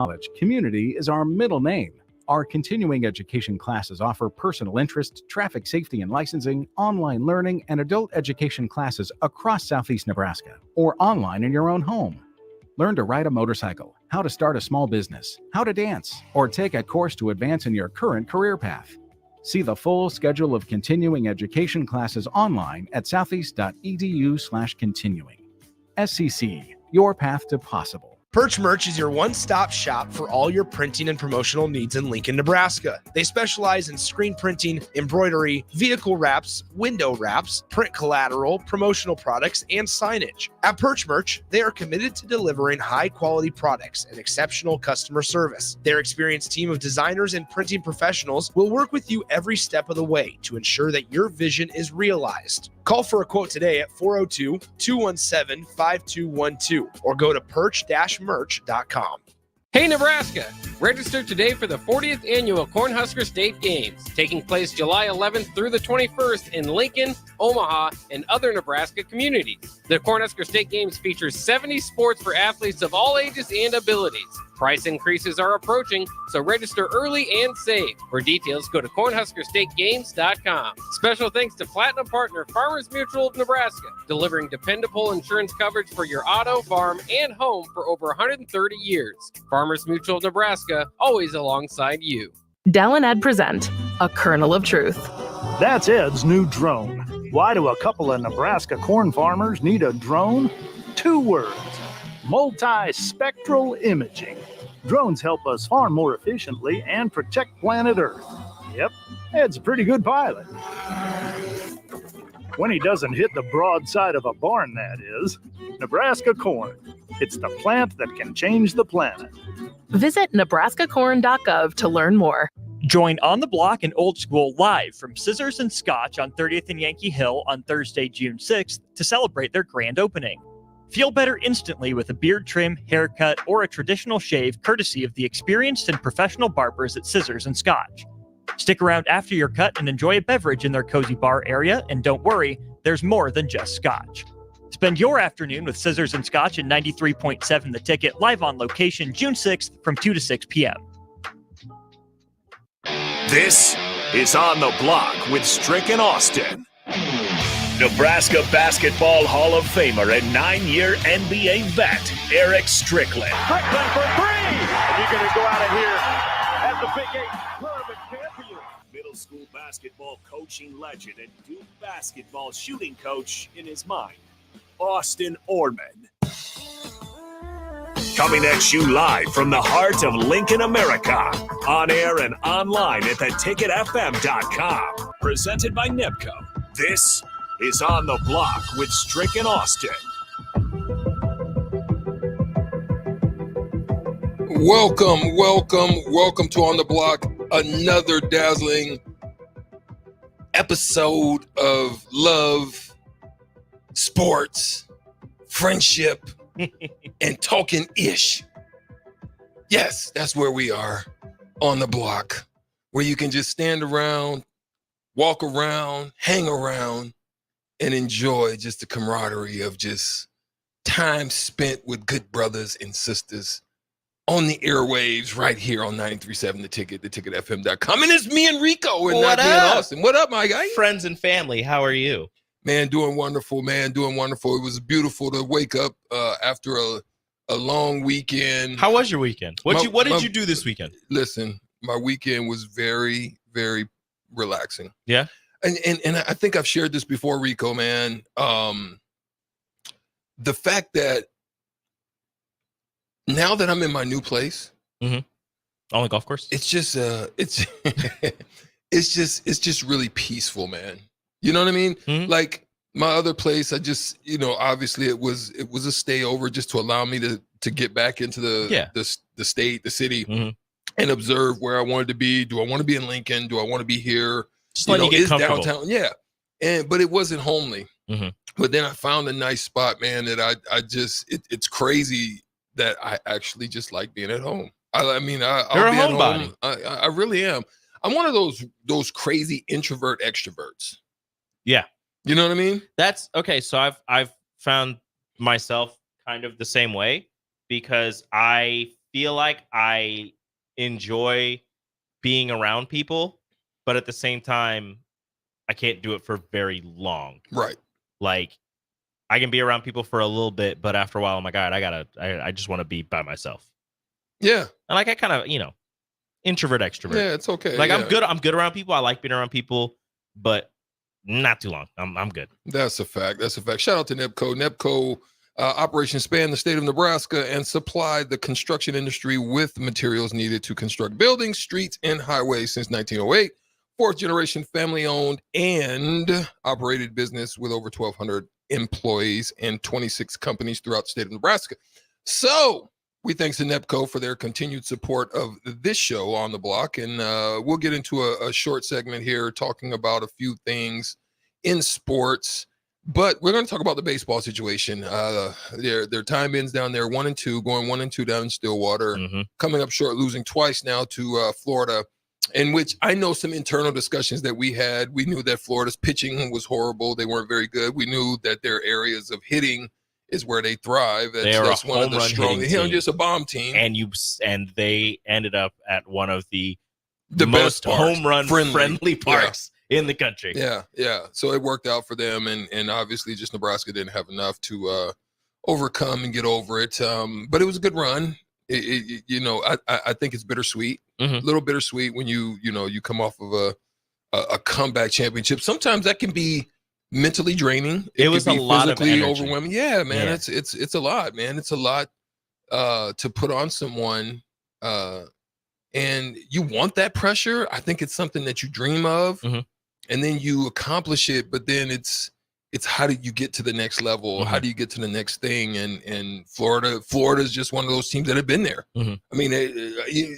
College Community is our middle name. Our continuing education classes offer personal interest, traffic safety and licensing, online learning, and adult education classes across Southeast Nebraska or online in your own home. Learn to ride a motorcycle, how to start a small business, how to dance, or take a course to advance in your current career path. See the full schedule of continuing education classes online at southeast.edu/continuing. SCC, your path to possible. Perch Merch is your one-stop shop for all your printing and promotional needs in Lincoln, Nebraska. They specialize in screen printing, embroidery, vehicle wraps, window wraps, print collateral, promotional products, and signage. At Perch Merch, they are committed to delivering high-quality products and exceptional customer service. Their experienced team of designers and printing professionals will work with you every step of the way to ensure that your vision is realized. Call for a quote today at 402-217-5212 or go to perch-merch.com. Hey Nebraska! Register today for the 40th Annual Cornhusker State Games, taking place July 11th through the 21st in Lincoln, Omaha, and other Nebraska communities. The Cornhusker State Games features 70 sports for athletes of all ages and abilities. Price increases are approaching, so register early and save. For details, go to cornhuskerstategames.com. Special thanks to Platinum Partner Farmers Mutual of Nebraska, delivering dependable insurance coverage for your auto, farm, and home for over 130 years. Farmers Mutual of Nebraska, always alongside you. Del and Ed present A Kernel of Truth. That's Ed's new drone. Why do a couple of Nebraska corn farmers need a drone? 2 words: multispectral imaging. Drones help us farm more efficiently and protect planet Earth. Yep, Ed's a pretty good pilot. When he doesn't hit the broadside of a barn, that is. Nebraska corn. It's the plant that can change the planet. Visit nebraskacorn.gov to learn more. Join On the Block and Old School live from Scissors and Scotch on 30th and Yankee Hill on Thursday, June 6th to celebrate their grand opening. Feel better instantly with a beard trim, haircut, or a traditional shave courtesy of the experienced and professional barbers at Scissors and Scotch. Stick around after your cut and enjoy a beverage in their cozy bar area, and don't worry, there's more than just Scotch. Spend your afternoon with Scissors and Scotch at 93.7 The Ticket, live on location June 6th from 2 to 6 p.m. This is On the Block with Strick and Austin. Nebraska Basketball Hall of Famer and 9-year NBA vet, Eric Strickland. Strickland for 3! And you're going to go out of here as the Big 8 tournament champion. Middle school basketball coaching legend and Duke basketball shooting coach in his mind, Austin Orman. Coming at you live from the heart of Lincoln, America. On air and online at theticketfm.com. Presented by NIPCO. This is On the Block with Strick and Austin. Welcome to On the Block. Another dazzling episode of love, sports, friendship, and talking ish. Yes, that's where we are, On the Block, where you can just stand around, walk around, hang around, and enjoy just the camaraderie of just time spent with good brothers and sisters on the airwaves right here on 93.7 The Ticket, theticketfm.com. And it's me and Rico and What not me and up? Austin. What up, my guy? Friends and family, how are you? Man, doing wonderful, man. Doing wonderful. It was beautiful to wake up after a long weekend. How was your weekend? What did you do this weekend? Listen, my weekend was very, very relaxing. Yeah. And I think I've shared this before, Rico, man. The fact that now that I'm in my new place, On the golf course? it's just it's just really peaceful, man. You know what I mean? Mm-hmm. Like my other place, I just, obviously it was a stayover just to allow me to get back into the state, the city, and observe where I wanted to be. Do I want to be in Lincoln? Do I want to be here? Just letting you get comfortable. Downtown? Yeah. But it wasn't homely. But then I found a nice spot, man, that I just it's crazy that I actually just like being at home. I'll You're be a at homebody. home. I really am. I'm one of those crazy introvert extroverts. Yeah. You know what I mean? That's okay. So I've found myself kind of the same way because I feel like I enjoy being around people, but at the same time, I can't do it for very long. Right. Like, I can be around people for a little bit, but after a while, oh my God, I just want to be by myself. Yeah. And like, I kind of, introvert, extrovert. Yeah, it's okay. Like, yeah. I'm good around people. I like being around people, but not too long. I'm good. That's a fact. Shout out to NEBCO. NEBCO operations span the state of Nebraska and supplied the construction industry with materials needed to construct buildings, streets, and highways since 1908. Fourth generation family owned and operated business with over 1,200 employees and 26 companies throughout the state of Nebraska. So we thanks to NEBCO for their continued support of this show on the block. And we'll get into a short segment here talking about a few things in sports. But we're going to talk about the baseball situation. Their time ends down there 1-2, going 1-2 down in Stillwater, coming up short, losing twice now to Florida, in which I know some internal discussions that we had. We knew that Florida's pitching was horrible. They weren't very good. We knew that their areas of hitting is where they thrive. That's one of the strong, just a bomb team. And they ended up at one of the best most parks, home run friendly parks in the country. Yeah. So it worked out for them, and obviously just Nebraska didn't have enough to overcome and get over it. But it was a good run. I think it's bittersweet, a little bittersweet when you come off of a comeback championship. Sometimes that can be mentally draining. It was a lot of energy. Overwhelming. Yeah, man, it's a lot, man. It's a lot to put on someone, and you want that pressure. I think it's something that you dream of, and then you accomplish it. But then it's how do you get to the next level? How do you get to the next thing? And Florida is just one of those teams that have been there. I mean,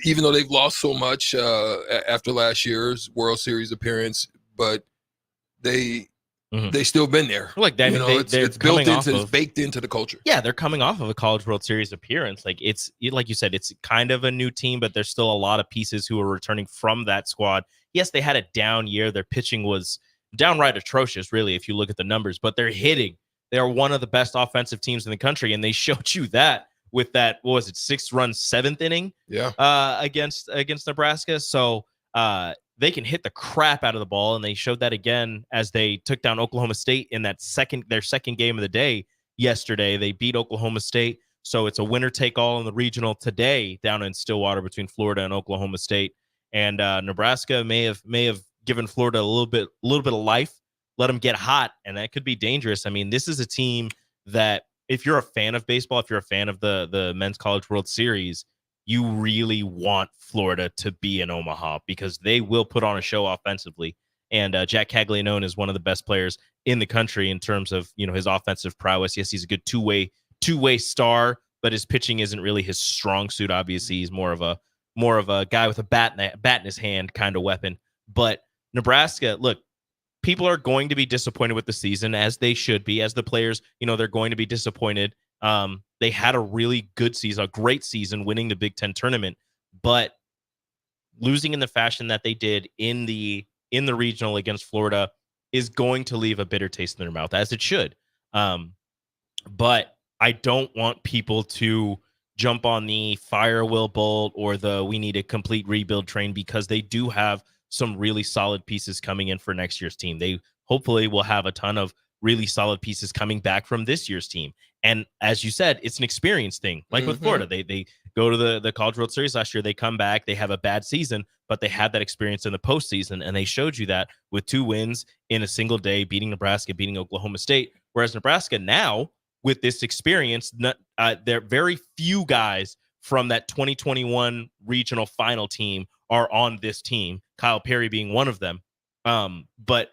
even though they've lost so much after last year's World Series appearance, but they still been there. Like that, it's built into, it's baked into the culture. Yeah, they're coming off of a College World Series appearance. Like like you said, it's kind of a new team, but there's still a lot of pieces who are returning from that squad. Yes, they had a down year. Their pitching was downright atrocious, really, if you look at the numbers, but they're hitting. They are one of the best offensive teams in the country, and they showed you that with that, what was it, 6-run 7th inning? Yeah. Against Nebraska. So they can hit the crap out of the ball, and they showed that again as they took down Oklahoma State in that their second game of the day yesterday. They beat Oklahoma State, so it's a winner-take-all in the regional today down in Stillwater between Florida and Oklahoma State. And Nebraska may have given Florida a little bit of life, let them get hot, and that could be dangerous. I mean, this is a team that if you're a fan of baseball, if you're a fan of the Men's College World Series, you really want Florida to be in Omaha because they will put on a show offensively. And Jack Caglianone is one of the best players in the country in terms of his offensive prowess. Yes, he's a good two-way star, but his pitching isn't really his strong suit. Obviously, he's more of a guy with a bat in his hand kind of weapon. But Nebraska, look, people are going to be disappointed with the season, as they should be. As the players, they're going to be disappointed. They had a really good season, a great season, winning the Big Ten tournament, but losing in the fashion that they did in the regional against Florida is going to leave a bitter taste in their mouth, as it should. But I don't want people to jump on the fire Will Bolt or the we need a complete rebuild train, because they do have some really solid pieces coming in for next year's team. They hopefully will have a ton of really solid pieces coming back from this year's team. And as you said, it's an experience thing. Like with Florida, they go to the College World Series last year. They come back, they have a bad season, but they had that experience in the postseason, and they showed you that with 2 wins in a single day, beating Nebraska, beating Oklahoma State. Whereas Nebraska now, with this experience, there are very few guys from that 2021 regional final team are on this team, Kyle Perry being one of them. But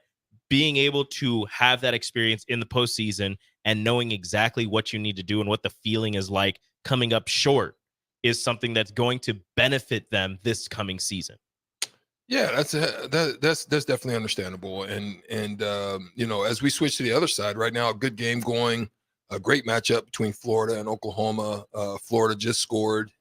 being able to have that experience in the postseason and knowing exactly what you need to do and what the feeling is like coming up short is something that's going to benefit them this coming season. Yeah, that's definitely understandable. And as we switch to the other side right now, a good game going, a great matchup between Florida and Oklahoma. Florida just scored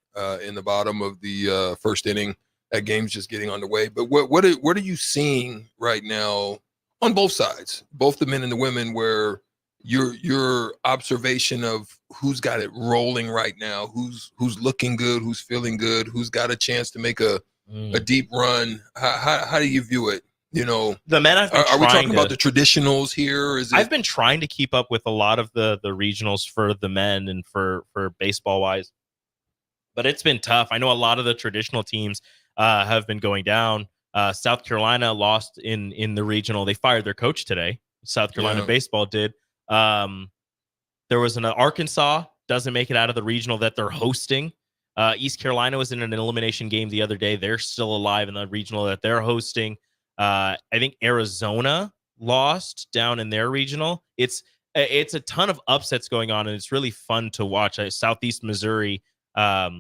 in the bottom of the first inning. That game's just getting underway. But what are you seeing right now on both sides, both the men and the women, where your observation of who's got it rolling right now, who's looking good, who's feeling good, who's got a chance to make a deep run. How do you view it? You know, the men are we talking about the traditionals here? Or is it... I've been trying to keep up with a lot of the regionals for the men and for baseball wise, but it's been tough. I know a lot of the traditional teams have been going down. South Carolina lost in the regional. They fired their coach today. South Carolina baseball did. There was an Arkansas doesn't make it out of the regional that they're hosting. East Carolina was in an elimination game the other day. They're still alive in the regional that they're hosting. I think Arizona lost down in their regional. It's a ton of upsets going on, and it's really fun to watch. Southeast Missouri, I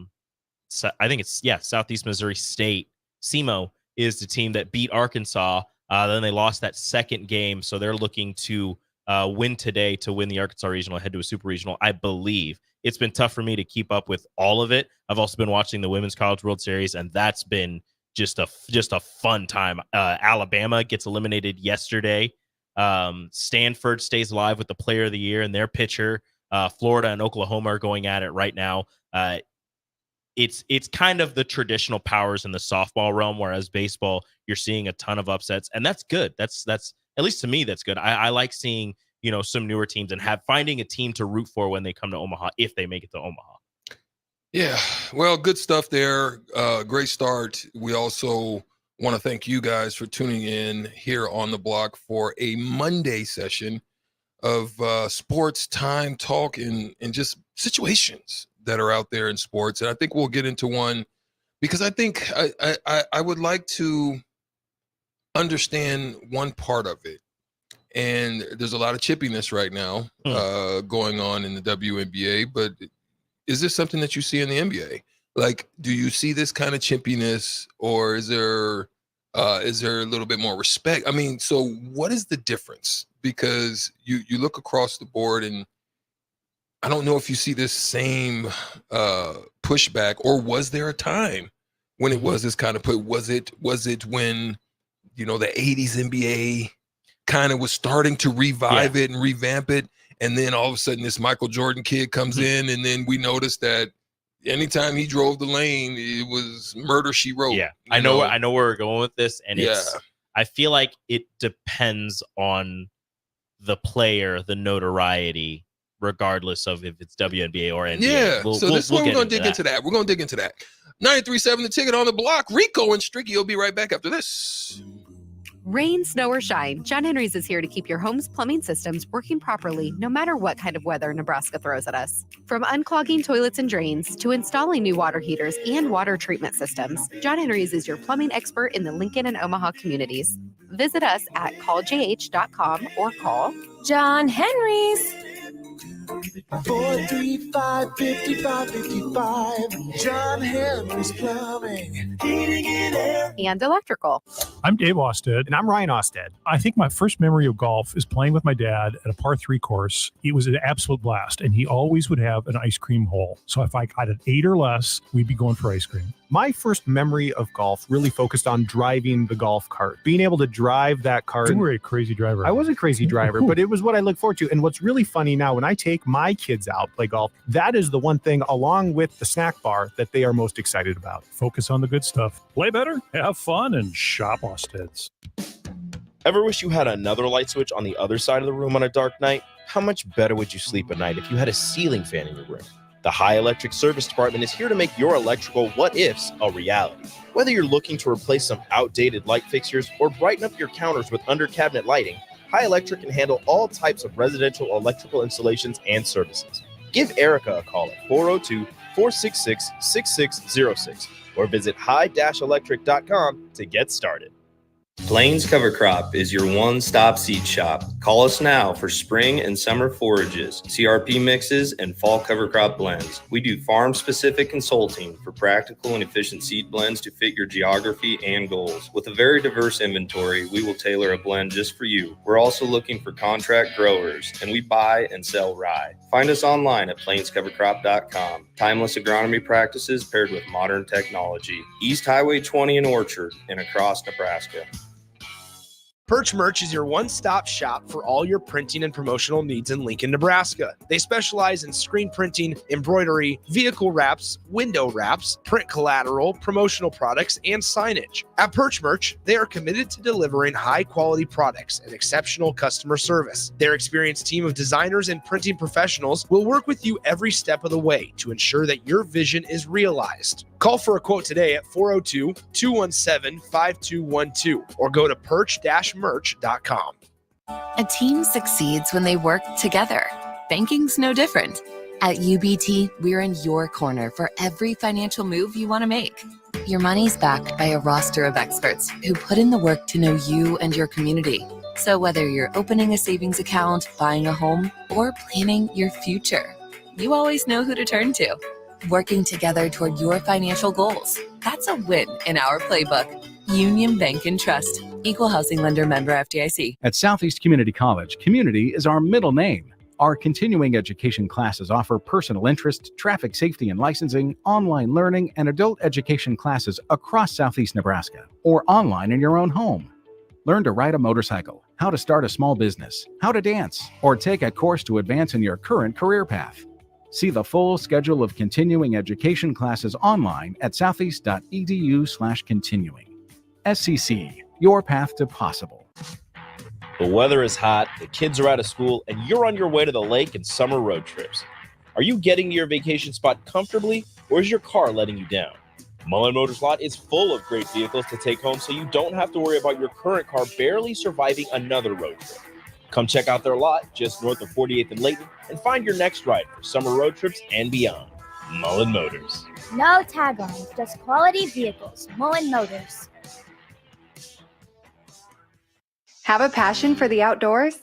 think it's Southeast Missouri State. SEMO is the team that beat Arkansas. Then they lost that second game, so they're looking to win today to win the Arkansas regional, head to a super regional, I believe. It's been tough for me to keep up with all of it. I've also been watching the Women's College World Series, and that's been just a fun time. Alabama gets eliminated yesterday. Stanford stays alive with the player of the year and their pitcher. Florida and Oklahoma are going at it right now. It's kind of the traditional powers in the softball realm, whereas baseball, you're seeing a ton of upsets, and that's good. That's at least to me, that's good. I like seeing, some newer teams and finding a team to root for when they come to Omaha, if they make it to Omaha. Yeah, well, good stuff there. Great start. We also want to thank you guys for tuning in here on the block for a Monday session of sports time talk and just situations that are out there in sports. And I think we'll get into one because I think I would like to understand one part of it. And there's a lot of chippiness right now going on in the WNBA, but is this something that you see in the NBA? Like, do you see this kind of chippiness, or is there a little bit more respect? I mean, so what is the difference? Because you look across the board, and I don't know if you see this same pushback, or was there a time when it was this kind of put? Was it when the 80s NBA kind of was starting to revive it and revamp it? And then all of a sudden this Michael Jordan kid comes in, and then we noticed that anytime he drove the lane, it was murder, she wrote. Yeah, I know where we're going with this. And I feel like it depends on the player, the notoriety, regardless of if it's WNBA or NBA. Yeah, so this is where we're going to dig into that. We're going to dig into that. 93.7 The Ticket on the block. Rico and Stricky will be right back after this. Rain, snow, or shine, John Henry's is here to keep your home's plumbing systems working properly no matter what kind of weather Nebraska throws at us. From unclogging toilets and drains to installing new water heaters and water treatment systems, John Henry's is your plumbing expert in the Lincoln and Omaha communities. Visit us at calljh.com or call John Henry's. 435-5555. John Henry's Plumbing, Heating and Air, and Electrical. I'm Dave Osted. And I'm Ryan Osted. I think my first memory of golf is playing with my dad at a par 3 course. It was an absolute blast, and he always would have an ice cream hole. So if I got an 8 or less, we'd be going for ice cream. My first memory of golf really focused on driving the golf cart, being able to drive that cart. You were a crazy driver. I was a crazy driver, but it was what I look forward to. And what's really funny now, when I take my kids out play golf, that is the one thing, along with the snack bar, that they are most excited about. Focus on the good stuff. Play better, have fun, and shop Osted's. Ever wish you had another light switch on the other side of the room on a dark night? How much better would you sleep at night if you had a ceiling fan in your room? The High Electric Service Department is here to make your electrical what-ifs a reality. Whether you're looking to replace some outdated light fixtures or brighten up your counters with under-cabinet lighting, High Electric can handle all types of residential electrical installations and services. Give Erica a call at 402-466-6606 or visit high-electric.com to get started. Plains Cover Crop is your one-stop seed shop. Call us now for spring and summer forages, CRP mixes, and fall cover crop blends. We do farm-specific consulting for practical and efficient seed blends to fit your geography and goals. With a very diverse inventory, we will tailor a blend just for you. We're also looking for contract growers, and we buy and sell rye. Find us online at plainscovercrop.com. Timeless agronomy practices paired with modern technology. East Highway 20 in Orchard and across Nebraska. Perch Merch is your one-stop shop for all your printing and promotional needs in Lincoln, Nebraska. They specialize in screen printing, embroidery, vehicle wraps, window wraps, print collateral, promotional products, and signage. At Perch Merch, they are committed to delivering high-quality products and exceptional customer service. Their experienced team of designers and printing professionals will work with you every step of the way to ensure that your vision is realized. Call for a quote today at 402-217-5212 or go to perch-merch.com. A team succeeds when they work together. Banking's no different. At UBT, we're in your corner for every financial move you want to make. Your money's backed by a roster of experts who put in the work to know you and your community. So whether you're opening a savings account, buying a home, or planning your future, you always know who to turn to. Working together toward your financial goals. That's a win in our playbook. Union Bank and Trust. Equal housing lender, member FDIC. At Southeast Community College, community is our middle name. Our continuing education classes offer personal interest, traffic safety and licensing, online learning, and adult education classes across Southeast Nebraska or online in your own home. Learn to ride a motorcycle, how to start a small business, how to dance, or take a course to advance in your current career path. See the full schedule of continuing education classes online at southeast.edu/continuing. SCC, your path to possible. The weather is hot, the kids are out of school, and you're on your way to the lake and summer road trips. Are you getting to your vacation spot comfortably, or is your car letting you down? Mullen Motors Lot is full of great vehicles to take home, so you don't have to worry about your current car barely surviving another road trip. Come check out their lot just north of 48th and Layton and find your next ride for summer road trips and beyond. Mullen Motors. No tag-ons, just quality vehicles. Mullen Motors. Have a passion for the outdoors?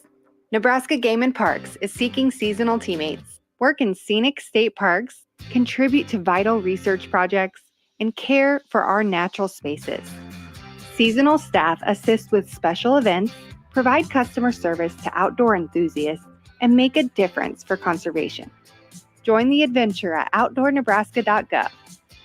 Nebraska Game and Parks is seeking seasonal teammates. Work in scenic state parks, contribute to vital research projects, and care for our natural spaces. Seasonal staff assist with special events, provide customer service to outdoor enthusiasts, and make a difference for conservation. Join the adventure at outdoornebraska.gov.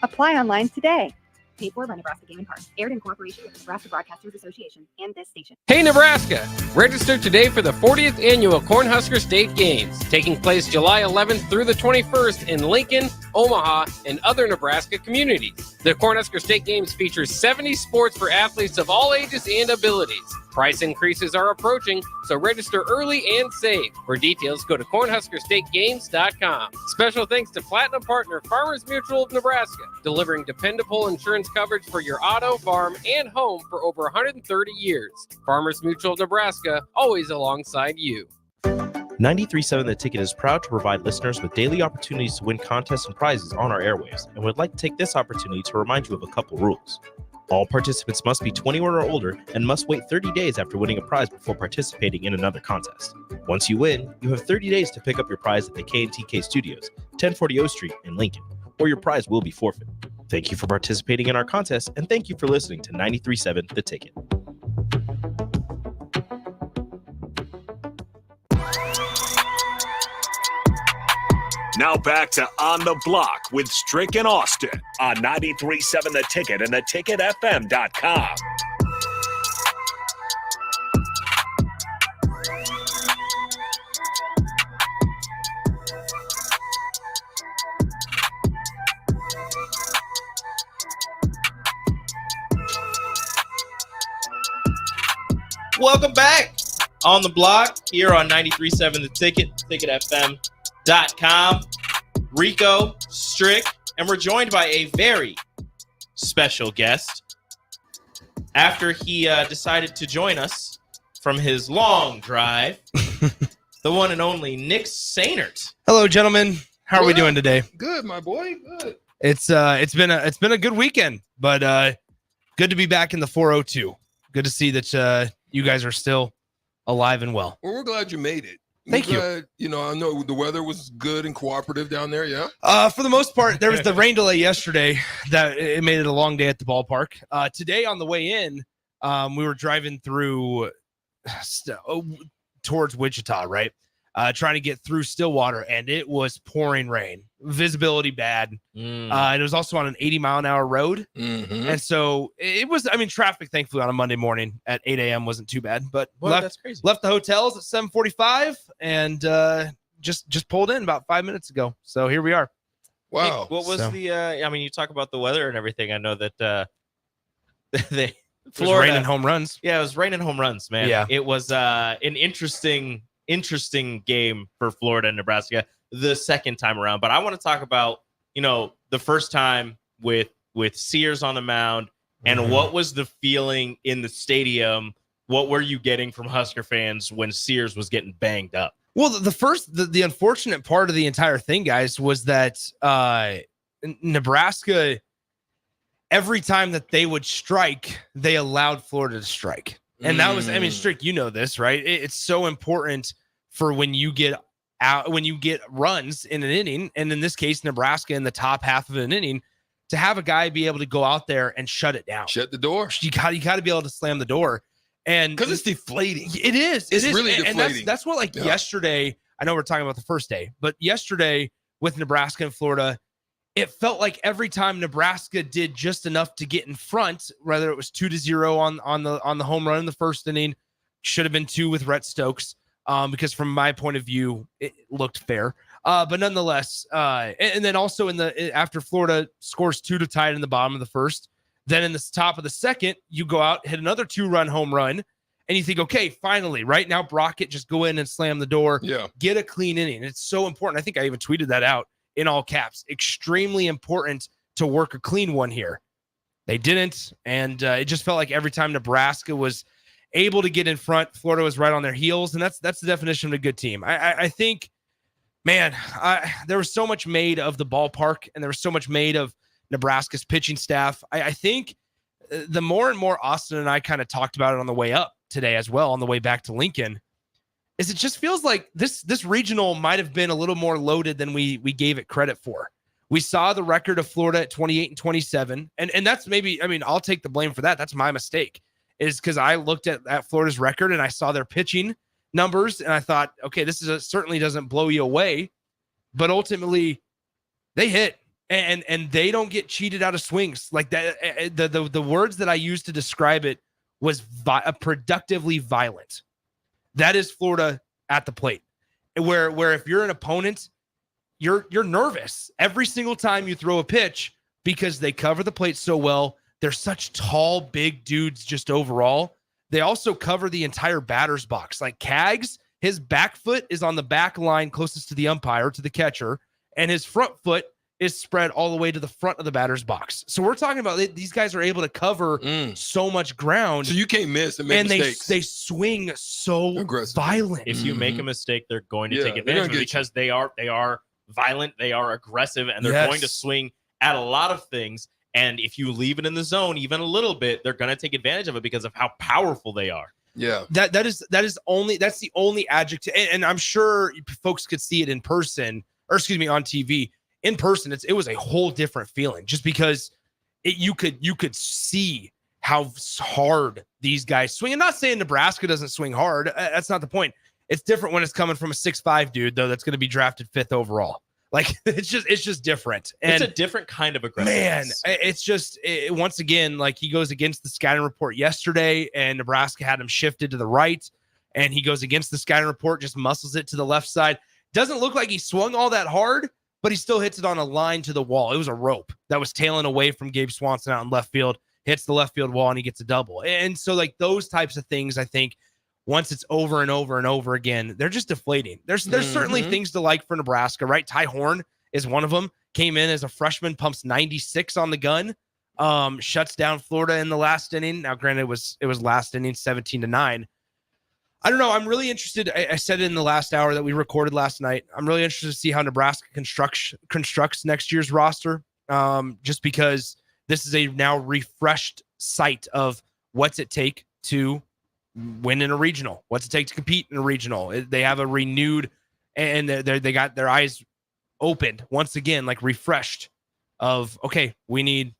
Apply online today. Paid for by Nebraska Game and Parks. Aired in cooperation with the Nebraska Broadcasters Association and this station. Hey Nebraska! Register today for the 40th Annual Cornhusker State Games, taking place July 11th through the 21st in Lincoln, Omaha, and other Nebraska communities. The Cornhusker State Games features 70 sports for athletes of all ages and abilities. Price increases are approaching, so register early and save. For details, go to cornhuskerstategames.com. Special thanks to Platinum Partner Farmers Mutual of Nebraska, delivering dependable insurance coverage for your auto, farm, and home for over 130 years. Farmers Mutual of Nebraska, always alongside you. 93.7 The Ticket is proud to provide listeners with daily opportunities to win contests and prizes on our airwaves, and would like to take this opportunity to remind you of a couple rules. All participants must be 21 or older and must wait 30 days after winning a prize before participating in another contest. Once you win, you have 30 days to pick up your prize at the K&TK Studios, 1040 O Street in Lincoln, or your prize will be forfeit. Thank you for participating in our contest, and thank you for listening to 93.7 The Ticket. Now back to On the Block with Strick and Austin on 93.7 The Ticket and theticketfm.com. Welcome back on the block here on 93.7 The Ticket, ticketfm.com. Rico, Strick, and we're joined by a very special guest. After he decided to join us from his long drive, the one and only Nick Sainert. Hello, gentlemen. How are we doing today? Good, my boy. Good. It's been a good weekend, but good to be back in the 402. Good to see that you guys are still alive and well. Well, we're glad you made it. Thank you. You know, I know the weather was good and cooperative down there, yeah? For the most part, there was the rain delay yesterday that it made it a long day at the ballpark. Today on the way in, we were driving through towards Wichita, right? trying to get through Stillwater, and it was pouring rain. Visibility bad. It was also on an 80-mile-an-hour road. And so it was, traffic, thankfully, on a Monday morning at 8 a.m. wasn't too bad. But That's crazy. left the hotels at 7:45 and just pulled in about 5 minutes ago. So here we are. Wow. What was you talk about the weather and everything. I know that Florida, it was raining home runs. Yeah, it was raining home runs, man. Yeah. It was an interesting game for Florida and Nebraska the second time around. But I want to talk about, the first time with Sears on the mound and what was the feeling in the stadium? What were you getting from Husker fans when Sears was getting banged up? Well, the unfortunate part of the entire thing, guys, was that Nebraska, every time that they would strike, they allowed Florida to strike. And that was, Strick, you know this, right? It's so important for when you get runs in an inning, and in this case, Nebraska in the top half of an inning, to have a guy be able to go out there and shut it down. Shut the door. You got to be able to slam the door. And because it's deflating. It is. It's really deflating. And that's what, yesterday, I know we're talking about the first day, but yesterday with Nebraska and Florida, it felt like every time Nebraska did just enough to get in front, whether it was 2-0 on the home run in the first inning, should have been 2 with Rhett Stokes, because from my point of view, it looked fair. But nonetheless, and then also after Florida scores 2 to tie it in the bottom of the first, then in the top of the second, you go out, hit another 2-run home run, and you think, okay, finally, right now, Brockett, just go in and slam the door, get a clean inning. It's so important. I think I even tweeted that out in all caps. Extremely important to work a clean one here. They didn't, and it just felt like every time Nebraska was able to get in front, Florida was right on their heels, and that's the definition of a good team. I think, man, there was so much made of the ballpark, and there was so much made of Nebraska's pitching staff. I think the more and more Austin and I kind of talked about it on the way up today as well, on the way back to Lincoln, is it just feels like this regional might have been a little more loaded than we gave it credit for. We saw the record of Florida at 28-27, and that's maybe, I'll take the blame for that. That's my mistake, is because I looked at Florida's record and I saw their pitching numbers and I thought, okay, this certainly doesn't blow you away, but ultimately they hit. And they don't get cheated out of swings like that. The words that I used to describe it was productively violent. That is Florida at the plate, where if you're an opponent, you're nervous every single time you throw a pitch because they cover the plate so well. They're such tall, big dudes just overall. They also cover the entire batter's box. Like Kaggs, his back foot is on the back line closest to the umpire, to the catcher, and his front foot is spread all the way to the front of the batter's box. So we're talking about these guys are able to cover so much ground. So you can't miss and make mistakes. They swing so violent. If you make a mistake, they're going to take advantage of it because they are violent, they are aggressive, and they're going to swing at a lot of things. And if you leave it in the zone even a little bit, they're going to take advantage of it because of how powerful they are. Yeah. That's the only adjective. And I'm sure folks could see it in person, or excuse me, on TV. In person, it was a whole different feeling, just because you could see how hard these guys swing. I'm not saying Nebraska doesn't swing hard. That's not the point. It's different when it's coming from a 6'5" dude, though, that's going to be drafted 5th overall. Like it's just different. And it's a different kind of aggressiveness. Man, it's just once again, like he goes against the scouting report yesterday, and Nebraska had him shifted to the right, and he goes against the scouting report, just muscles it to the left side. Doesn't look like he swung all that hard, but he still hits it on a line to the wall. It was a rope that was tailing away from Gabe Swanson out in left field, hits the left field wall, and he gets a double. And so, like, those types of things, I think, once it's over and over and over again, they're just deflating. There's certainly things to like for Nebraska, right? Ty Horn is one of them. Came in as a freshman, pumps 96 on the gun, shuts down Florida in the last inning. Now, granted, it was last inning, 17-9. I don't know. I'm really interested. I said it in the last hour that we recorded last night. I'm really interested to see how Nebraska constructs next year's roster, just because this is a now refreshed sight of what's it take to win in a regional. What's it take to compete in a regional? They have a renewed, and they got their eyes opened once again, like refreshed of, okay, we need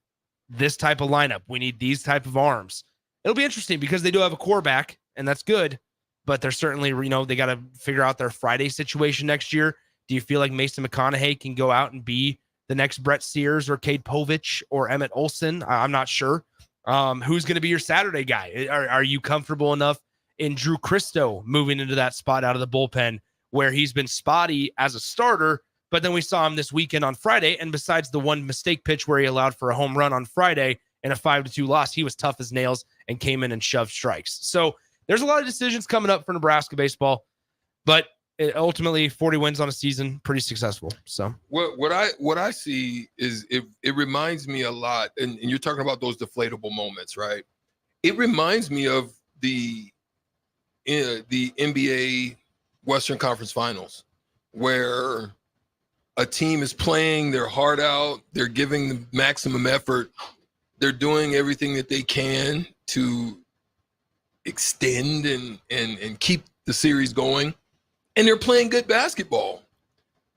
this type of lineup. We need these type of arms. It'll be interesting because they do have a core back, and that's good. but they're certainly, they got to figure out their Friday situation next year. Do you feel like Mason McConaughey can go out and be the next Brett Sears or Cade Povich or Emmett Olson? I'm not sure. Who's going to be your Saturday guy? Are you comfortable enough in Drew Christo moving into that spot out of the bullpen where he's been spotty as a starter, but then we saw him this weekend on Friday, and besides the one mistake pitch where he allowed for a home run on Friday and a 5-2 loss, he was tough as nails and came in and shoved strikes. So there's a lot of decisions coming up for Nebraska baseball, but ultimately 40 wins on a season, pretty successful. So what I see is it reminds me a lot, and you're talking about those deflatable moments, right? It reminds me of the NBA Western Conference Finals, where a team is playing their heart out, they're giving the maximum effort, they're doing everything that they can to extend and keep the series going, and they're playing good basketball.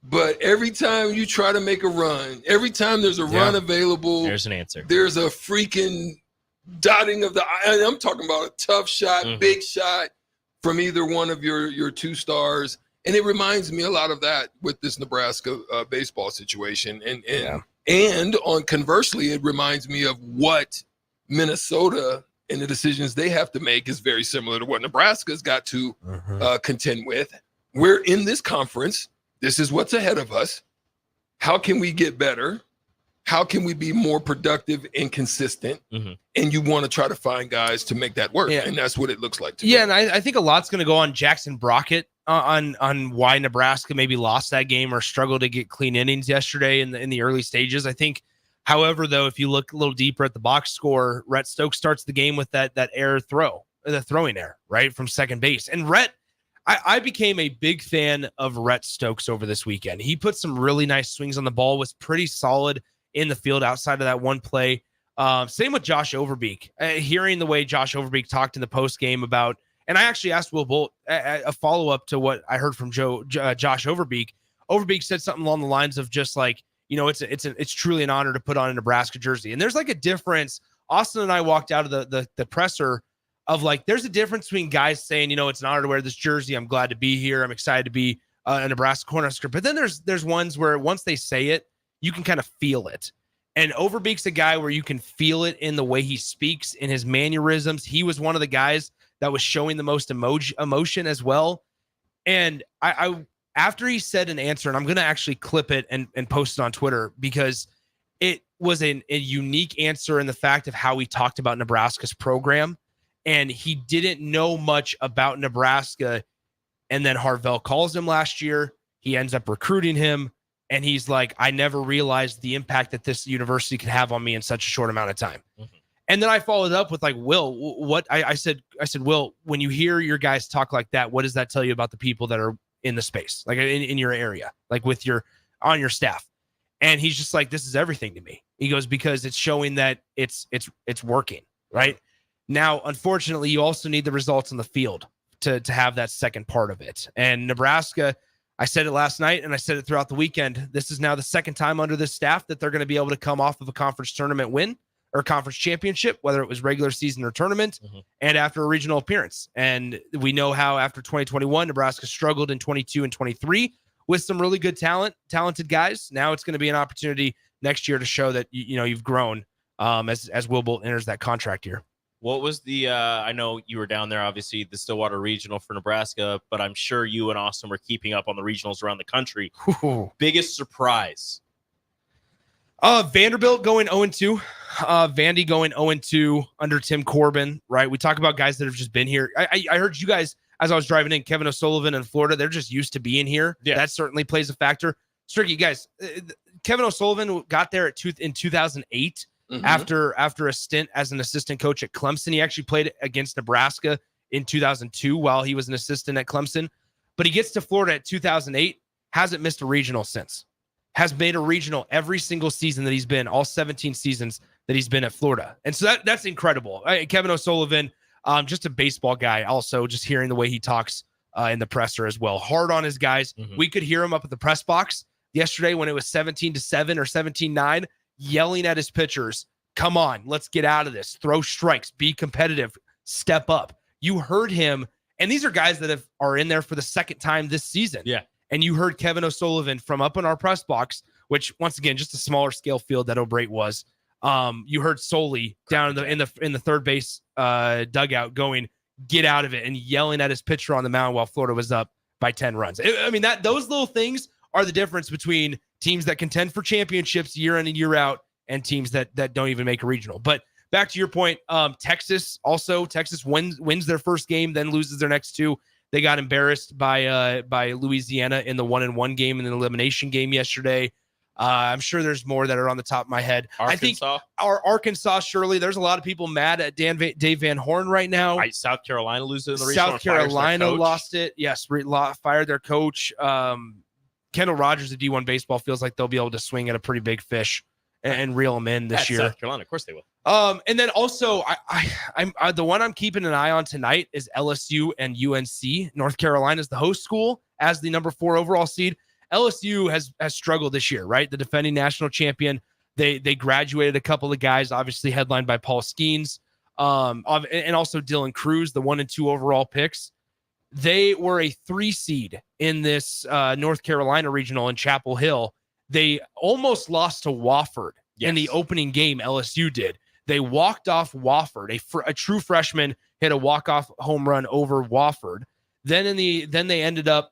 But every time you try to make a run, every time there's a run available, there's an answer. There's a freaking dotting of the I. I'm talking about a tough shot, big shot from either one of your two stars. And it reminds me a lot of that with this Nebraska baseball situation. And on conversely, it reminds me of what Minnesota and the decisions they have to make is very similar to what Nebraska's got to contend with. We're in this conference. This is what's ahead of us. How can we get better? How can we be more productive and consistent? And you want to try to find guys to make that work. And that's what it looks like to me. And I think a lot's going to go on Jackson Brockett on why Nebraska maybe lost that game or struggled to get clean innings yesterday in the early stages. I think, however, though, if you look a little deeper at the box score, Rhett Stokes starts the game with that error throw, the throwing error, right, from second base. And Rhett, I became a big fan of Rhett Stokes over this weekend. He put some really nice swings on the ball, was pretty solid in the field outside of that one play. Same with Josh Overbeek. Hearing the way Josh Overbeek talked in the post game about, and I actually asked Will Bolt a follow up to what I heard from Josh Overbeek. Overbeek said something along the lines of just like, it's truly an honor to put on a Nebraska jersey. And there's like a difference. Austin and I walked out of the presser of like, there's a difference between guys saying, it's an honor to wear this jersey. I'm glad to be here. I'm excited to be a Nebraska Cornhusker. But then there's ones where once they say it, you can kind of feel it. And Overbeek's a guy where you can feel it in the way he speaks, in his mannerisms. He was one of the guys that was showing the most emotion as well. And I after he said an answer, and I'm going to actually clip it and post it on Twitter, because it was a unique answer in the fact of how he talked about Nebraska's program. And he didn't know much about Nebraska. And then Harvell calls him last year. He ends up recruiting him. And he's like, I never realized the impact that this university could have on me in such a short amount of time. And then I followed up with like, Will, what I said, Will, when you hear your guys talk like that, what does that tell you about the people that are in the space, like in your area, like on your staff? And he's just like, this is everything to me. He goes, because it's showing that it's working right now. Unfortunately, you also need the results on the field to have that second part of it. And Nebraska, I said it last night and I said it throughout the weekend. This is now the second time under this staff that they're going to be able to come off of a conference tournament win or conference championship, whether it was regular season or tournament, and after a regional appearance. And we know how after 2021, Nebraska struggled in 22 and 23 with some really good talented guys. Now it's going to be an opportunity next year to show that, you've grown as Will Bolt enters that contract year. What was the, I know you were down there, obviously, the Stillwater Regional for Nebraska, but I'm sure you and Austin were keeping up on the regionals around the country. Biggest surprise? Vanderbilt going 0-2. Vandy going 0-2 under Tim Corbin, right? We talk about guys that have just been here. I heard you guys, as I was driving in, Kevin O'Sullivan in Florida, they're just used to being here. Yeah. That certainly plays a factor. Stricky, guys, Kevin O'Sullivan got there in 2008. After a stint as an assistant coach at Clemson. He actually played against Nebraska in 2002 while he was an assistant at Clemson. But he gets to Florida at 2008, hasn't missed a regional since. Has made a regional every single season that he's been, all 17 seasons that he's been at Florida. And so that's incredible. Kevin O'Sullivan, just a baseball guy, also just hearing the way he talks in the presser as well. Hard on his guys. We could hear him up at the press box yesterday when it was 17-7 or 17-9. Yelling at his pitchers, come on, let's get out of this. Throw strikes, be competitive, step up. You heard him And these are guys that are in there for the second time this season. Yeah. And you heard Kevin O'Sullivan from up in our press box, which once again, just a smaller scale field that O'Brate was. You heard Soley down in the third base dugout going, get out of it, and yelling at his pitcher on the mound while Florida was up by 10 runs. I mean, those little things are the difference between teams that contend for championships year in and year out and teams that don't even make a regional. But back to your point, Texas wins their first game, then loses their next two. They got embarrassed by Louisiana in the 1-1 game in the elimination game yesterday. I'm sure there's more that are on the top of my head. Arkansas? I think our Arkansas, surely there's a lot of people mad at Dave Van Horn right now. Right, South Carolina loses in the regional. South Carolina lost it. Yes, fired their coach. Kendall Rogers of D1 baseball feels like they'll be able to swing at a pretty big fish and reel them in this year. South Carolina, of course they will. And then also, I'm the one I'm keeping an eye on tonight is LSU and UNC. North Carolina is the host school as the number 4 overall seed. LSU has struggled this year, right? The defending national champion. They graduated a couple of guys, obviously headlined by Paul Skeens, and also Dylan Cruz, the 1 and 2 overall picks. They were a 3 seed in this North Carolina regional in Chapel Hill. They almost lost to Wofford in the opening game. LSU did. They walked off Wofford. A true freshman hit a walk-off home run over Wofford. Then they ended up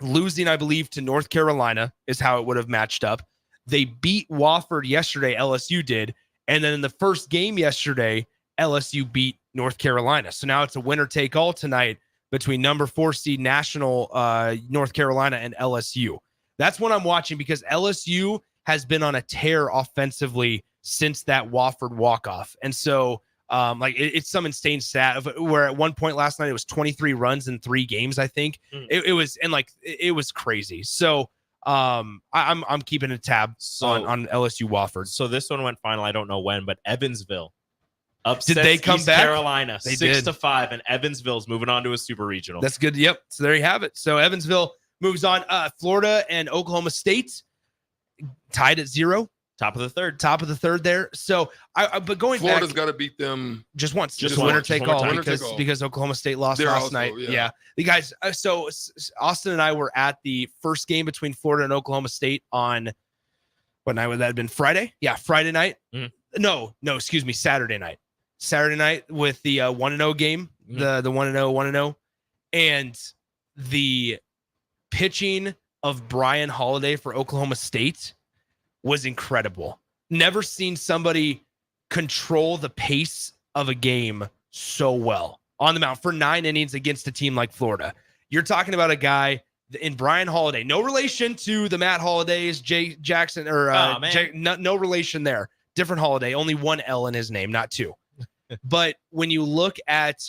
losing, I believe, to North Carolina is how it would have matched up. They beat Wofford yesterday, LSU did. And then in the first game yesterday, LSU beat North Carolina. So now it's a winner-take-all tonight between number 4 seed national North Carolina and LSU. That's what I'm watching because LSU has been on a tear offensively since that Wofford walk-off. And so it's some insane stat where at one point last night it was 23 runs in 3 games, I think. It was crazy. So I'm keeping a tab on LSU Wofford. So this one went final. I don't know when, but Evansville upsets Did they come East back? Carolina They 6-5, and Evansville's moving on to a super regional. That's good. Yep. So there you have it. So Evansville moves on. Florida and Oklahoma State tied at 0. Top of the third there. So but going Florida's back, got to beat them just once, just winner once. take Winner all take all. because Oklahoma State lost They're last also, night. yeah. The guys. So Austin and I were at the first game between Florida and Oklahoma State on what night would that have been? Friday? Yeah, Friday night. No, excuse me, Saturday night. Saturday night with the 1-0 game, the 1-0, and the pitching of Brian Holiday for Oklahoma State was incredible. Never seen somebody control the pace of a game so well on the mound for 9 innings against a team like Florida. You're talking about a guy in Brian Holiday, no relation to the Matt Holidays, Jay Jackson, or no relation there. Different Holiday, only 1 L in his name, not 2. But when you look at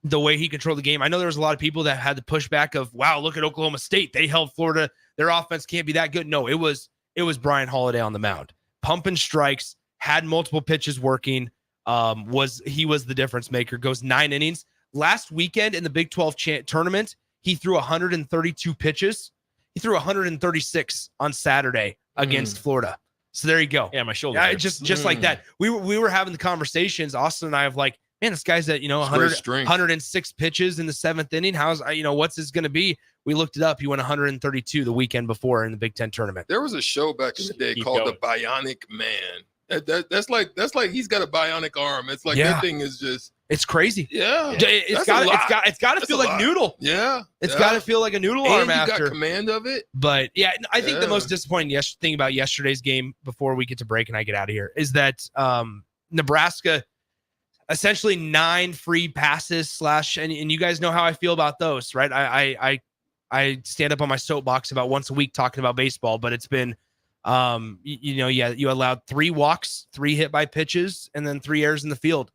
the way he controlled the game, I know there was a lot of people that had the pushback of, wow, look at Oklahoma State. They held Florida. Their offense can't be that good. No, it was Brian Holiday on the mound. Pumping strikes, had multiple pitches working, was the difference maker, goes 9 innings. Last weekend in the Big 12 tournament, he threw 132 pitches. He threw 136 on Saturday against Florida. So there you go. Yeah, my shoulder. Just like that. We were having the conversations, Austin and I, of like, man, this guy's at 106 pitches in the 7th inning. How's what's this going to be? We looked it up. He went 132 the weekend before in the Big Ten tournament. There was a show back in the day called The Bionic Man. That's like he's got a bionic arm. It's like that thing is just. It's crazy. Yeah, it's got to feel like noodle. Yeah, it's got to feel like a noodle arm after. You got command of it. But yeah, I think the most disappointing thing about yesterday's game, before we get to break and I get out of here, is that Nebraska essentially 9 free passes and you guys know how I feel about those, right? I stand up on my soapbox about once a week talking about baseball, but it's been you allowed 3 walks, 3 hit by pitches, and then 3 errors in the field.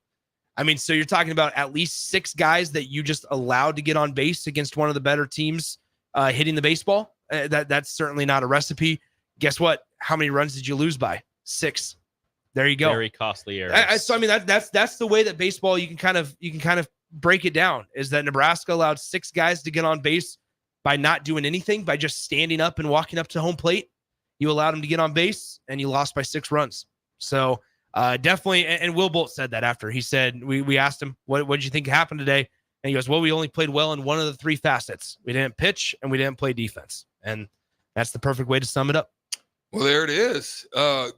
I mean, so you're talking about at least 6 guys that you just allowed to get on base against one of the better teams hitting the baseball. That's certainly not a recipe. Guess what? How many runs did you lose by? 6. There you go. Very costly errors. So I mean, that's the way that baseball you can kind of break it down, is that Nebraska allowed 6 guys to get on base by not doing anything, by just standing up and walking up to home plate. You allowed them to get on base, and you lost by 6 runs. So definitely, and Will Bolt said that after. He said, we asked him, what did you think happened today? And he goes, well, we only played well in one of the three facets. We didn't pitch and we didn't play defense. And that's the perfect way to sum it up. Well, there it is.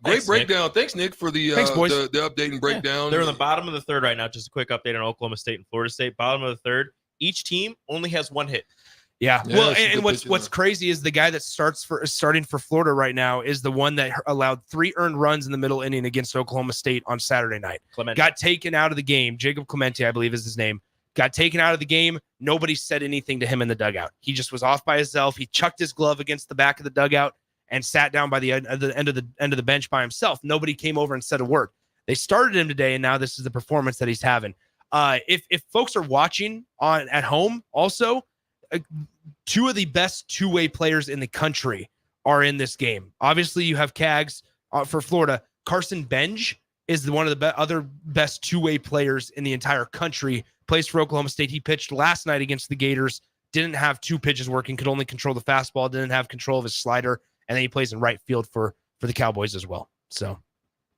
Great breakdown. Nick. Thanks, Nick, for the Thanks, boys. the update and breakdown. They're in the bottom of the third right now. Just a quick update on Oklahoma State and Florida State. Bottom of the third. Each team only has one hit. Yeah. Well, and what's crazy is the guy that starting for Florida right now is the one that allowed 3 earned runs in the middle inning against Oklahoma State on Saturday night. Clemente. Got taken out of the game. Jacob Clemente, I believe is his name. Got taken out of the game. Nobody said anything to him in the dugout. He just was off by himself. He chucked his glove against the back of the dugout and sat down by the end of the bench by himself. Nobody came over and said a word. They started him today, and now this is the performance that he's having. If folks are watching at home, also, 2 of the best two-way players in the country are in this game. Obviously, you have Cags for Florida. Carson Benj is one of the other best two-way players in the entire country. Plays for Oklahoma State. He pitched last night against the Gators. Didn't have 2 pitches working. Could only control the fastball. Didn't have control of his slider. And then he plays in right field for the Cowboys as well. So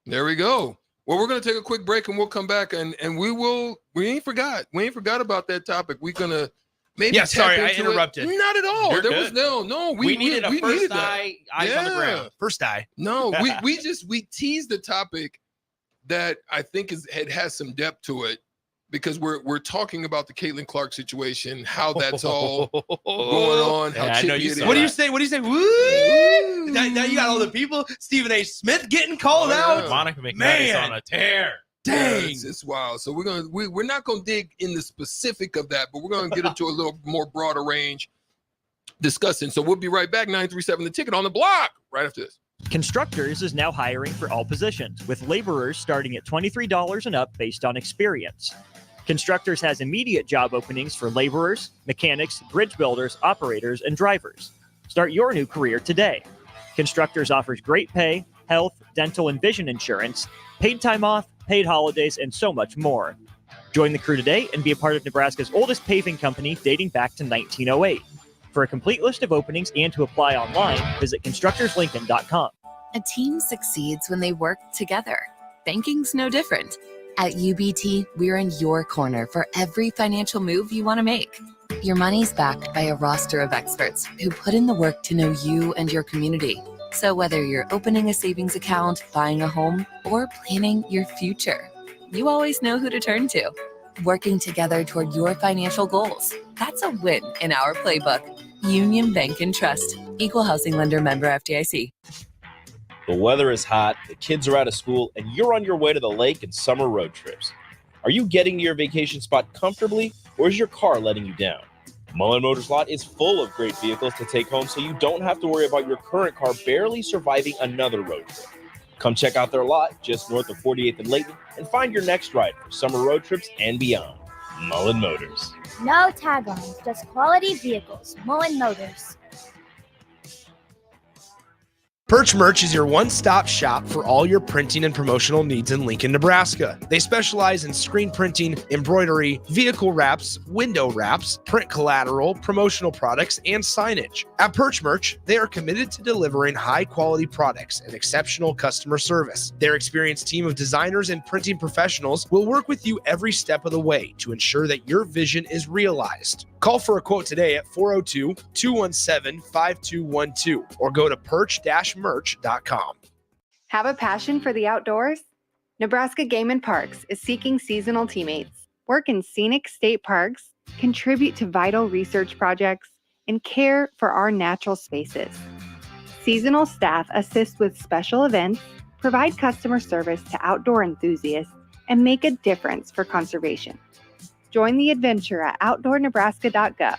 there we go. Well, we're going to take a quick break and we'll come back and we ain't forgot about that topic. We're going to maybe. Yeah, sorry, I interrupted. Not at all. You're there good. was no. We needed a first eyes on the ground. First eye. No, we teased the topic that I think it has some depth to it because we're talking about the Caitlin Clark situation, how that's all going on, how chippy it is. What do you say? Woo! Now you got all the people. Stephen A. Smith getting called out. Monica McNutt is on a tear. Dang, it's wild. So we're not gonna dig in the specific of that, but we're gonna get into a little more broader range discussing. So we'll be right back. 937 The Ticket on the block right after this. Constructors is now hiring for all positions, with laborers starting at $23 and up based on experience. Constructors has immediate job openings for laborers, mechanics, bridge builders, operators, and drivers. Start your new career today. Constructors offers great pay, health, dental, and vision insurance, paid time off, paid holidays, and so much more. Join the crew today and be a part of Nebraska's oldest paving company dating back to 1908. For a complete list of openings and to apply online, visit constructorslincoln.com. A team succeeds when they work together. Banking's no different. At UBT, we're in your corner for every financial move you want to make. Your money's backed by a roster of experts who put in the work to know you and your community. So whether you're opening a savings account, buying a home, or planning your future, you always know who to turn to. Working together toward your financial goals. That's a win in our playbook. Union Bank and Trust. Equal housing lender, member FDIC. The weather is hot, the kids are out of school, and you're on your way to the lake and summer road trips. Are you getting to your vacation spot comfortably, or is your car letting you down? Mullen Motors Lot is full of great vehicles to take home, so you don't have to worry about your current car barely surviving another road trip. Come check out their lot just north of 48th and Layton and find your next ride for summer road trips and beyond. Mullen Motors. No tag-ons, just quality vehicles. Mullen Motors. Perch Merch is your one-stop shop for all your printing and promotional needs in Lincoln, Nebraska. They specialize in screen printing, embroidery, vehicle wraps, window wraps, print collateral, promotional products, and signage. At Perch Merch, they are committed to delivering high-quality products and exceptional customer service. Their experienced team of designers and printing professionals will work with you every step of the way to ensure that your vision is realized. Call for a quote today at 402-217-5212 or go to perch-merch.com. Have a passion for the outdoors? Nebraska Game and Parks is seeking seasonal teammates. Work in scenic state parks, contribute to vital research projects, and care for our natural spaces. Seasonal staff assist with special events, provide customer service to outdoor enthusiasts, and make a difference for conservation. Join the adventure at outdoornebraska.gov.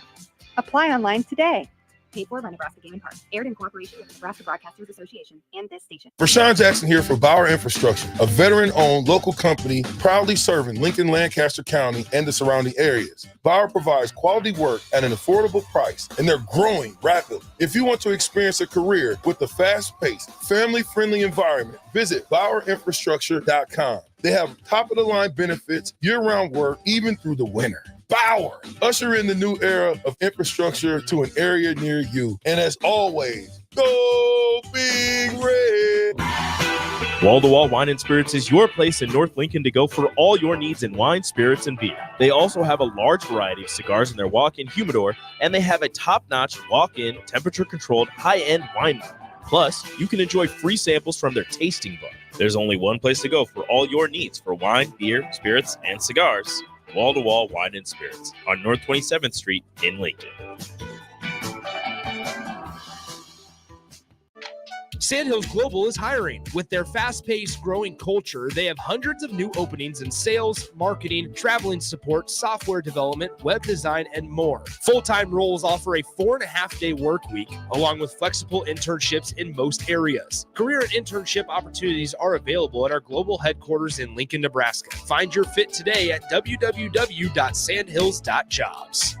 Apply online today. Paid for by Nebraska Game and Parks. Aired in cooperation with the Nebraska Broadcasters Association and this station. Rashawn Jackson here for Bauer Infrastructure, a veteran-owned local company proudly serving Lincoln, Lancaster County, and the surrounding areas. Bauer provides quality work at an affordable price, and they're growing rapidly. If you want to experience a career with a fast-paced, family-friendly environment, visit BauerInfrastructure.com. They have top-of-the-line benefits, year-round work, even through the winter. Bauer, usher in the new era of infrastructure to an area near you. And as always, go Big Red. Wall to Wall Wine and Spirits is your place in North Lincoln to go for all your needs in wine, spirits, and beer. They also have a large variety of cigars in their walk-in humidor, and they have a top-notch walk-in, temperature-controlled, high-end wine bar. Plus, you can enjoy free samples from their tasting bar. There's only one place to go for all your needs for wine, beer, spirits, and cigars. Wall to Wall Wine and Spirits on North 27th Street in Lincoln. Sandhills Global is hiring. With their fast-paced, growing culture, they have hundreds of new openings in sales, marketing, traveling support, software development, web design, and more. Full-time roles offer a 4.5-day work week, along with flexible internships in most areas. Career and internship opportunities are available at our global headquarters in Lincoln, Nebraska. Find your fit today at www.sandhills.jobs.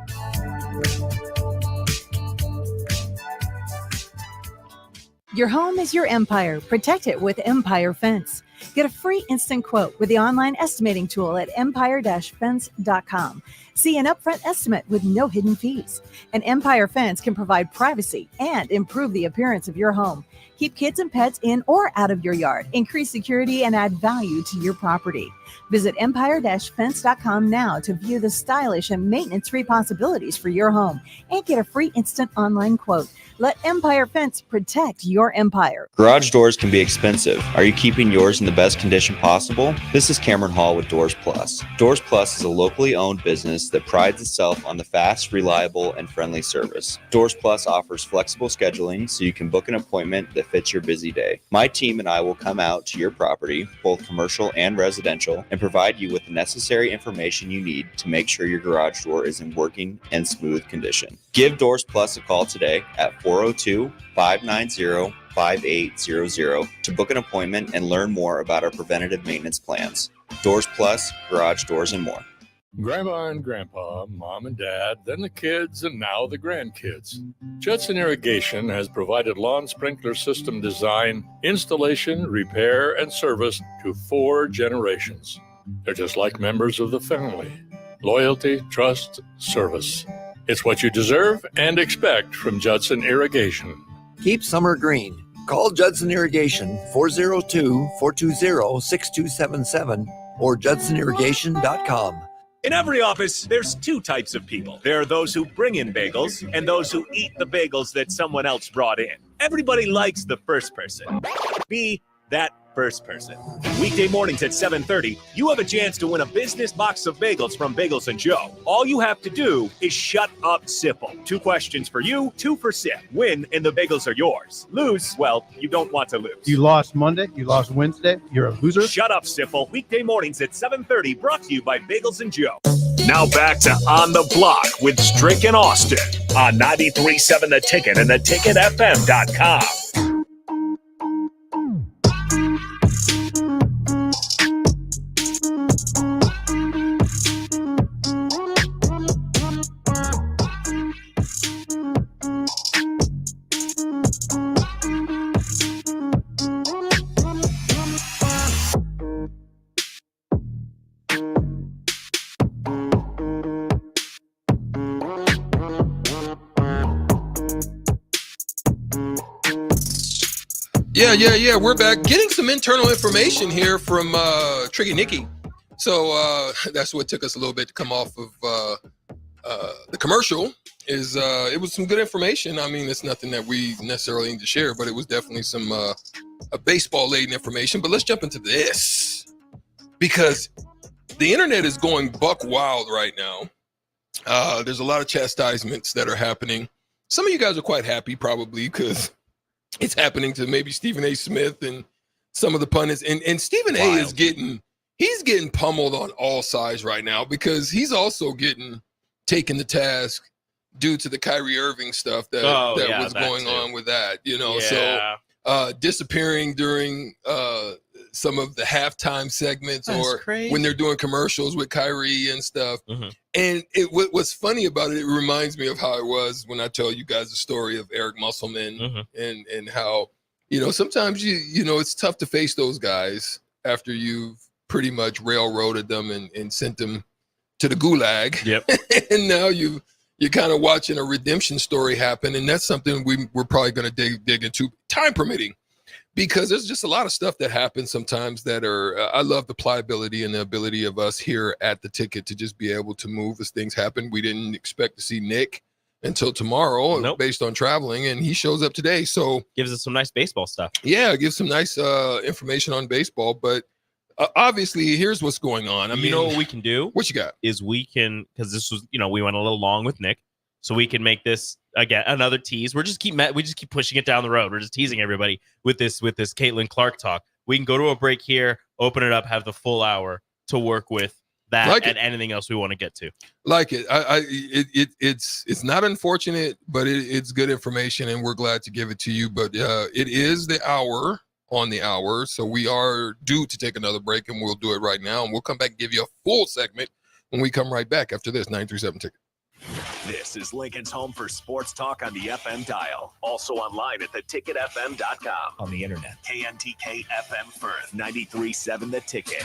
Your home is your empire. Protect it with Empire Fence. Get a free instant quote with the online estimating tool at empire-fence.com. See an upfront estimate with no hidden fees. An Empire Fence can provide privacy and improve the appearance of your home. Keep kids and pets in or out of your yard. Increase security and add value to your property. Visit empire-fence.com now to view the stylish and maintenance-free possibilities for your home and get a free instant online quote. Let Empire Fence protect your empire. Garage doors can be expensive. Are you keeping yours in the best condition possible? This is Cameron Hall with Doors Plus. Doors Plus is a locally owned business that prides itself on the fast, reliable, and friendly service. Doors Plus offers flexible scheduling so you can book an appointment that fits your busy day. My team and I will come out to your property, both commercial and residential, and provide you with the necessary information you need to make sure your garage door is in working and smooth condition. Give Doors Plus a call today at 402-590-5800 to book an appointment and learn more about our preventative maintenance plans. Doors Plus, garage doors, and more. Grandma and Grandpa, Mom and Dad, then the kids, and now the grandkids. Judson Irrigation has provided lawn sprinkler system design, installation, repair, and service to 4 generations. They're just like members of the family. Loyalty, trust, service. It's what you deserve and expect from Judson Irrigation. Keep summer green. Call Judson Irrigation 402-420-6277 or judsonirrigation.com. In every office, there's 2 types of people. There are those who bring in bagels and those who eat the bagels that someone else brought in. Everybody likes the first person. Be that first person. Weekday mornings at 7:30, you have a chance to win a business box of bagels from Bagels & Joe. All you have to do is shut up, Sipple. 2 questions for you, 2 for Sip. Win, and the bagels are yours. Lose, well, you don't want to lose. You lost Monday, you lost Wednesday, you're a loser. Shut up, Sipple. Weekday mornings at 7:30, brought to you by Bagels & Joe. Now back to On the Block with Strick and Austin on 93.7 The Ticket and theticketfm.com. Yeah. We're back getting some internal information here from Triggy Nicky. So that's what took us a little bit to come off of the commercial. It was some good information. I mean, it's nothing that we necessarily need to share, but it was definitely some a baseball-laden information. But let's jump into this because the internet is going buck wild right now. There's a lot of chastisements that are happening. Some of you guys are quite happy probably because it's happening to maybe Stephen A. Smith and some of the pundits. And Stephen A. is getting pummeled on all sides right now because he's also getting taken to task due to the Kyrie Irving stuff that was going on with that, so disappearing during some of the halftime segments when they're doing commercials with Kyrie and stuff. Mm-hmm. And what's funny about it, it reminds me of how it was when I tell you guys the story of Eric Musselman and how, sometimes it's tough to face those guys after you've pretty much railroaded them and sent them to the gulag. Yep. And now you're kind of watching a redemption story happen. And that's something we're probably going to dig into, time permitting. because there's just a lot of stuff that happens sometimes that are, I love the pliability and the ability of us here at the Ticket to just be able to move as things happen. We didn't expect to see Nick until tomorrow based on traveling, and he shows up today. So gives us some nice baseball stuff. Yeah, gives some nice information on baseball, but obviously here's what's going on. I mean, you know what we can do? What you got? Is we can, because this was, we went a little long with Nick, so we can make this again another tease. We just keep pushing it down the road. We're just teasing everybody with this Caitlin Clark talk. We can go to a break here, open it up, have the full hour to work with that and anything else we want to get to. Like it. It's not unfortunate, but it's good information, and we're glad to give it to you. But it is the hour on the hour, so we are due to take another break, and we'll do it right now, and we'll come back and give you a full segment when we come right back after this. 937 Ticket. This is Lincoln's home for sports talk on the FM dial. Also online at theticketfm.com. On the internet. KNTK FM Firth, 93.7 The Ticket.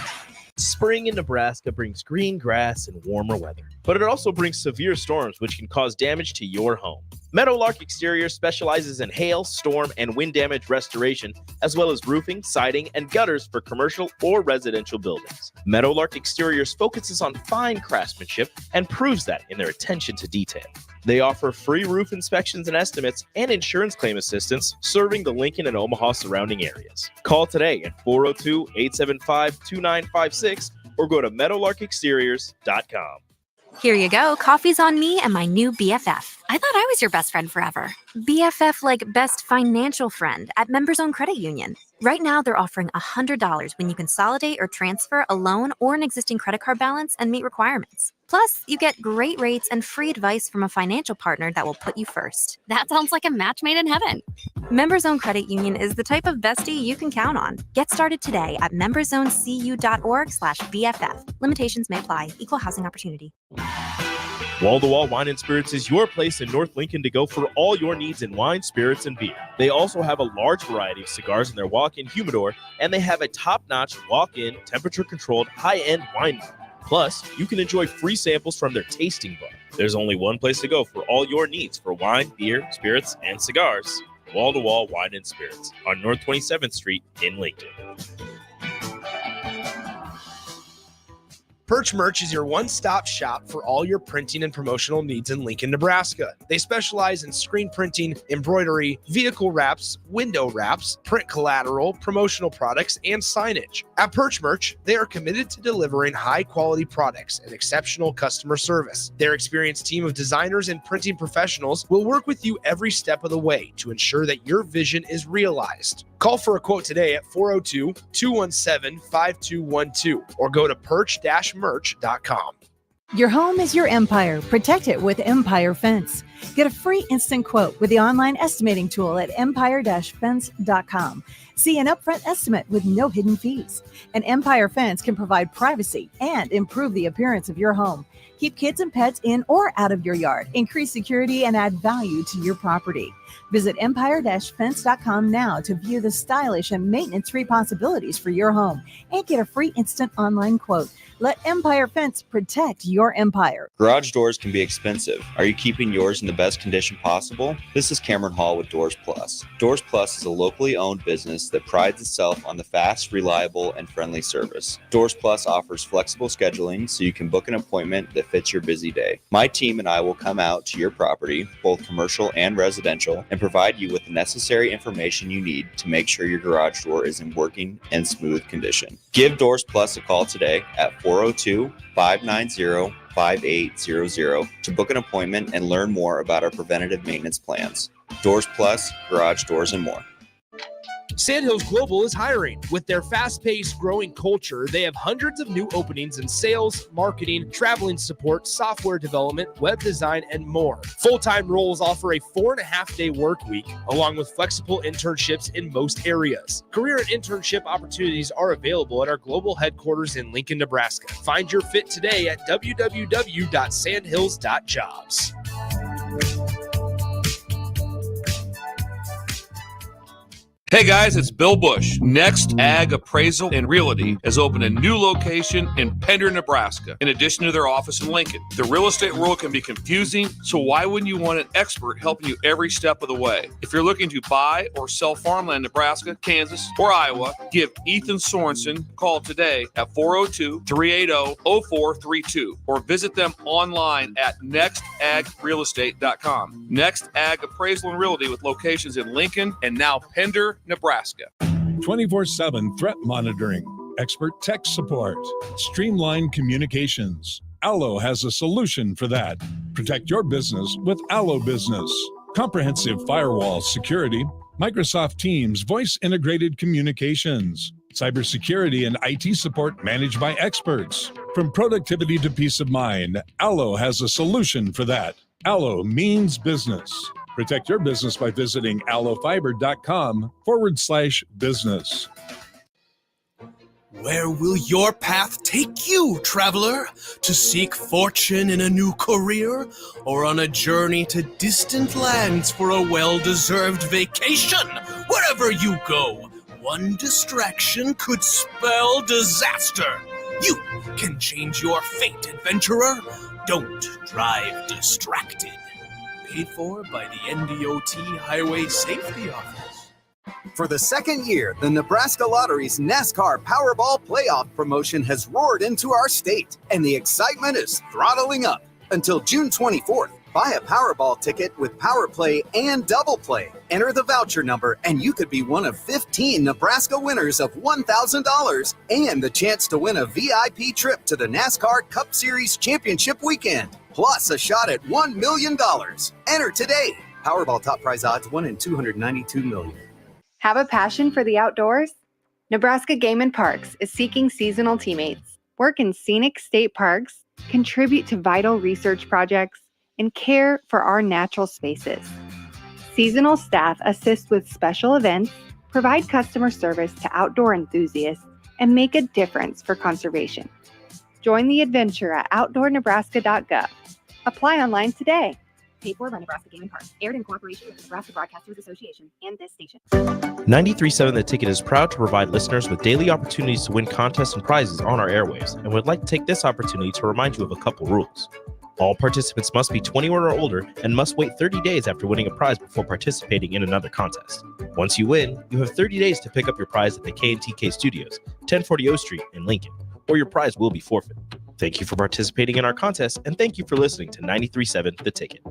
Spring in Nebraska brings green grass and warmer weather, but it also brings severe storms which can cause damage to your home. Meadowlark Exterior specializes in hail, storm, and wind damage restoration, as well as roofing, siding, and gutters for commercial or residential buildings. Meadowlark Exteriors focuses on fine craftsmanship and proves that in their attention to detail. They offer free roof inspections and estimates and insurance claim assistance, serving the Lincoln and Omaha surrounding areas. Call today at 402-875-2956 or go to meadowlarkexteriors.com. Here you go. Coffee's on me and my new BFF. I thought I was your best friend forever. BFF like best financial friend at Members Own Credit Union. Right now, they're offering $100 when you consolidate or transfer a loan or an existing credit card balance and meet requirements. Plus, you get great rates and free advice from a financial partner that will put you first. That sounds like a match made in heaven. Members Own Credit Union is the type of bestie you can count on. Get started today at memberzonecu.org/BFF. Limitations may apply. Equal housing opportunity. Wall to Wall Wine and Spirits is your place in North Lincoln to go for all your needs in wine, spirits, and beer. They also have a large variety of cigars in their walk-in humidor, and they have a top-notch walk-in, temperature-controlled, high-end wine bar. Plus, you can enjoy free samples from their tasting bar. There's only one place to go for all your needs for wine, beer, spirits, and cigars. Wall to Wall Wine and Spirits on North 27th Street in Lincoln. Perch Merch is your one-stop shop for all your printing and promotional needs in Lincoln, Nebraska. They specialize in screen printing, embroidery, vehicle wraps, window wraps, print collateral, promotional products, and signage. At Perch Merch, they are committed to delivering high-quality products and exceptional customer service. Their experienced team of designers and printing professionals will work with you every step of the way to ensure that your vision is realized. Call for a quote today at 402-217-5212 or go to perch-merch.com. Your home is your empire. Protect it with Empire Fence. Get a free instant quote with the online estimating tool at empire-fence.com. See an upfront estimate with no hidden fees. An Empire Fence can provide privacy and improve the appearance of your home. Keep kids and pets in or out of your yard. Increase security and add value to your property. Visit empire-fence.com now to view the stylish and maintenance-free possibilities for your home and get a free instant online quote. Let Empire Fence protect your empire. Garage doors can be expensive. Are you keeping yours in the best condition possible? This is Cameron Hall with Doors Plus. Doors Plus is a locally owned business that prides itself on the fast, reliable, and friendly service. Doors Plus offers flexible scheduling so you can book an appointment that fits your busy day. My team and I will come out to your property, both commercial and residential, and provide you with the necessary information you need to make sure your garage door is in working and smooth condition. Give Doors Plus a call today at 402-590-5800 to book an appointment and learn more about our preventative maintenance plans. Doors Plus, garage doors, and more. Sandhills Global is hiring. With their fast-paced, growing culture, they have hundreds of new openings in sales, marketing, traveling support, software development, web design, and more. Full-time roles offer a 4.5-day work week, along with flexible internships in most areas. Career and internship opportunities are available at our global headquarters in Lincoln, Nebraska. Find your fit today at Hey guys, it's Bill Bush. Next Ag Appraisal and Realty has opened a new location in Pender, Nebraska, in addition to their office in Lincoln. The real estate world can be confusing, so why wouldn't you want an expert helping you every step of the way? If you're looking to buy or sell farmland in Nebraska, Kansas, or Iowa, give Ethan Sorensen a call today at 402-380-0432 or visit them online at nextagrealestate.com. Next Ag Appraisal and Realty with locations in Lincoln and now Pender, Nebraska. 24/7 threat monitoring, expert tech support, streamlined communications. Allo has a solution for that. Protect your business with Allo Business. Comprehensive firewall security, Microsoft Teams voice-integrated communications, cybersecurity and IT support managed by experts. From productivity to peace of mind, Allo has a solution for that. Allo means business. Protect your business by visiting allofiber.com/business. Where will your path take you, traveler? To seek fortune in a new career? Or on a journey to distant lands for a well-deserved vacation? Wherever you go, one distraction could spell disaster. You can change your fate, adventurer. Don't drive distracted. Paid for by the NDOT Highway Safety Office. For the second year, the Nebraska Lottery's NASCAR Powerball Playoff promotion has roared into our state, and the excitement is throttling up. Until June 24th, buy a Powerball ticket with Power Play and Double Play. Enter the voucher number, and you could be one of 15 Nebraska winners of $1,000 and the chance to win a VIP trip to the NASCAR Cup Series Championship weekend, plus a shot at $1 million. Enter today. Powerball top prize odds 1 in 292 million. Have a passion for the outdoors? Nebraska Game and Parks is seeking seasonal teammates. Work in scenic state parks, contribute to vital research projects, and care for our natural spaces. Seasonal staff assist with special events, provide customer service to outdoor enthusiasts, and make a difference for conservation. Join the adventure at outdoornebraska.gov. Apply online today. Paid for by Nebraska Game and Parks. Aired in cooperation with the Nebraska Broadcasters Association and this station. 93.7 The Ticket is proud to provide listeners with daily opportunities to win contests and prizes on our airwaves, and would like to take this opportunity to remind you of a couple rules. All participants must be 21 or older and must wait 30 days after winning a prize before participating in another contest. Once you win, you have 30 days to pick up your prize at the K&TK Studios, 1040 O Street in Lincoln, or your prize will be forfeit. Thank you for participating in our contest, and thank you for listening to 93.7 The Ticket.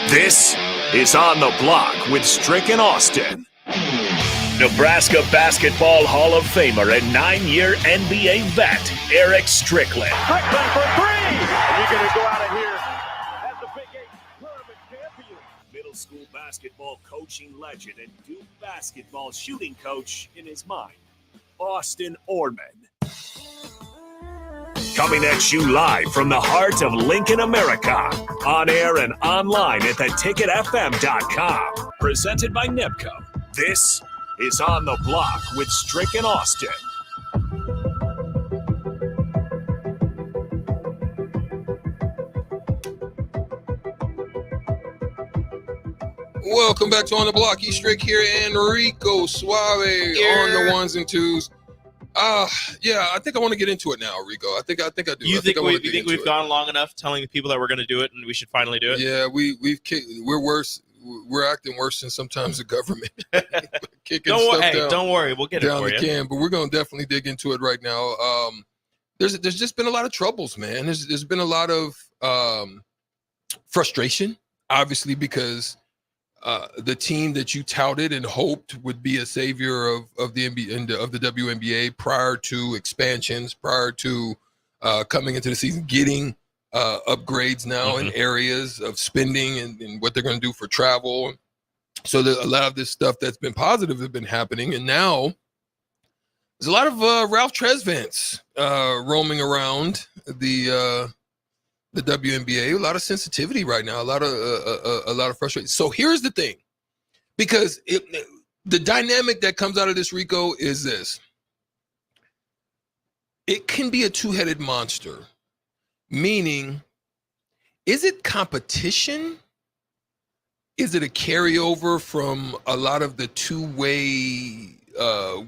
This is On the Block with Strick and Austin. Nebraska Basketball Hall of Famer and 9-year NBA vet, Eric Strickland. Strickland for three! You're going to go out of here as the Big 8 tournament champion. Middle school basketball coaching legend and Duke basketball shooting coach in his mind, Austin Orman. Coming at you live from the heart of Lincoln, America. On air and online at theticketfm.com. Presented by NIPCO. This is On the Block with Strick and Austin. Welcome back to On the Block. Strick here and Rico Suave on the ones and twos. Yeah, I think I want to get into it now, Rico. I think I do. You think we've gone long enough telling the people that we're going to do it and we should finally do it? Yeah, we're worse. We're acting worse than sometimes the government. Don't worry, we'll get it for you. But we're going to definitely dig into it right now. There's just been a lot of troubles, man. There's been a lot of frustration, obviously, because the team that you touted and hoped would be a savior of the NBA, of the WNBA prior to expansions, prior to coming into the season, getting upgrades now in areas of spending and what they're going to do for travel. So a lot of this stuff that's been positive has been happening, and now there's a lot of Ralph Tresvants roaming around the WNBA. A lot of sensitivity right now, a lot of frustration. So here's the thing, because the dynamic that comes out of this, Rico, is this: it can be a two-headed monster. Meaning, is it competition is it a carryover from a lot of the two-way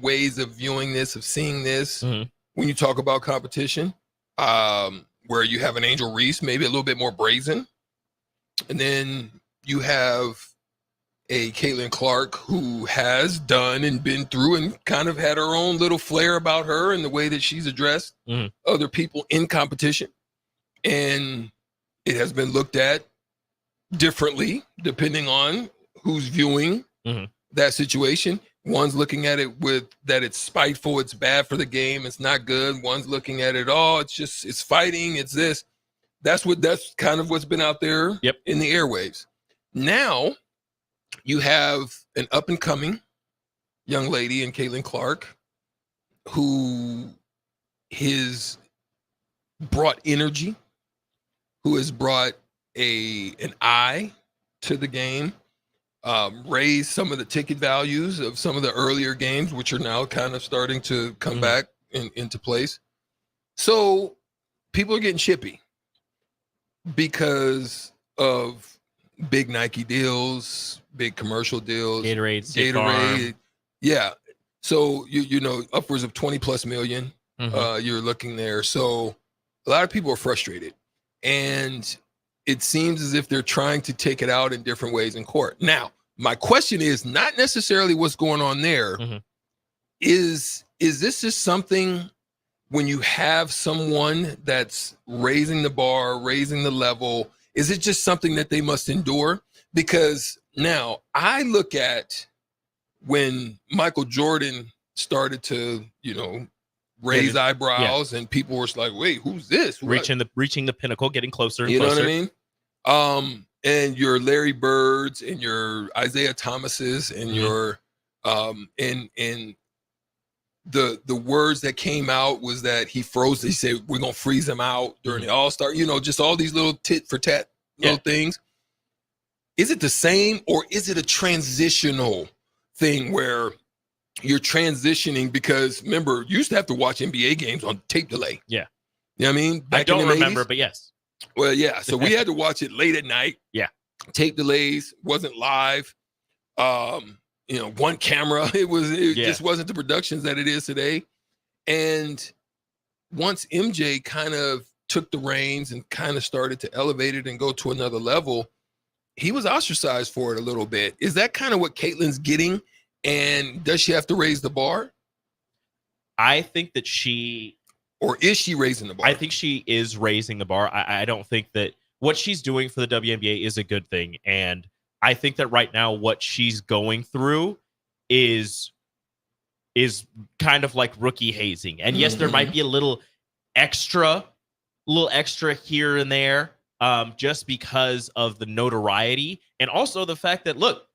ways of viewing this, of seeing this when you talk about competition, where you have an Angel Reese, maybe a little bit more brazen, and then you have a Caitlin Clark who has done and been through and kind of had her own little flair about her and the way that she's addressed other people in competition. And it has been looked at differently depending on who's viewing that situation. One's looking at it with that it's spiteful, it's bad for the game, it's not good. One's looking at it, it's fighting, it's this. That's kind of what's been out there in the airwaves. Now you have an up and coming young lady in Caitlin Clark who has brought energy, who has brought an eye to the game, raised some of the ticket values of some of the earlier games, which are now kind of starting to come back into place. So people are getting chippy because of big Nike deals, big commercial deals, Gatorade. Yeah. So, you know, upwards of 20 plus million, you're looking there. So a lot of people are frustrated, and it seems as if they're trying to take it out in different ways in court. Now, my question is not necessarily what's going on there. Is this just something when you have someone that's raising the bar, raising the level, is it just something that they must endure? Because now I look at when Michael Jordan started to, you know, raise eyebrows and people were like, wait, who's this? Reaching the pinnacle, getting closer and you closer. Know what I mean? And your Larry Birds and your Isaiah Thomases and your and the words that came out was that he froze. He said, we're going to freeze him out during the All-Star, you know, just all these little tit for tat little things. Is it the same, or is it a transitional thing where you're transitioning? Because remember, you used to have to watch NBA games on tape delay. Yeah. You know what I mean? I don't remember, 80s. but yes. Well, yeah. So we had to watch it late at night. Yeah. Tape delays, wasn't live. You know, one camera. It just wasn't the productions that it is today. And once MJ kind of took the reins and kind of started to elevate it and go to another level, he was ostracized for it a little bit. Is that kind of what Caitlin's getting? And does she have to raise the bar? I think that or is she raising the bar? I think she is raising the bar. I don't think that what she's doing for the WNBA is a good thing. And I think that right now what she's going through is kind of like rookie hazing. And yes, there might be a little extra here and there, just because of the notoriety and also the fact that, look,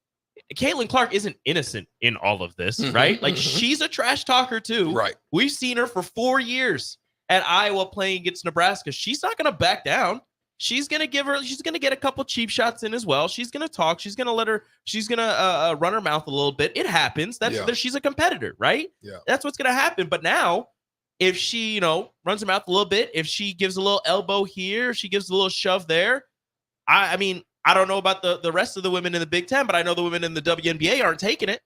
Caitlin Clark isn't innocent in all of this, right? Like, she's a trash talker too. Right. We've seen her for 4 years at Iowa playing against Nebraska. She's not going to back down. She's going to get a couple cheap shots in as well. She's going to talk. She's going to run her mouth a little bit. It happens. She's a competitor, right? Yeah. That's what's going to happen. But now, if she, you know, runs her mouth a little bit, if she gives a little elbow here, she gives a little shove there. I mean, I don't know about the rest of the women in the Big Ten, but I know the women in the WNBA aren't taking it.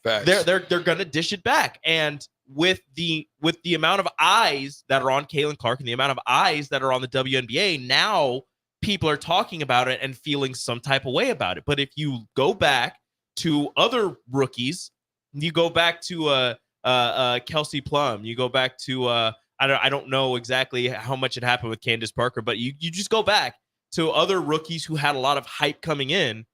Facts. They're going to dish it back. And with the amount of eyes that are on Caitlin Clark and the amount of eyes that are on the WNBA, now people are talking about it and feeling some type of way about it. But if you go back to other rookies, you go back to Kelsey Plum, you go back to I don't know exactly how much it happened with Candace Parker, but you just go back to other rookies who had a lot of hype coming in.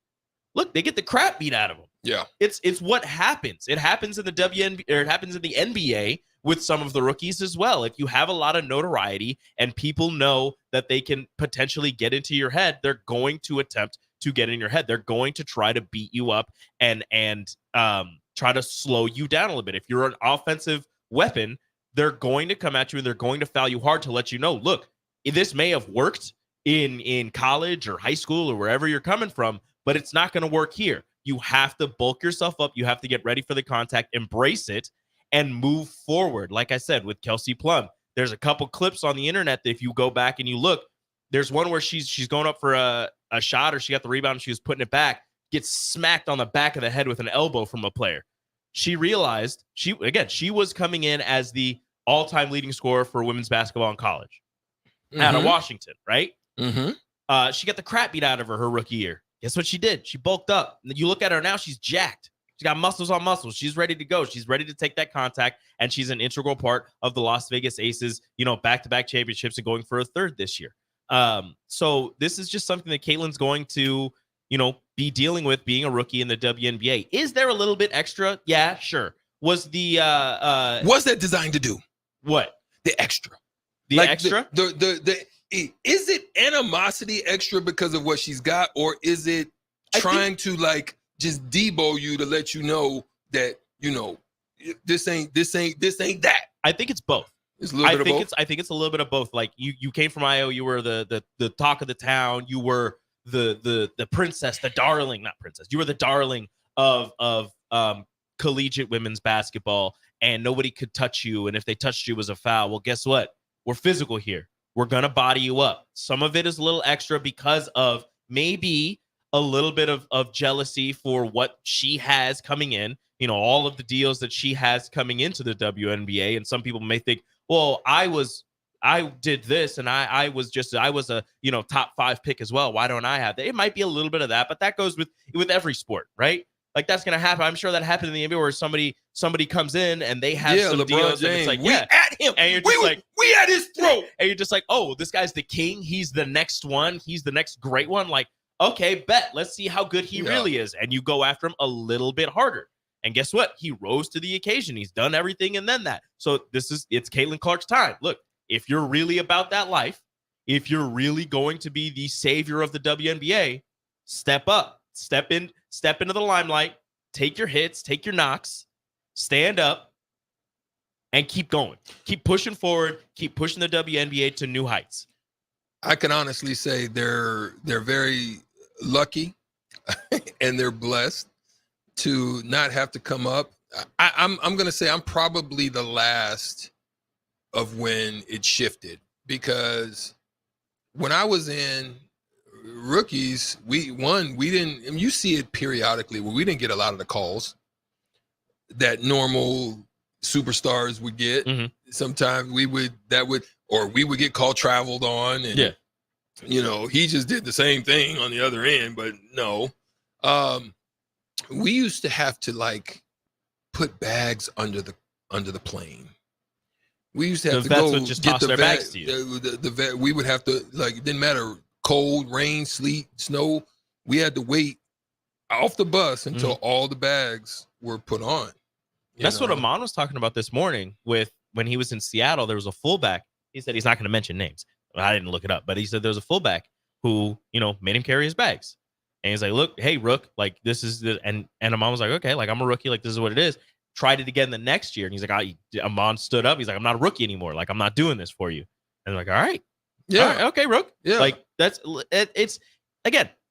Look, they get the crap beat out of them. Yeah. It's what happens. It happens in the WNBA, or it happens in the NBA with some of the rookies as well. If you have a lot of notoriety and people know that they can potentially get into your head, they're going to attempt to get in your head. They're going to try to beat you up and try to slow you down a little bit. If you're an offensive weapon, they're going to come at you and they're going to foul you hard to let you know, look, this may have worked in college or high school or wherever you're coming from, but it's not going to work here. You have to bulk yourself up. You have to get ready for the contact, embrace it, and move forward. Like I said, with Kelsey Plum, there's a couple clips on the internet that if you go back and you look, there's one where she's going up for a shot, or she got the rebound and she was putting it back. gets smacked on the back of the head with an elbow from a player. She realized she was coming in as the all-time leading scorer for women's basketball in college out of Washington, right? Mm-hmm. She got the crap beat out of her rookie year. Guess what she did? She bulked up. You look at her now, she's jacked. She's got muscles on muscles. She's ready to go. She's ready to take that contact, and she's an integral part of the Las Vegas Aces, back-to-back championships and going for a third this year. So this is just something that Caitlin's going to, be dealing with being a rookie in the WNBA. Is there a little bit extra? Yeah, sure. Was the what's that designed to do? What? The extra. The extra? Is it animosity extra because of what she's got, or is it trying to just debo you to let you know that this ain't that? I think it's both. It's a little bit of both. I think it's a little bit of both. Like you came from IO, you were the talk of the town, you were the princess, the darling, not princess. You were the darling of collegiate women's basketball, and nobody could touch you. And if they touched you, it was a foul. Well, guess what? We're physical here. We're gonna body you up. Some of it is a little extra because of maybe a little bit of jealousy for what she has coming in. All of the deals that she has coming into the WNBA, and some people may think, well, I did this, and I was a top 5 pick as well. Why don't I have that? It might be a little bit of that, but that goes with every sport, right? Like that's gonna happen. I'm sure that happened in the NBA where somebody comes in and they have some LeBron deals, James. and it's like, we at him, and you're just we at his throat, and you're just like, oh, this guy's the king. He's the next one. He's the next great one. Like, okay, bet. Let's see how good he really is, and you go after him a little bit harder. And guess what? He rose to the occasion. He's done everything and then that. So it's Caitlin Clark's time. Look, if you're really about that life, if you're really going to be the savior of the WNBA, step up, step into the limelight, take your hits, take your knocks, stand up, and keep going. Keep pushing forward, keep pushing the WNBA to new heights. I can honestly say they're very lucky and they're blessed to not have to come up. I'm going to say I'm probably the last of when it shifted, because when I was in rookies, we didn't, and you see it periodically where we didn't get a lot of the calls that normal superstars would get. Mm-hmm. Sometimes we would get called traveled on, and he just did the same thing on the other end, but no. We used to have to put bags under the plane. We used to have the to vets go would just get toss the their vet, bags to you. The vet. We would have to it didn't matter, cold, rain, sleet, snow. We had to wait off the bus until all the bags were put on. That's what Amon was talking about this morning when he was in Seattle. There was a fullback. He said he's not going to mention names. I didn't look it up, but he said there was a fullback who, made him carry his bags. And he's like, look, hey, Rook, this is and Amon was like, okay, I'm a rookie. This is what it is. Tried it again the next year. And he's like, Amon stood up. He's like, I'm not a rookie anymore. I'm not doing this for you. And they're like, all right. Yeah. All right, okay, Rook. Yeah.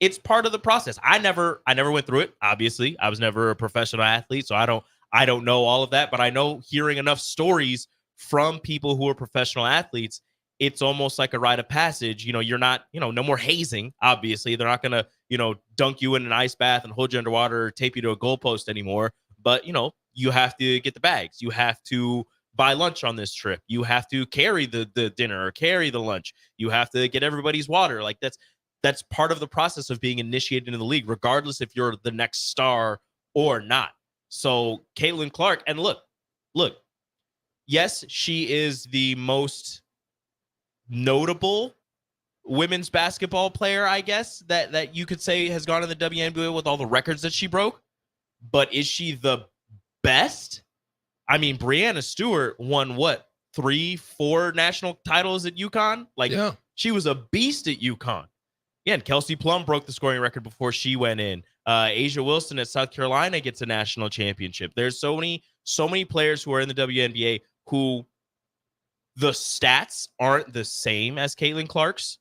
It's part of the process. I never went through it. Obviously, I was never a professional athlete, so I don't know all of that, but I know hearing enough stories from people who are professional athletes, it's almost like a rite of passage. You're not, no more hazing. Obviously, they're not going to, dunk you in an ice bath and hold you underwater or tape you to a goalpost anymore. But, you have to get the bags. You have to buy lunch on this trip. You have to carry the dinner or carry the lunch. You have to get everybody's water. That's part of the process of being initiated into the league, regardless if you're the next star or not. So Caitlin Clark, and look, yes, she is the most notable women's basketball player, I guess, that you could say has gone in the WNBA with all the records that she broke. But is she the best? I mean, Breanna Stewart won 3-4 national titles at UConn? She was a beast at UConn. Yeah, and Kelsey Plum broke the scoring record before she went in. Asia Wilson at South Carolina gets a national championship. There's so many players who are in the WNBA who the stats aren't the same as Caitlin Clark's,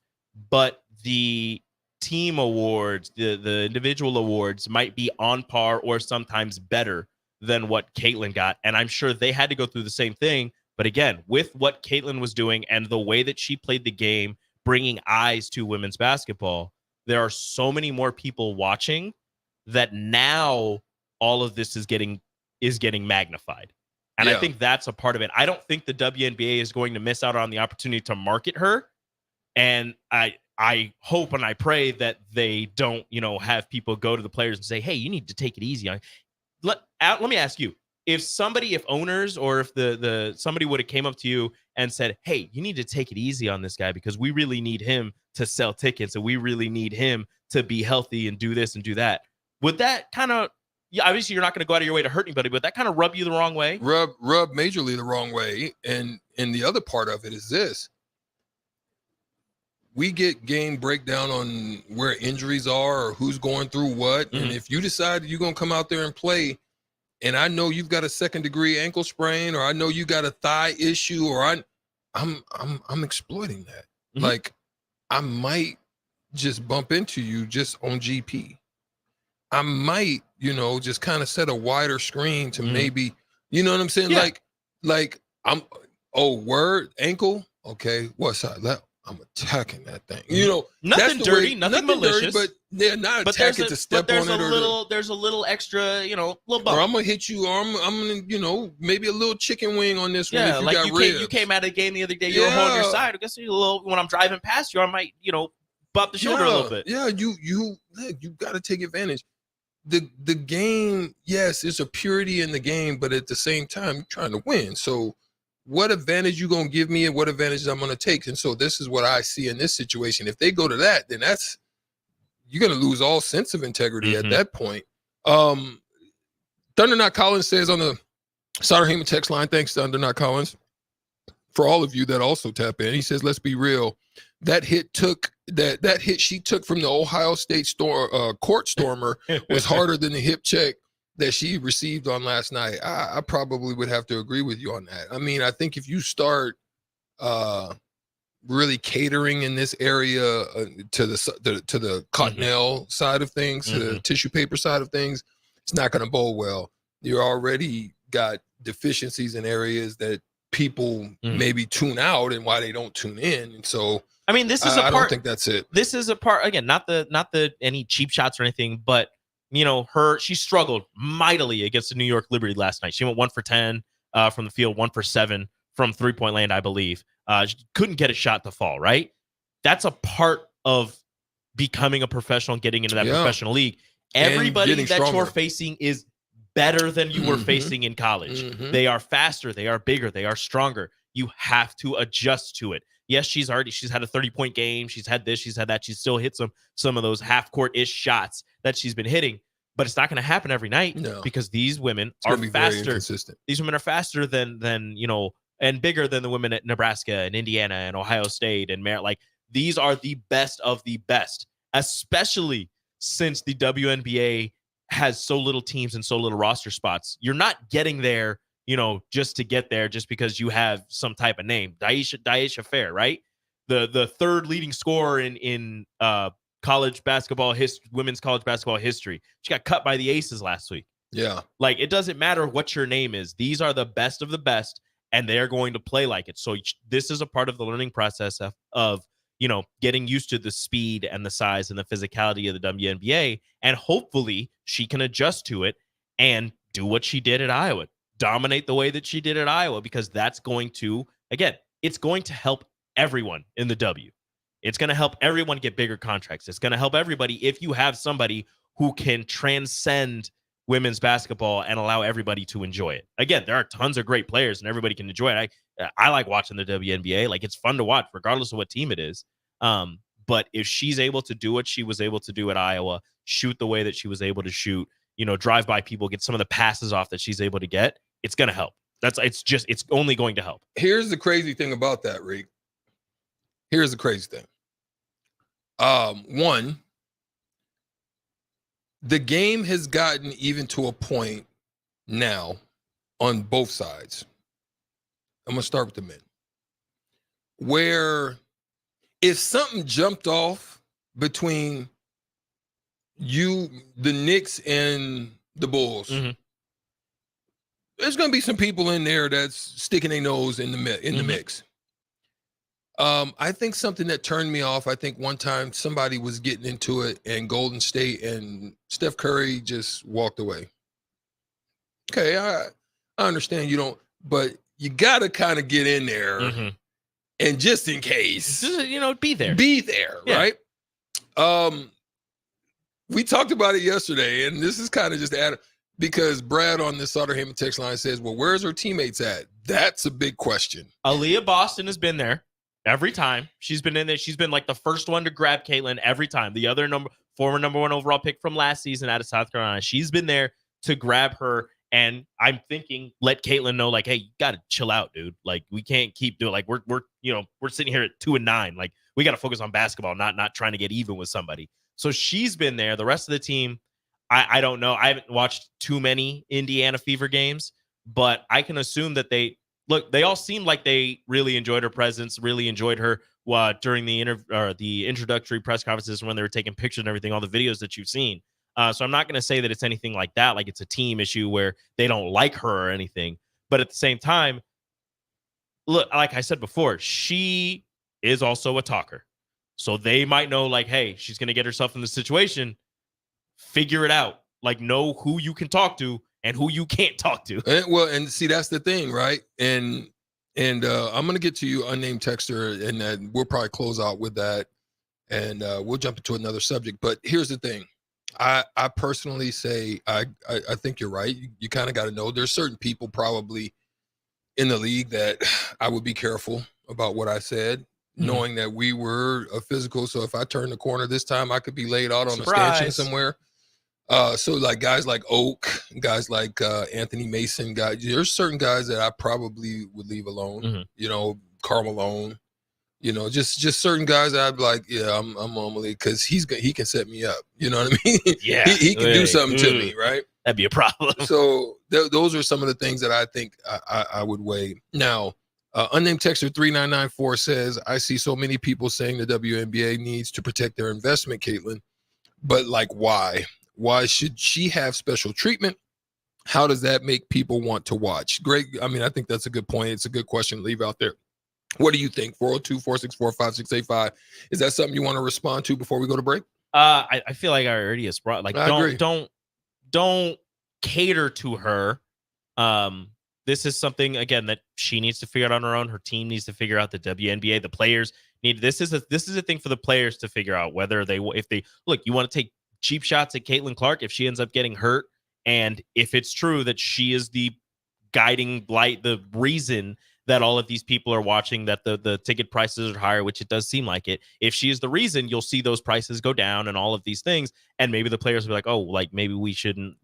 but the team awards, the individual awards might be on par or sometimes better than what Caitlin got. And I'm sure they had to go through the same thing. But again, with what Caitlin was doing and the way that she played the game, bringing eyes to women's basketball, there are so many more people watching that now all of this is getting magnified. And I think that's a part of it. I don't think the WNBA is going to miss out on the opportunity to market her. And I hope and I pray that they don't, have people go to the players and say, hey, you need to take it easy on. Let me ask you, if owners or if somebody would have came up to you and said, hey, you need to take it easy on this guy because we really need him to sell tickets and we really need him to be healthy and do this and do that. Would that kind of, obviously you're not going to go out of your way to hurt anybody, but that kind of rub you the wrong way? Rub majorly the wrong way. And the other part of it is this. We get game breakdown on where injuries are or who's going through what. Mm-hmm. And if you decide you're going to come out there and play, and I know you've got a 2nd-degree ankle sprain, or I know you got a thigh issue, or I'm exploiting that. Mm-hmm. Like, I might just bump into you just on GP. I might, just kind of set a wider screen to maybe, you know what I'm saying? Yeah. Like word ankle. Okay. What side? I'm attacking that thing. Nothing dirty, nothing malicious, but they're not attacking to step on it. There's a little extra, little bump. Or I'm gonna hit you, or I'm gonna, maybe a little chicken wing on this one. Yeah, if you like got you came out of the game the other day. You were holding your side. I guess a little when I'm driving past you, I might, bump the shoulder a little bit. Yeah, you got to take advantage. The game, yes, it's a purity in the game, but at the same time, you're trying to win. So what advantage you going to give me and what advantage I'm going to take? And so this is what I see in this situation. If they go to that, then you're going to lose all sense of integrity at that point. Thunder Not Collins says on the Sauter Heyman text line, thanks, Thunder Not Collins, for all of you that also tap in. He says, let's be real. That hit she took from the Ohio State court stormer was harder than the hip check that she received on last night. I probably would have to agree with you on that. I mean, I think if you start really catering in this area to the cottonelle side of things, to the tissue paper side of things, it's not going to bode well. You already got deficiencies in areas that people maybe tune out and why they don't tune in. And so, I mean, this is a part. I don't think that's it. This is a part, again, not the any cheap shots or anything, but she struggled mightily against the New York Liberty last night. She went 1 for 10 from the field, 1 for 7 from 3-point land, I believe. She couldn't get a shot to fall, right? That's a part of becoming a professional and getting into that professional league. Everybody that you're facing is better than you were facing in college. They are faster, they are bigger, they are stronger. You have to adjust to it. Yes, she's had a 30-point game. She's had this, she's had that. She's still hit some of those half-court-ish shots that she's been hitting, but it's not going to happen every night because these women are faster. These women are faster than and bigger than the women at Nebraska and Indiana and Ohio State and Maryland. Like, these are the best of the best, especially since the WNBA has so little teams and so little roster spots. You're not getting there, just to get there, just because you have some type of name. Daisha Fair, right? The third leading scorer in college basketball history, women's college basketball history. She got cut by the Aces last week. Yeah. Like, it doesn't matter what your name is. These are the best of the best, and they're going to play like it. So this is a part of the learning process of getting used to the speed and the size and the physicality of the WNBA. And hopefully she can adjust to it and do what she did at Iowa. Dominate the way that she did at Iowa, because that's going to, again, it's going to help everyone in the W. It's going to help everyone get bigger contracts. It's going to help everybody if you have somebody who can transcend women's basketball and allow everybody to enjoy it. Again, there are tons of great players and everybody can enjoy it. I like watching the WNBA. Like, it's fun to watch regardless of what team it is. But if she's able to do what she was able to do at Iowa, shoot the way that she was able to shoot, drive by people, get some of the passes off that she's able to get, it's going to help. It's only going to help. Here's the crazy thing about that, Rick. Here's the crazy thing. One, the game has gotten even to a point now on both sides. I'm going to start with the men. Where if something jumped off between the Knicks and the Bulls, there's going to be some people in there that's sticking their nose in the mix. I think something that turned me off, I think one time somebody was getting into it and Golden State and Steph Curry just walked away. Okay, I understand you don't, but you got to kind of get in there and just in case, be there. Yeah. Right? We talked about it yesterday, and this is kind of just added because Brad on the Sutter Heyman text line says, well, where's her teammates at? That's a big question. Aaliyah Boston has been there every time. She's been in there. She's been like the first one to grab Caitlin every time. The other former number 1 overall pick from last season out of South Carolina. She's been there to grab her. And I'm thinking, let Caitlin know, like, hey, you got to chill out, dude. Like, we can't keep doing, like, we're sitting here at 2-9. Like, we got to focus on basketball, not trying to get even with somebody. So she's been there. The rest of the team, I don't know. I haven't watched too many Indiana Fever games, but I can assume that they all seemed like they really enjoyed her presence, really enjoyed her during the introductory press conferences when they were taking pictures and everything, all the videos that you've seen. So I'm not going to say that it's anything like that, like it's a team issue where they don't like her or anything. But at the same time, look, like I said before, she is also a talker. So they might know, like, hey, she's going to get herself in this situation. Figure it out. Like, know who you can talk to and who you can't talk to. And see, that's the thing, right? And I'm going to get to you, unnamed texter, and then we'll probably close out with that. And we'll jump into another subject. But here's the thing. I personally say I think you're right. You kind of got to know there's certain people probably in the league that I would be careful about what I said, knowing that we were a physical. So if I turn the corner this time, I could be laid out on a stanchion somewhere. So like guys like Oak, guys like Anthony Mason, there's certain guys that I probably would leave alone. Karl Malone. Just certain guys that I'd be like, yeah, I'm normally, because he can set me up. You know what I mean? Yeah, he can do something to me, right? That'd be a problem. So those are some of the things that I think I would weigh. Now, unnamed texter 3994 says, I see so many people saying the WNBA needs to protect their investment, Caitlin, but like, why? Why should she have special treatment? How does that make people want to watch? Great. I mean, I think that's a good point. It's a good question to leave out there. What do you think? 402-464-5685. Is that something you want to respond to before we go to break? I feel like I already has brought, like, don't cater to her. This is something, again, that she needs to figure out on her own. Her team needs to figure out. The WNBA, the players need, this is a thing for the players to figure out, whether if they look, you want to take cheap shots at Caitlin Clark if she ends up getting hurt, and if it's true that she is the guiding light, the reason that all of these people are watching, that the ticket prices are higher, which it does seem like it. If she is the reason, you'll see those prices go down and all of these things. And maybe the players will be like, oh, like maybe we shouldn't,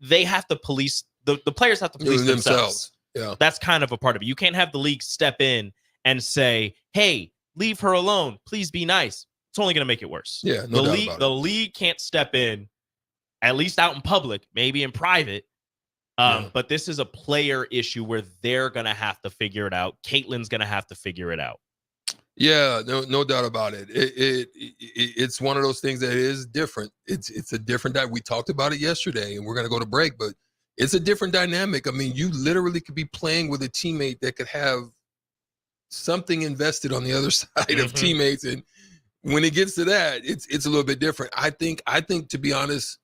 they have to police, the players have to police themselves. Yeah. That's kind of a part of it. You can't have the league step in and say, hey, leave her alone. Please be nice. It's only going to make it worse. Yeah, no doubt about it. The league can't step in, at least out in public, maybe in private. But this is a player issue where they're going to have to figure it out. Caitlin's going to have to figure it out. Yeah, no doubt about it. It's one of those things that is different. It's a different, we talked about it yesterday, and we're going to go to break, but it's a different dynamic. I mean, you literally could be playing with a teammate that could have something invested on the other side of teammates. And when it gets to that, it's a little bit different. I think to be honest,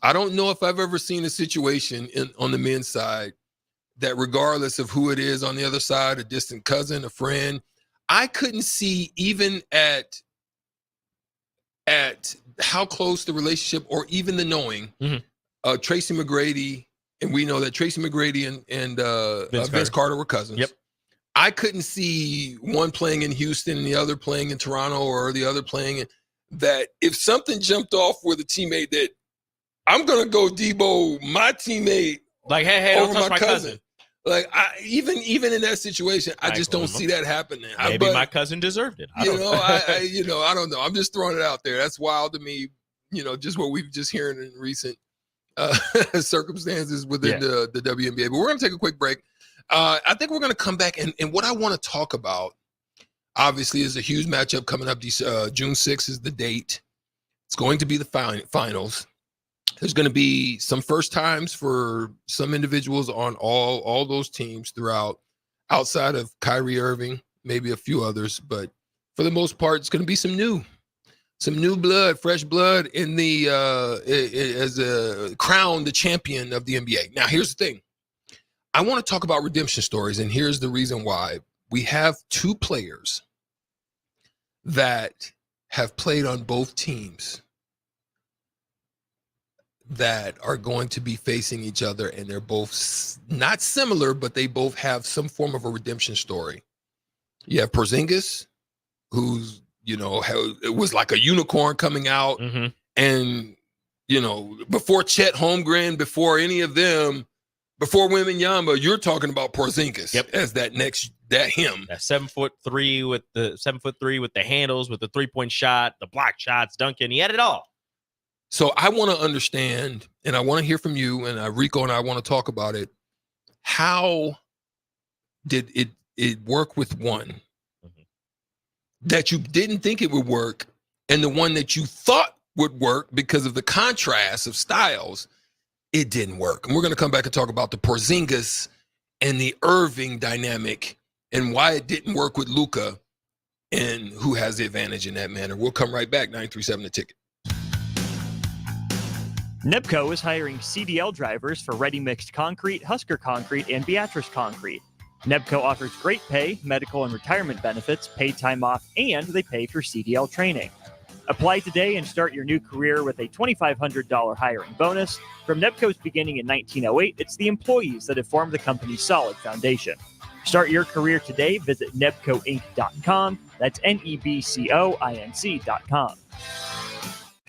I don't know if I've ever seen a situation on the men's side that, regardless of who it is on the other side, a distant cousin, a friend, I couldn't see even at how close the relationship or even the knowing. Tracy McGrady, and we know that Tracy McGrady and Vince Carter were cousins. Yep. I couldn't see one playing in Houston and the other playing in Toronto, or the other playing that if something jumped off with a teammate that I'm going to go Debo, my teammate, like, hey, don't touch my cousin. Like, even in that situation, I just don't see that happening. Maybe my cousin deserved it. I don't know. I'm just throwing it out there. That's wild to me. Just what we've just hearing in recent circumstances within the WNBA. But we're going to take a quick break. I think we're going to come back, and what I want to talk about, obviously, is a huge matchup coming up. June 6th is the date. It's going to be the finals. There's going to be some first times for some individuals on all those teams throughout, outside of Kyrie Irving, maybe a few others, but for the most part, it's going to be some new blood, fresh blood in the as a crown the champion of the NBA. Now, here's the thing. I want to talk about redemption stories, and here's the reason why. We have two players that have played on both teams that are going to be facing each other, and they're both not similar, but they both have some form of a redemption story. You have Porzingis, who's, it was like a unicorn coming out. Mm-hmm. And, before Chet Holmgren, before any of them, before Wembanyama, you're talking about Porzingis as that him. That 7'3" with the handles, with the 3-point shot, the block shots, dunking. He had it all. So I want to understand, and I want to hear from you, and Rico and I want to talk about it. How did it work with one that you didn't think it would work, and the one that you thought would work because of the contrast of styles, it didn't work? And we're going to come back and talk about the Porzingis and the Irving dynamic and why it didn't work with Luka and who has the advantage in that manner. We'll come right back. 937 The Ticket. NEPCO is hiring CDL drivers for Ready Mixed Concrete, Husker Concrete, and Beatrice Concrete. NEPCO offers great pay, medical and retirement benefits, paid time off, and they pay for CDL training. Apply today and start your new career with a $2,500 hiring bonus. From NEPCO's beginning in 1908, it's the employees that have formed the company's solid foundation. Start your career today. Visit nebcoinc.com. That's NEBCOINC.com.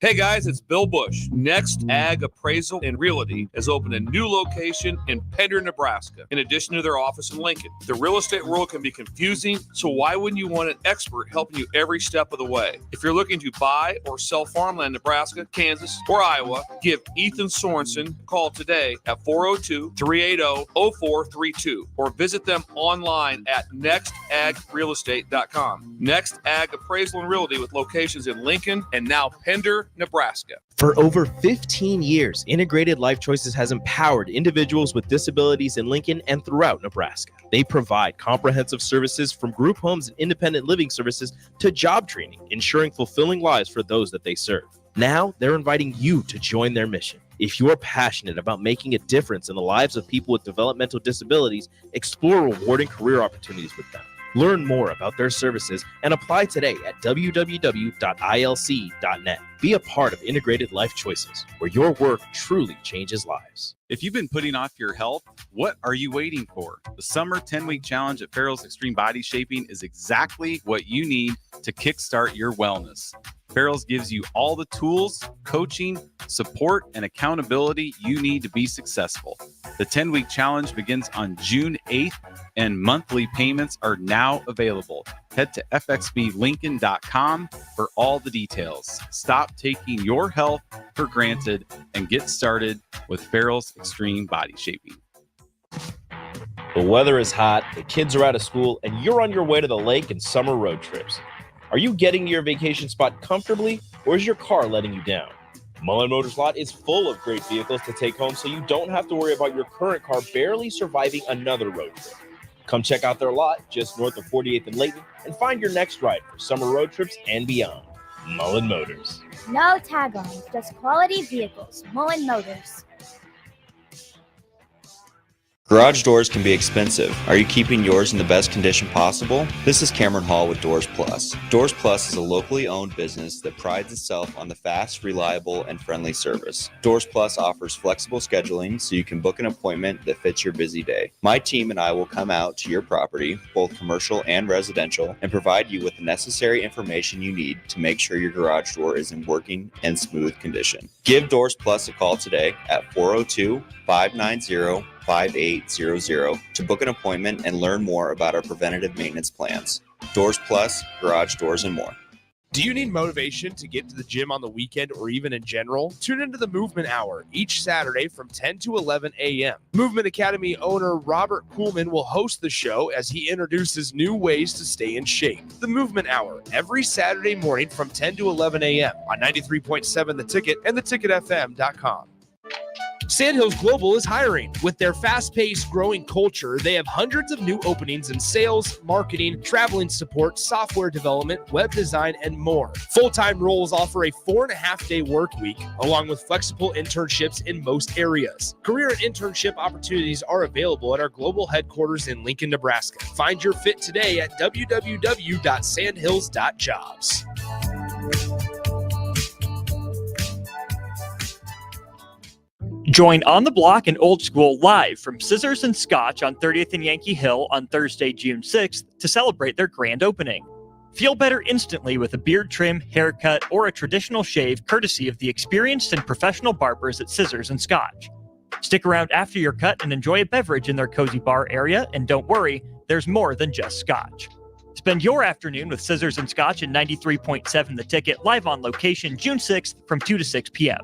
Hey guys, it's Bill Bush. Next Ag Appraisal and Realty has opened a new location in Pender, Nebraska, in addition to their office in Lincoln. The real estate world can be confusing, so why wouldn't you want an expert helping you every step of the way? If you're looking to buy or sell farmland in Nebraska, Kansas, or Iowa, give Ethan Sorensen a call today at 402-380-0432 or visit them online at nextagrealestate.com. Next Ag Appraisal and Realty with locations in Lincoln and now Pender, Nebraska. For over 15 years, Integrated Life Choices has empowered individuals with disabilities in Lincoln and throughout Nebraska. They provide comprehensive services from group homes and independent living services to job training, ensuring fulfilling lives for those that they serve. Now, they're inviting you to join their mission. If you are passionate about making a difference in the lives of people with developmental disabilities, explore rewarding career opportunities with them. Learn more about their services and apply today at www.ilc.net. Be a part of Integrated Life Choices, where your work truly changes lives. If you've been putting off your health, what are you waiting for? The Summer 10-Week Challenge at Farrell's Extreme Body Shaping is exactly what you need to kickstart your wellness. Farrell's gives you all the tools, coaching, support, and accountability you need to be successful. The 10-week challenge begins on June 8th, and monthly payments are now available. Head to fxblincoln.com for all the details. Stop taking your health for granted and get started with Farrell's Extreme Body Shaping. The weather is hot, the kids are out of school, and you're on your way to the lake and summer road trips. Are you getting to your vacation spot comfortably, or is your car letting you down? Mullen Motors Lot is full of great vehicles to take home, so you don't have to worry about your current car barely surviving another road trip. Come check out their lot just north of 48th and Layton and find your next ride for summer road trips and beyond. Mullen Motors. No tag-ons, just quality vehicles. Mullen Motors. Garage doors can be expensive. Are you keeping yours in the best condition possible? This is Cameron Hall with Doors Plus. Doors Plus is a locally owned business that prides itself on the fast, reliable, and friendly service. Doors Plus offers flexible scheduling so you can book an appointment that fits your busy day. My team and I will come out to your property, both commercial and residential, and provide you with the necessary information you need to make sure your garage door is in working and smooth condition. Give Doors Plus a call today at 402-590-5800 to book an appointment and learn more about our preventative maintenance plans. Doors Plus, garage doors, and more. Do you need motivation to get to the gym on the weekend or even in general? Tune into the Movement Hour each Saturday from 10 to 11 a.m. Movement Academy owner Robert Kuhlman will host the show as he introduces new ways to stay in shape. The Movement Hour every Saturday morning from 10 to 11 a.m. on 93.7 The Ticket and theticketfm.com. Sandhills Global is hiring. With their fast-paced, growing culture, they have hundreds of new openings in sales, marketing, traveling support, software development, web design, and more. Full-time roles offer a 4.5-day work week, along with flexible internships in most areas. Career and internship opportunities are available at our global headquarters in Lincoln, Nebraska. Find your fit today at www.sandhills.jobs. Join On the Block and Old School live from Scissors and Scotch on 30th and Yankee Hill on Thursday, June 6th to celebrate their grand opening. Feel better instantly with a beard trim, haircut, or a traditional shave courtesy of the experienced and professional barbers at Scissors and Scotch. Stick around after your cut and enjoy a beverage in their cozy bar area, and don't worry, there's more than just Scotch. Spend your afternoon with Scissors and Scotch at 93.7 The Ticket, live on location June 6th from 2 to 6 p.m.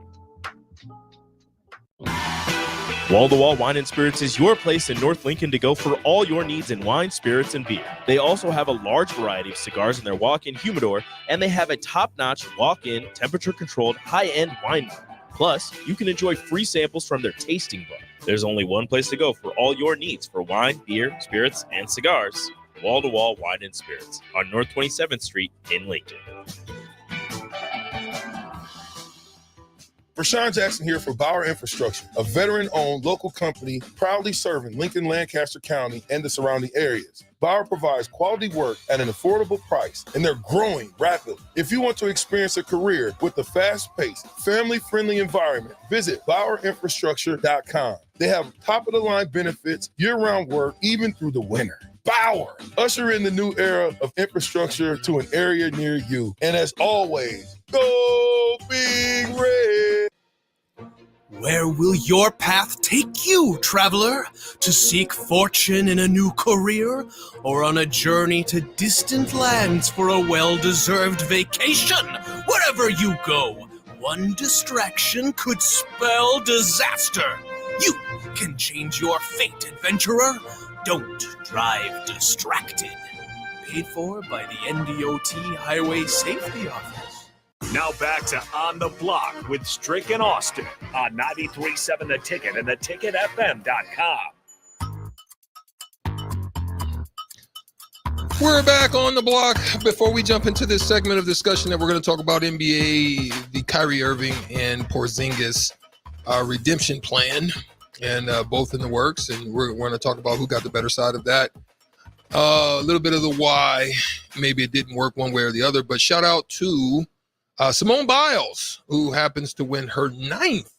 Wall to Wall Wine and Spirits is your place in North Lincoln to go for all your needs in wine, spirits, and beer. They also have a large variety of cigars in their walk-in humidor, and they have a top-notch walk-in, temperature-controlled, high-end wine bar. Plus, you can enjoy free samples from their tasting bar. There's only one place to go for all your needs for wine, beer, spirits, and cigars. Wall to Wall Wine and Spirits on North 27th Street in Lincoln. Rashawn Jackson here for Bauer Infrastructure, a veteran-owned local company proudly serving Lincoln, Lancaster County, and the surrounding areas. Bauer provides quality work at an affordable price, and they're growing rapidly. If you want to experience a career with a fast-paced, family-friendly environment, visit BauerInfrastructure.com. They have top-of-the-line benefits, year-round work, even through the winter. Bauer, usher in the new era of infrastructure to an area near you. And as always, go Big Red! Where will your path take you, traveler? To seek fortune in a new career? Or on a journey to distant lands for a well-deserved vacation? Wherever you go, one distraction could spell disaster. You can change your fate, adventurer. Don't drive distracted. Paid for by the NDOT Highway Safety Office. Now back to On the Block with Strick and Austin on 93.7 The Ticket and theticketfm.com. We're back on the block. Before we jump into this segment of discussion that we're going to talk about NBA, the Kyrie Irving and Porzingis redemption plan, and both in the works, and we're going to talk about who got the better side of that. A little bit of the why. Maybe it didn't work one way or the other, but shout out to Simone Biles, who happens to win her ninth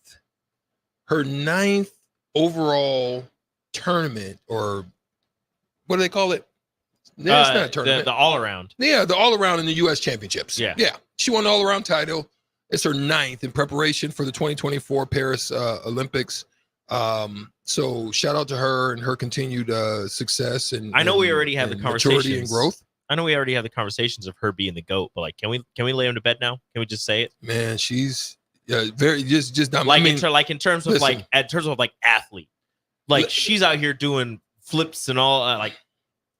overall tournament, or what do they call it? No, it's not a tournament. The all-around. Yeah, the all-around in the U.S. championships. Yeah. She won the all-around title. It's her ninth in preparation for the 2024 Paris Olympics. So shout out to her and her continued success. And I know we already have the conversations. Maturity and growth. I know we already have the conversations of her being the GOAT, but like, can we lay him to bed now? Can we just say it? Man, she's very just not like, I mean, in terms of athlete, like she's out here doing flips and all but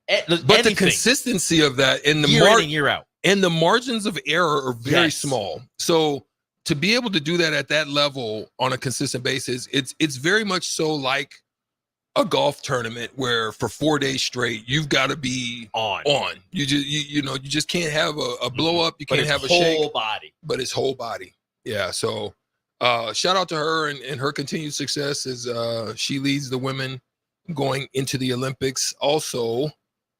anything. The consistency of that and the year in and year out, and the margins of error are very Yes. small. So to be able to do that at that level on a consistent basis, it's very much so like a golf tournament where for 4 days straight you've got to be on. You just can't have a blow up. You can't have a shake. Whole body, but it's whole body. Yeah. So shout out to her and her continued success as she leads the women going into the Olympics. Also,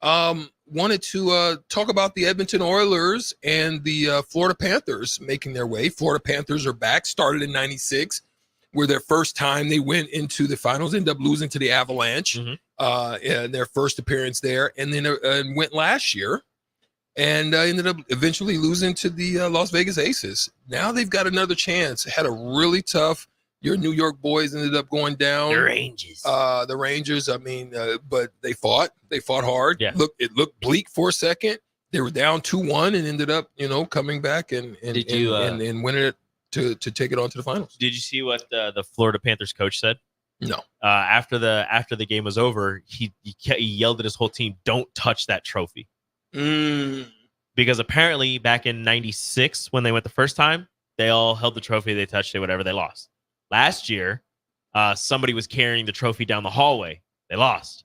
wanted to talk about the Edmonton Oilers and the Florida Panthers making their way. Florida Panthers are back, started in 96, where their first time they went into the finals, ended up losing to the Avalanche in their first appearance there, and then went last year and ended up eventually losing to the Las Vegas Aces. Now they've got another chance. Had a really tough. Your New York boys ended up going down. The Rangers. The Rangers. I mean, but they fought. They fought hard. Yeah. It looked bleak for a second. They were down 2-1 and ended up, coming back and winning it to take it on to the finals. Did you see what the Florida Panthers coach said? No. After the game was over, he yelled at his whole team, "Don't touch that trophy." Because apparently back in 96, when they went the first time, they all held the trophy, they touched it, whatever, they lost. Last year, somebody was carrying the trophy down the hallway. They lost.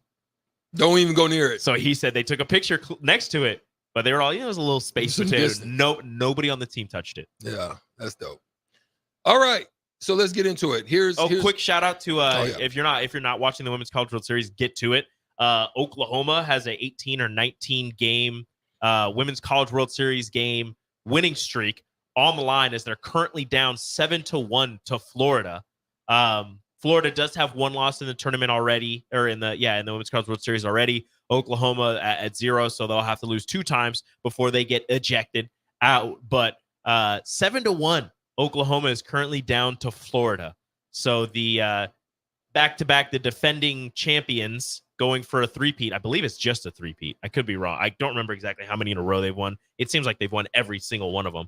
Don't even go near it. So he said they took a picture next to it, but they were all, it was a little space potato. Nobody on the team touched it. Yeah, that's dope. All right, so let's get into it. Here's quick shout out to if you're not watching the Women's College World Series, get to it. Oklahoma has a 18 or 19 game Women's College World Series game winning streak on the line as they're currently down 7-1 to Florida. Florida does have one loss in the tournament already, or in the Women's College World Series already. Oklahoma at 0, so they'll have to lose 2 times before they get ejected out. But 7-1, Oklahoma is currently down to Florida. So the back-to-back, the defending champions going for a three-peat. I believe it's just a three-peat. I could be wrong. I don't remember exactly how many in a row they've won. It seems like they've won every single one of them.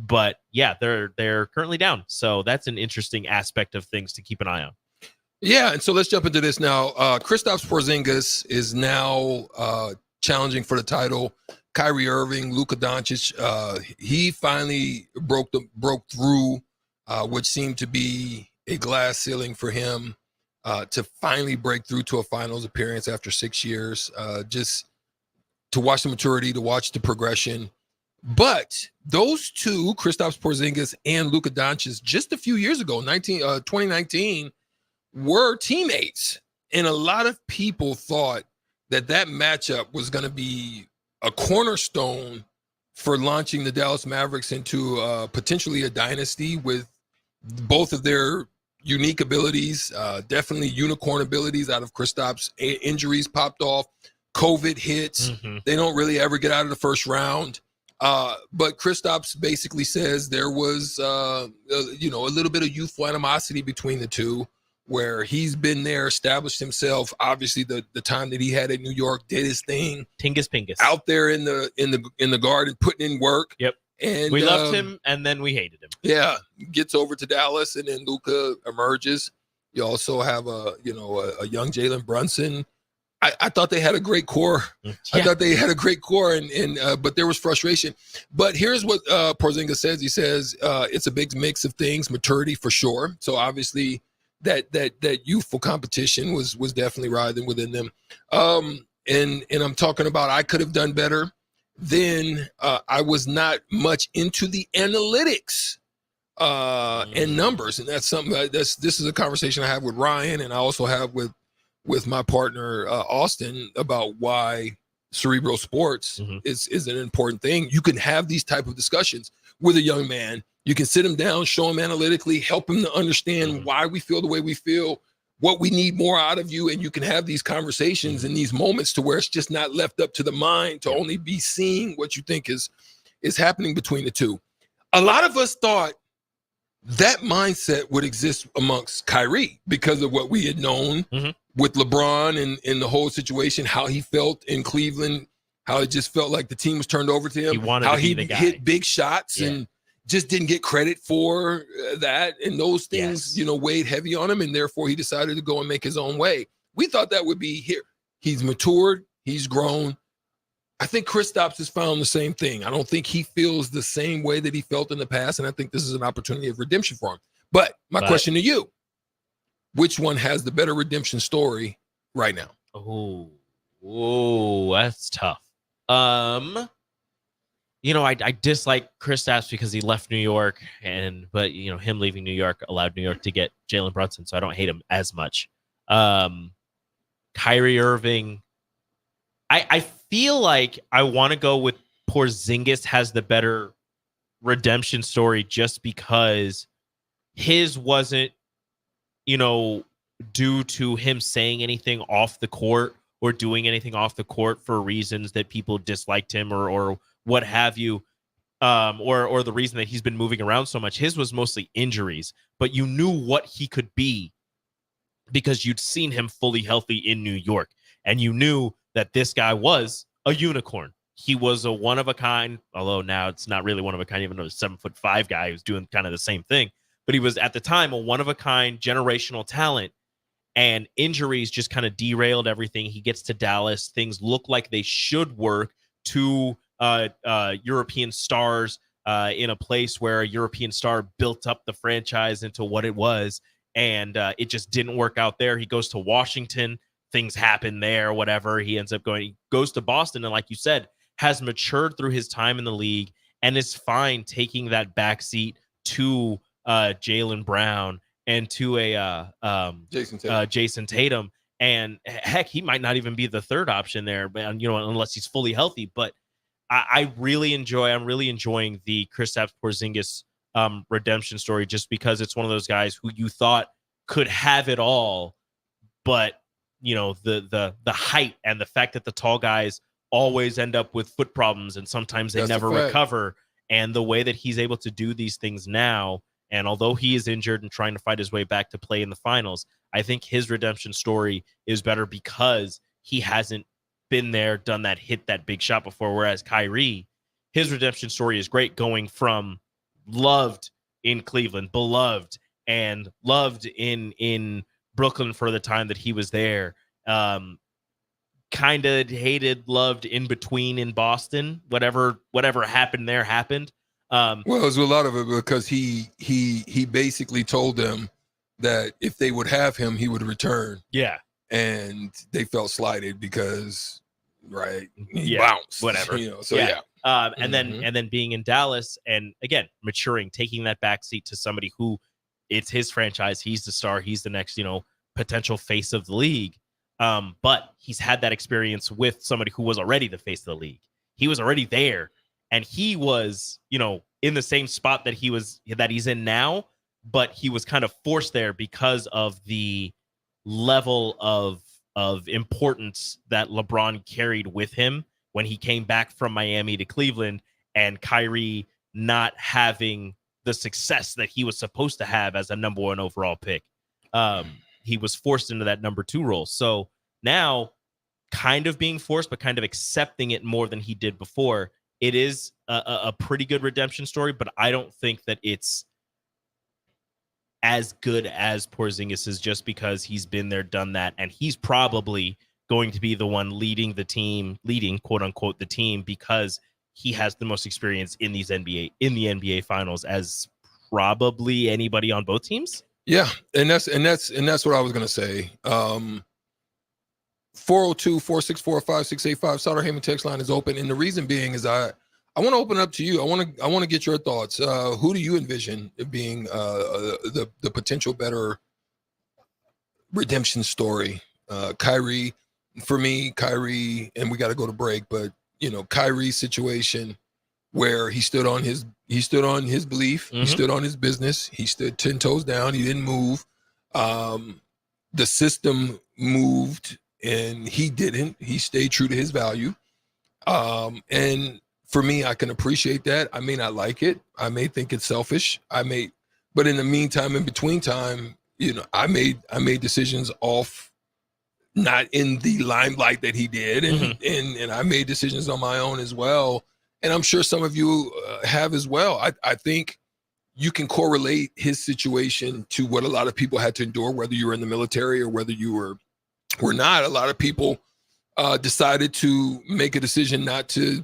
But yeah, they're currently down. So that's an interesting aspect of things to keep an eye on. Yeah, and so let's jump into this now. Kristaps Porzingis is now challenging for the title. Kyrie Irving, Luka Doncic, he finally broke through, which seemed to be a glass ceiling for him, to finally break through to a finals appearance after 6 years. Just to watch the maturity, to watch the progression. But those two, Kristaps Porzingis and Luka Doncic, just a few years ago, 2019, were teammates. And a lot of people thought that matchup was going to be a cornerstone for launching the Dallas Mavericks into potentially a dynasty with both of their unique abilities, definitely unicorn abilities out of Kristaps. Injuries popped off, COVID hits. They don't really ever get out of the first round. But Kristaps basically says there was, a little bit of youthful animosity between the two, where he's been there, established himself. Obviously, the time that he had in New York, did his thing. Tingus Pingus. Out there in the garden, putting in work. Yep. And we loved him, and then we hated him. Yeah, gets over to Dallas, and then Luka emerges. You also have a young Jalen Brunson. I thought they had a great core. Yeah. I thought they had a great core, and but there was frustration. But here's what Porzingis says. He says it's a big mix of things, maturity for sure. So obviously that youthful competition was definitely rising within them. And I'm talking about I could have done better. Then I was not much into the analytics and numbers, and that's something this is a conversation I have with Ryan, and I also have with my partner Austin about why cerebral sports is an important thing. You can have these type of discussions with a young man. You can sit him down, show him analytically, help him to understand why we feel the way we feel, what we need more out of you, and you can have these conversations in these moments to where it's just not left up to the mind to only be seeing what you think is happening between the two. A lot of us thought that mindset would exist amongst Kyrie because of what we had known with LeBron and the whole situation, how he felt in Cleveland, how it just felt like the team was turned over to him, how he hit big shots and just didn't get credit for that. And those things, weighed heavy on him. And therefore he decided to go and make his own way. We thought that would be here. He's matured. He's grown. I think Kristaps has found the same thing. I don't think he feels the same way that he felt in the past. And I think this is an opportunity of redemption for him. But my question to you, which one has the better redemption story right now? Oh, that's tough. I dislike Kristaps because he left New York, but him leaving New York allowed New York to get Jalen Brunson, so I don't hate him as much. Kyrie Irving, I feel like I want to go with Porzingis has the better redemption story just because his wasn't, due to him saying anything off the court or doing anything off the court for reasons that people disliked him or what have you, or the reason that he's been moving around so much. His was mostly injuries, but you knew what he could be because you'd seen him fully healthy in New York, and you knew that this guy was a unicorn. He was a one-of-a-kind, although now it's not really one-of-a-kind, even though he's a 7'5" guy who's doing kind of the same thing. But he was, at the time, a one-of-a-kind generational talent, and injuries just kind of derailed everything. He gets to Dallas. Things look like they should work to European stars in a place where a European star built up the franchise into what it was. and it just didn't work out there. He goes to Washington, things happen there, whatever. He goes to Boston, and like you said, has matured through his time in the league and is fine taking that backseat to Jaylen Brown and to a Jason Tatum. And heck, he might not even be the third option there, but unless he's fully healthy. But I'm really enjoying the Kristaps Porzingis redemption story, just because it's one of those guys who you thought could have it all, but the height and the fact that the tall guys always end up with foot problems and sometimes they never recover, and the way that he's able to do these things now. And although he is injured and trying to fight his way back to play in the finals, I think his redemption story is better because he hasn't been there, done that, hit that big shot before. Whereas Kyrie, his redemption story is great, going from loved in Cleveland, beloved, and loved in Brooklyn for the time that he was there. Kind of hated, loved in between in Boston. Whatever happened there happened. Well, it was a lot of it because he basically told them that if they would have him, he would return. Yeah. And they felt slighted because, he bounced. Whatever. And then being in Dallas and again maturing, taking that backseat to somebody who it's his franchise. He's the star. He's the next potential face of the league. But he's had that experience with somebody who was already the face of the league. He was already there. And he was, in the same spot that he's in now, but he was kind of forced there because of the level of importance that LeBron carried with him when he came back from Miami to Cleveland, and Kyrie not having the success that he was supposed to have as a number 1 overall pick. He was forced into that number 2 role. So now kind of being forced, but kind of accepting it more than he did before. It is a pretty good redemption story, but I don't think that it's as good as Porzingis is, just because he's been there, done that, and he's probably going to be the one leading quote unquote the team, because he has the most experience in the NBA finals as probably anybody on both teams. Yeah, and that's what I was gonna say. 402-464-5685 Sutter Heyman text line is open, and the reason being is I want to open up to you. I want to get your thoughts. Who do you envision being the potential better redemption story? Kyrie, for me, and we got to go to break, but Kyrie's situation where he stood on his belief, he stood on his business, he stood 10 toes down, he didn't move. The system moved and he didn't. He stayed true to his value. And for me, I can appreciate that. I may not like it. I may think it's selfish. But in the meantime, in between time, I made decisions off, not in the limelight that he did. And I made decisions on my own as well. And I'm sure some of you have as well. I think you can correlate his situation to what a lot of people had to endure, whether you were in the military or whether you were not. A lot of people decided to make a decision not to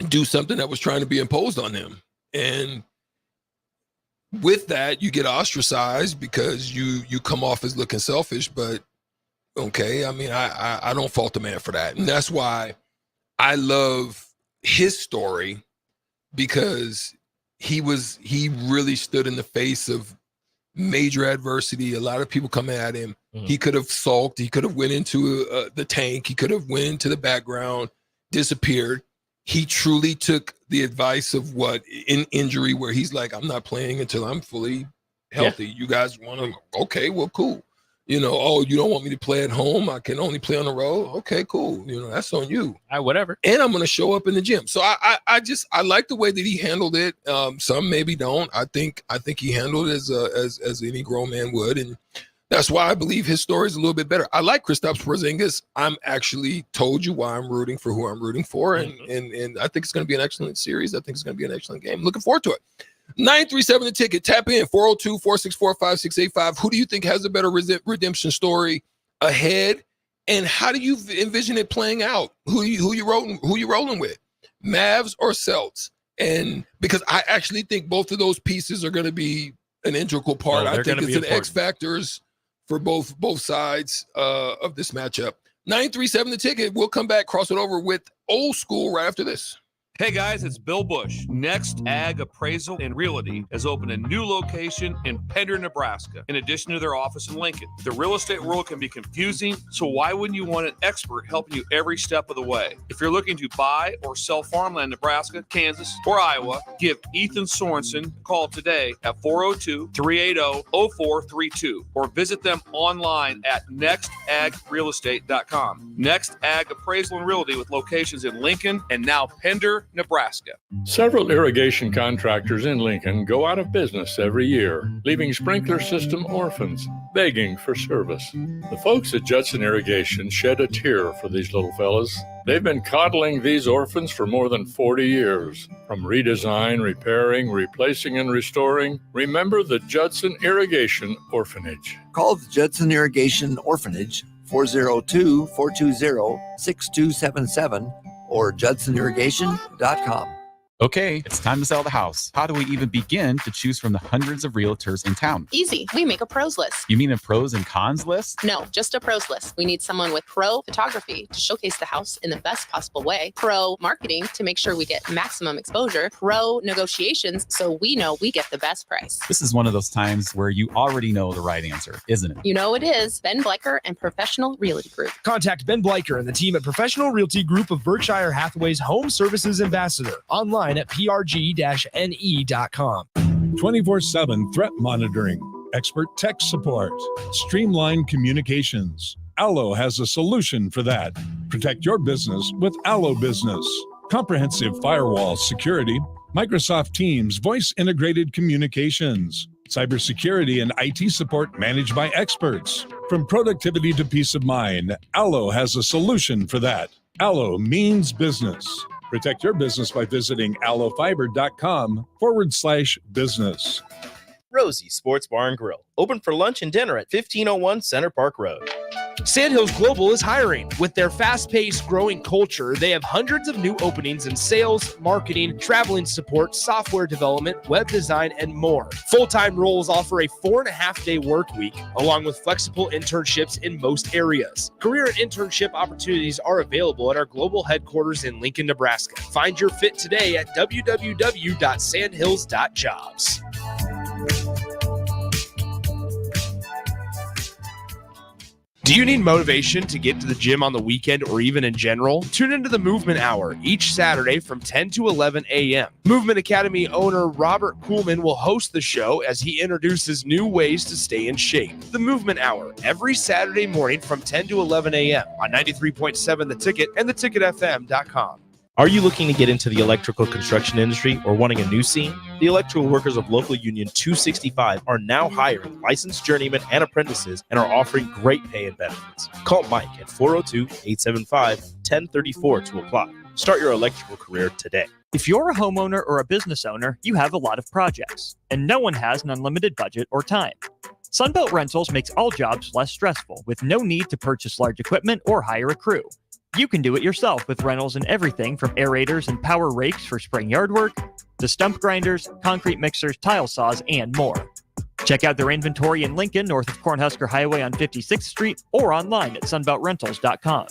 do something that was trying to be imposed on them. And with that, you get ostracized because you come off as looking selfish. But okay, I mean, I don't fault the man for that. And that's why I love his story, because he really stood in the face of major adversity. A lot of people coming at him. He could have sulked. He could have went into the tank. He could have went into the background, disappeared. He truly took the advice of in injury, where he's like, I'm not playing until I'm fully healthy. You guys want to? Okay, well, cool. Oh, you don't want me to play at home? I can only play on the road. Okay, cool. That's on you. Whatever. And I'm going to show up in the gym. So I like the way that he handled it. Some maybe don't. I think he handled it as any grown man would, and that's why I believe his story is a little bit better. I like Kristaps Porzingis. I'm actually told you why I'm rooting for who I'm rooting for, and I think it's going to be an excellent series. I think it's going to be an excellent game. Looking forward to it. 937 the ticket. Tap in 402-464-5685. Who do you think has a better redemption story ahead, and how do you envision it playing out? Who you rolling with, Mavs or Celts? And because I actually think both of those pieces are going to be an integral part. Oh, I they're think gonna it's be an X factors for both sides of this matchup. 937 the ticket. We'll come back, cross it over with old school right after this. Hey guys, it's Bill Bush. Next Ag Appraisal and Realty has opened a new location in Pender, Nebraska, in addition to their office in Lincoln. The real estate world can be confusing, so why wouldn't you want an expert helping you every step of the way? If you're looking to buy or sell farmland in Nebraska, Kansas, or Iowa, give Ethan Sorensen a call today at 402-380-0432 or visit them online at nextagrealestate.com. Next Ag Appraisal and Realty with locations in Lincoln and now Pender, Nebraska. Several irrigation contractors in Lincoln go out of business every year, leaving sprinkler system orphans begging for service. The folks at Judson Irrigation shed a tear for these little fellas. They've been coddling these orphans for more than 40 years. From redesign, repairing, replacing, and restoring, remember the Judson Irrigation Orphanage. Call the Judson Irrigation Orphanage 402-420-6277 or judsonirrigation.com. Okay, it's time to sell the house. How do we even begin to choose from the hundreds of realtors in town? Easy. We make a pros list. You mean a pros and cons list? No, just a pros list. We need someone with pro photography to showcase the house in the best possible way, pro marketing to make sure we get maximum exposure, pro negotiations so we know we get the best price. This is one of those times where you already know the right answer, isn't it? You know it is. Ben Bleicher and Professional Realty Group. Contact Ben Bleicher and the team at Professional Realty Group of Berkshire Hathaway's Home Services Ambassador. Online at prg-ne.com. 24/7 threat monitoring, expert tech support, streamlined communications. Allo has a solution for that. Protect your business with Allo Business. Comprehensive firewall security, Microsoft Teams voice integrated communications, cybersecurity and IT support managed by experts. From productivity to peace of mind, Allo has a solution for that. Allo means business. Protect your business by visiting allofiber.com/business. Rosie Sports Bar and Grill, open for lunch and dinner at 1501 Center Park Road. Sandhills Global is hiring. With their fast-paced, growing culture, they have hundreds of new openings in sales, marketing, traveling support, software development, web design, and more. Full-time roles offer a 4.5-day work week, along with flexible internships in most areas. Career and internship opportunities are available at our global headquarters in Lincoln, Nebraska. Find your fit today at www.sandhills.jobs. Do you need motivation to get to the gym on the weekend or even in general? Tune into the Movement Hour each Saturday from 10 to 11 a.m. Movement Academy owner Robert Kuhlman will host the show as he introduces new ways to stay in shape. The Movement Hour, every Saturday morning from 10 to 11 a.m. on 93.7 The Ticket and theticketfm.com. Are you looking to get into the electrical construction industry or wanting a new scene? The electrical workers of Local Union 265 are now hiring licensed journeymen and apprentices and are offering great pay and benefits. Call Mike at 402-875-1034 to apply. Start your electrical career today. If you're a homeowner or a business owner, you have a lot of projects, and no one has an unlimited budget or time. Sunbelt Rentals makes all jobs less stressful with no need to purchase large equipment or hire a crew. You can do it yourself with rentals and everything from aerators and power rakes for spring yard work to stump grinders, concrete mixers, tile saws, and more. Check out their inventory in Lincoln, north of Cornhusker Highway on 56th Street, or online at sunbeltrentals.com.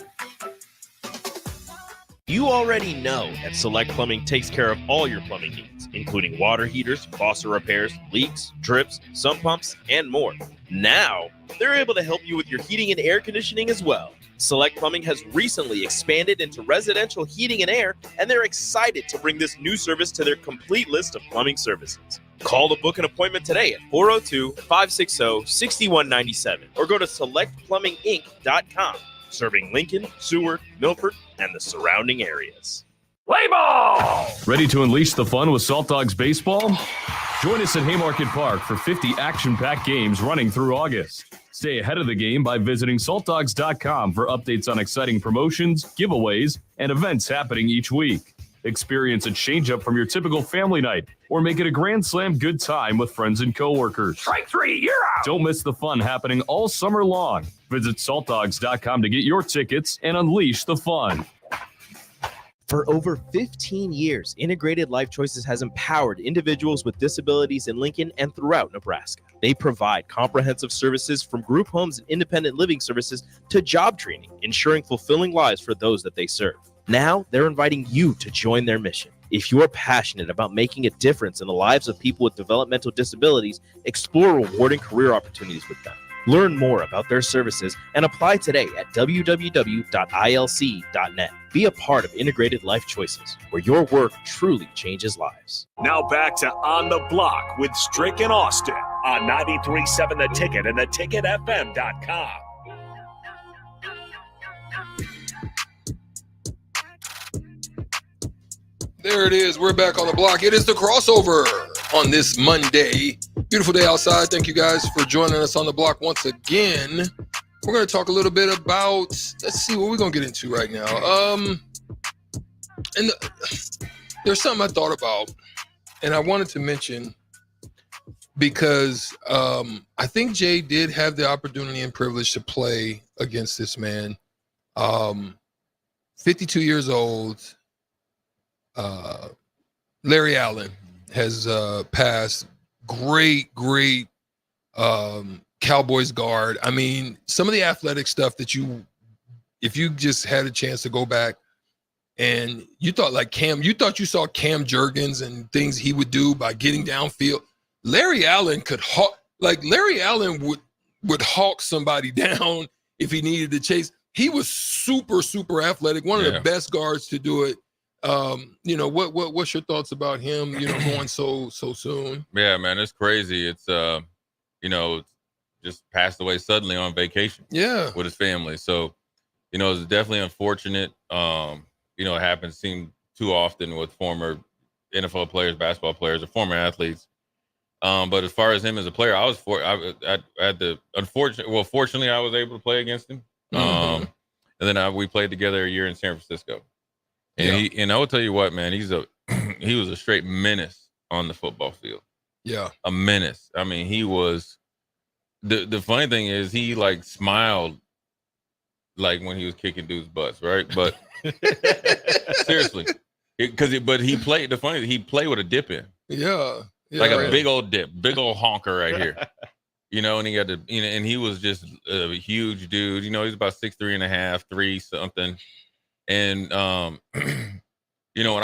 You already know that Select Plumbing takes care of all your plumbing needs, including water heaters, faucet repairs, leaks, drips, sump pumps, and more. Now, they're able to help you with your heating and air conditioning as well. Select Plumbing has recently expanded into residential heating and air, and they're excited to bring this new service to their complete list of plumbing services. Call to book an appointment today at 402-560-6197 or go to selectplumbinginc.com, serving Lincoln, Seward, Milford, and the surrounding areas. Play ball! Ready to unleash the fun with Salt Dogs Baseball? Join us at Haymarket Park for 50 action-packed games running through August. Stay ahead of the game by visiting saltdogs.com for updates on exciting promotions, giveaways, and events happening each week. Experience a change-up from your typical family night or make it a Grand Slam good time with friends and coworkers. Strike three, you're out! Don't miss the fun happening all summer long. Visit saltdogs.com to get your tickets and unleash the fun. For over 15 years, Integrated Life Choices has empowered individuals with disabilities in Lincoln and throughout Nebraska. They provide comprehensive services from group homes and independent living services to job training, ensuring fulfilling lives for those that they serve. Now, they're inviting you to join their mission. If you're passionate about making a difference in the lives of people with developmental disabilities, explore rewarding career opportunities with them. Learn more about their services and apply today at www.ilc.net. Be a part of Integrated Life Choices, where your work truly changes lives. Now back to On the Block with Strick and Austin on 93.7 The Ticket and theticketfm.com. There it is. We're back on the block. It is the crossover on this Monday. Beautiful day outside. Thank you guys for joining us on the block once again. We're going to talk a little bit about, let's see what we're going to get into right now. There's something I thought about, and I wanted to mention because I think Jay did have the opportunity and privilege to play against this man. 52 years old. Larry Allen has passed. Great Cowboys guard. I mean, some of the athletic stuff that if you just had a chance to go back and you thought like you saw Cam Jurgens and things he would do by getting downfield. Larry Allen Larry Allen would hawk somebody down if he needed to chase. He was super athletic, one of the best guards to do it. What's your thoughts about him, going so soon? Yeah, man, it's crazy. It's just passed away suddenly on vacation. Yeah. With his family. So, it's definitely unfortunate. It happens seem too often with former NFL players, basketball players, or former athletes. But as far as him as a player, fortunately I was able to play against him. And then we played together a year in San Francisco. And I will tell you what, man, he was a straight menace on the football field. Yeah. A menace. I mean, he was the funny thing is he like smiled like when he was kicking dudes' butts, right? But seriously. But he played he played with a dip in. Yeah. Like a big old dip, big old honker right here. And he got and he was just a huge dude. He's about 6'3.5", 3 something. And, when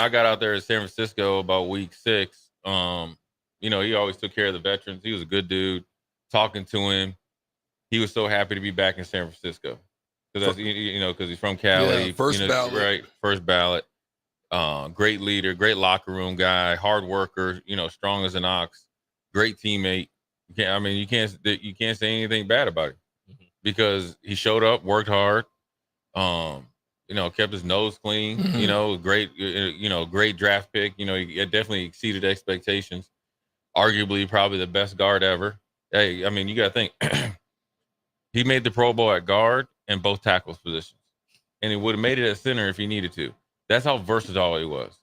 I got out there in San Francisco about week 6, he always took care of the veterans. He was a good dude. Talking to him, he was so happy to be back in San Francisco because he's from Cali. Yeah, first ballot. Right, first ballot. Great leader, great locker room guy, hard worker. Strong as an ox. Great teammate. You can't say anything bad about him because he showed up, worked hard. Kept his nose clean, great draft pick. He definitely exceeded expectations. Arguably probably the best guard ever. Hey, you got to think. He made the Pro Bowl at guard and both tackles positions. And he would have made it at center if he needed to. That's how versatile he was.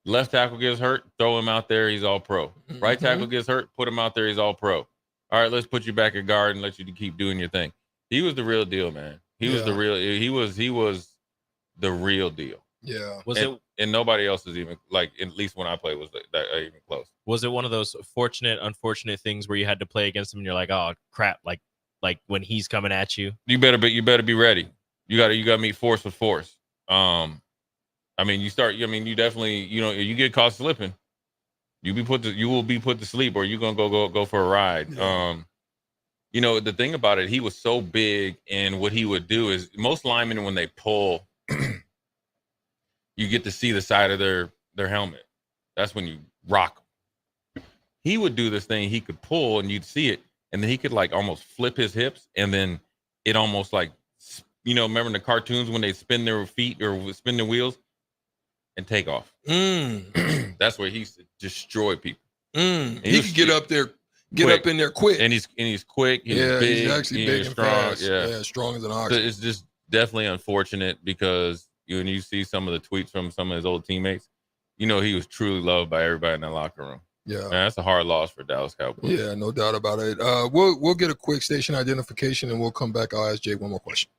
Left tackle gets hurt, throw him out there, he's all pro. Right tackle gets hurt, put him out there, he's all pro. All right, let's put you back at guard and let you keep doing your thing. He was the real deal, man. He was the real deal. Yeah. And nobody else is even at least when I played was that even close. Was it one of those unfortunate things where you had to play against him and you're like, oh crap, like when he's coming at you? You better be ready. You gotta meet force with force. You definitely, you get caught slipping, you will be put to sleep or you're gonna go for a ride. Yeah. The thing about it, he was so big, and what he would do is most linemen, when they pull, you get to see the side of their helmet. That's when you rock them. He would do this thing. He could pull and you'd see it. And then he could almost flip his hips. And then it almost remember in the cartoons when they spin their feet or spin their wheels and take off. That's where he used to destroy people. He could get up there, up in there quick. And he's quick. He's big. He's actually big and strong. fast. Yeah, strong as an ox. So it's just definitely unfortunate because when you see some of the tweets from some of his old teammates, he was truly loved by everybody in that locker room. Yeah, man, that's a hard loss for Dallas Cowboys. Yeah, no doubt about it. We'll get a quick station identification and we'll come back. I'll ask Jay one more question.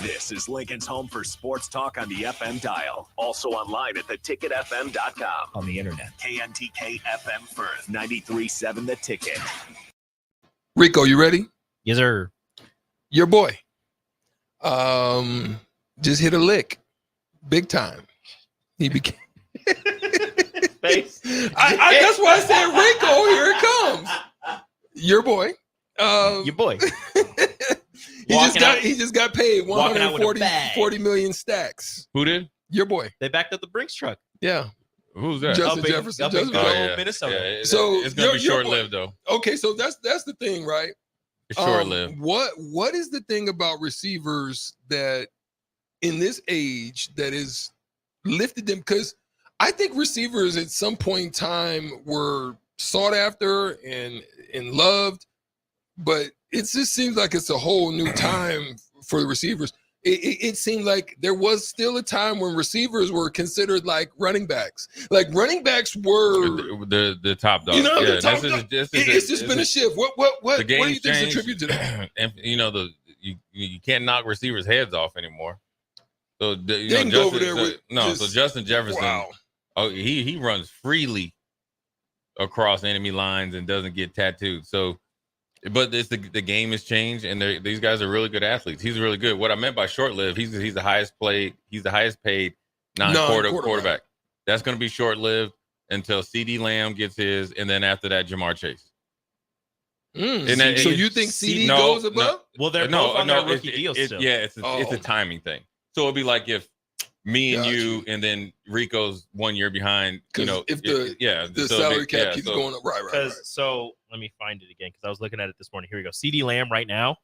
This is Lincoln's home for sports talk on the FM dial. Also online at theticketfm.com. On the internet. KNTK FM Firth, 93.7 The Ticket. Rico, you ready? Yes, sir. Your boy. Just hit a lick. Big time. He became. Face. That's why I said Rico. Here it comes. Your boy. Your boy. He just got paid 40 million stacks. Who did? Your boy. They backed up the Brinks truck. Yeah. Who's that? Justin Jefferson. Up in Minnesota. Yeah, So it's gonna be your short boy. lived though. Okay, so that's the thing, right? It's short lived. What is the thing about receivers that in this age that is lifted them? Because I think receivers at some point in time were sought after and loved, but it just seems like it's a whole new time for the receivers. It seemed like there was still a time when receivers were considered like running backs. Like running backs were the top dog. You know, yeah, the top dog. It's just been a shift. What do you think is attributed to that? And you know you can't knock receivers' heads off anymore. So They can go over there with so Justin Jefferson. Wow. Oh, he runs freely across enemy lines and doesn't get tattooed. So. But it's the game has changed, and these guys are really good athletes. He's really good. What I meant by short-lived, he's the highest paid non-quarterback. That's going to be short-lived until CeeDee Lamb gets his, and then after that, Jamar Chase. So you think CeeDee goes above? No. Well, they're both on their rookie deals still. Yeah, it's a timing thing. So it'd be like if me and you, and then Rico's 1 year behind. You know, if the salary cap keeps going up, right. So let me find it again because I was looking at it this morning. Here we go. CeeDee Lamb right now,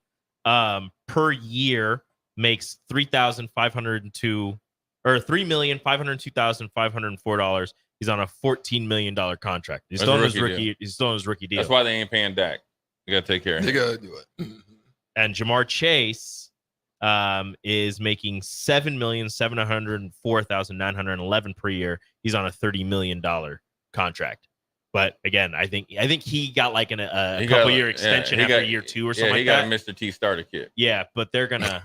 per year makes $3,502,504. He's on a $14 million contract. He's still on his rookie deal. That's why they ain't paying Dak. You gotta take care of him. They gotta do it. And Jamar Chase is making $7,704,911 per year. He's on a $30 million contract. But again, I think he got like a couple year extension after year 2 or something like that. He got a Mr. T starter kit. Yeah, but they're gonna.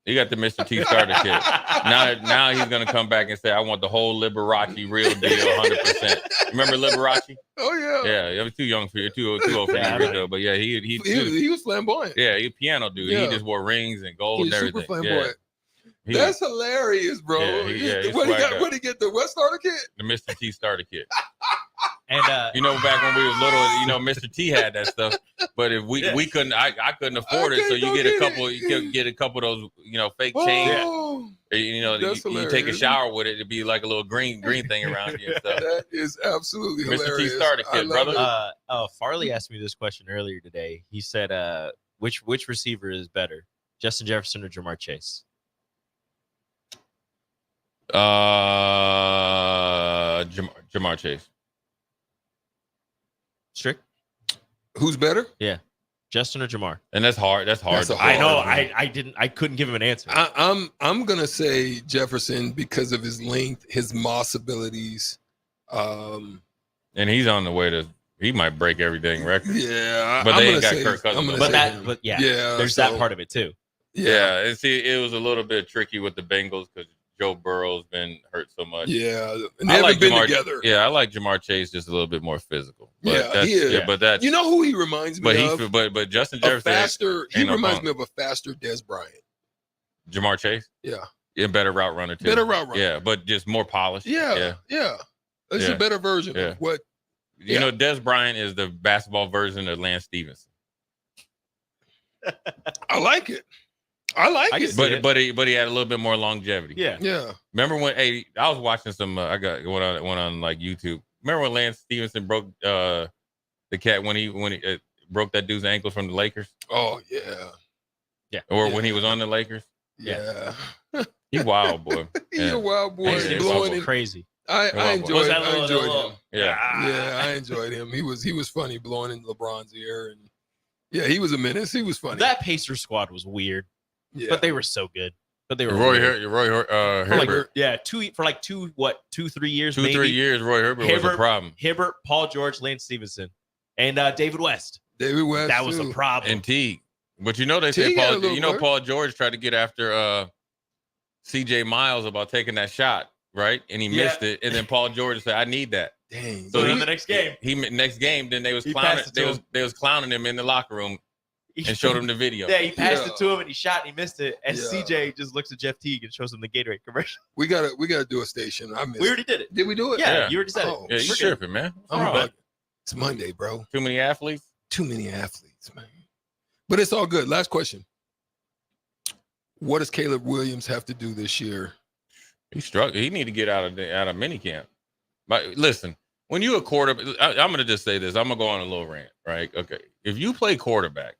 He got the Mr. T starter kit. Now he's gonna come back and say, "I want the whole Liberace real deal, 100%." Remember Liberace? Oh yeah. Yeah, you was too young for you, too old for you, Rico. But yeah, he was flamboyant. Yeah, he a piano dude. Yeah. He just wore rings and gold and everything. Super flamboyant. That's hilarious, bro. What he get the what starter kit? The Mr. T starter kit. And back when we was little, Mr. T had that stuff. But if we couldn't, I couldn't afford it. So you get a couple, of those, fake chains. You take a shower with it, it'd be like a little green thing around you and stuff. That is absolutely hilarious. Mr. T starter kit, brother. Farley asked me this question earlier today. He said, which receiver is better, Justin Jefferson or Jamar Chase? Jamar Chase. Strick? Who's better? Yeah, Justin or Jamar? And that's hard. I know. I couldn't give him an answer. I'm gonna say Jefferson because of his length, his moss abilities. And he's on the way to. He might break everything record. Yeah, but they ain't got Kirk Cousins. There's that part of it too. Yeah, and see, it was a little bit tricky with the Bengals because Joe Burrow's been hurt so much. Yeah, and they haven't been together. Yeah, I like Jamar Chase just a little bit more physical. But he is. But that's who he reminds me of. But Justin Jefferson. He reminds me of a faster Des Bryant. Jamar Chase. Yeah. Yeah, better route runner too. Yeah, but just more polished. Yeah. It's a better version of what. Des Bryant is the basketball version of Lance Stevenson. I like it. But he had a little bit more longevity. Yeah. Remember when I was watching some I got went on like YouTube. Remember when Lance Stevenson broke the cat when he broke that dude's ankle from the Lakers? Oh yeah. Yeah. Or when he was on the Lakers? Yeah. He's wild boy. He's a wild boy. He's blowing crazy. I enjoyed him. Yeah. I enjoyed him. He was funny blowing in LeBron's ear, and he was a menace. He was funny. That Pacers squad was weird. Yeah. But they were so good. But they were Roy Herbert. 3 years. 3 years. Roy Herbert was a problem. Hibbert, Paul George, Lance Stevenson, and David West. David West. That was a problem. And Teague. But you know they say T got a little Paul George tried to get after C.J. Miles about taking that shot, right? And he missed it. And then Paul George said, "I need that." Dang. So in the next game, Next game, then they was He clowning. passed it to him. They was clowning him in the locker room and showed him the video. Yeah, he passed it to him and he shot and he missed it. And Yeah. CJ just looks at Jeff Teague and shows him the Gatorade commercial. We gotta do a station. I missed We already did it. Did we do it? Yeah, you already said Oh, it. Yeah, you We're good. tripping, man. Oh, All right. it's Monday, bro. Too many athletes. Too many athletes, man. But it's all good. Last question. What does Caleb Williams have to do this year? He struggled. He need to get out of minicamp. But listen, when you're a quarterback, I'm going to just say this. I'm going to go on a little rant, right? Okay. If you play quarterback,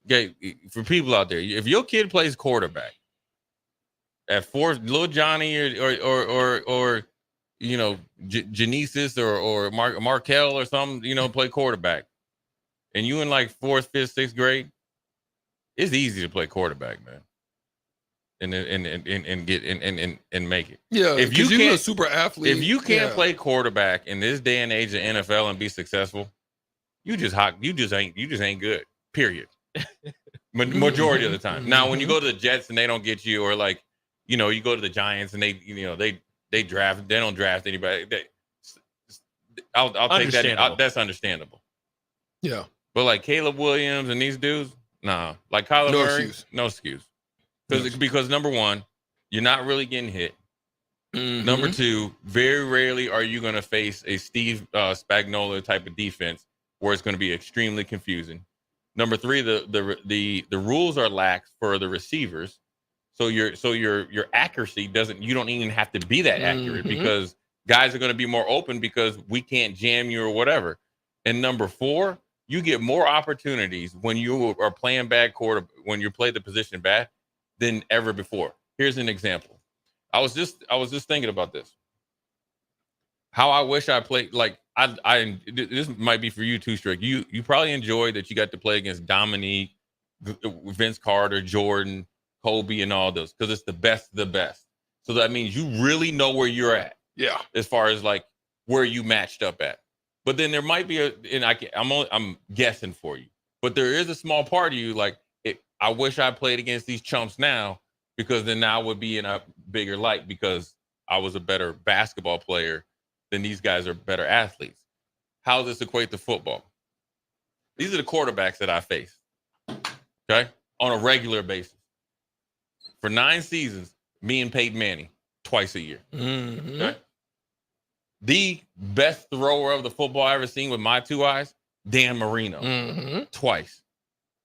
okay, for people out there, if your kid plays quarterback at little Johnny or you know, Genesis or Markel or something, you know, play quarterback, and you in like 4th, 5th, 6th grade, it's easy to play quarterback, man. And make it. Yeah, if you're a super athlete, if you can't play quarterback in this day and age of NFL and be successful, you just ain't good. Period. Majority of the time. Now, when you go to the Jets and they don't get you, or like, you know, you go to the Giants and they don't draft anybody. I'll take that. That's understandable. Yeah. But like Caleb Williams and these dudes, nah. Like Kyler Murray, no excuse. Because number one, you're not really getting hit. Mm-hmm. Number two, very rarely are you going to face a Steve Spagnuolo type of defense where it's going to be extremely confusing. Number three, the rules are lax for the receivers, so your accuracy you don't even have to be that accurate because guys are going to be more open because we can't jam you or whatever. And number four, you get more opportunities when you are playing bad when you play the position bad than ever before. Here's an example. I was just thinking about this. How I wish I played like I this might be for you too, Strick. You probably enjoyed that you got to play against Dominique, Vince Carter, Jordan, Kobe, and all those because it's the best of the best. So that means you really know where you're at. Yeah. As far as like where you matched up at. But then there might be I'm guessing for you. But there is a small part of you like I wish I played against these chumps now because then I would be in a bigger light because I was a better basketball player than these guys are better athletes. How does this equate to football? These are the quarterbacks that I face, okay, on a regular basis. For 9 seasons, me and Peyton Manning, twice a year. Mm-hmm. Okay? The best thrower of the football I ever seen with my 2 eyes, Dan Marino, twice.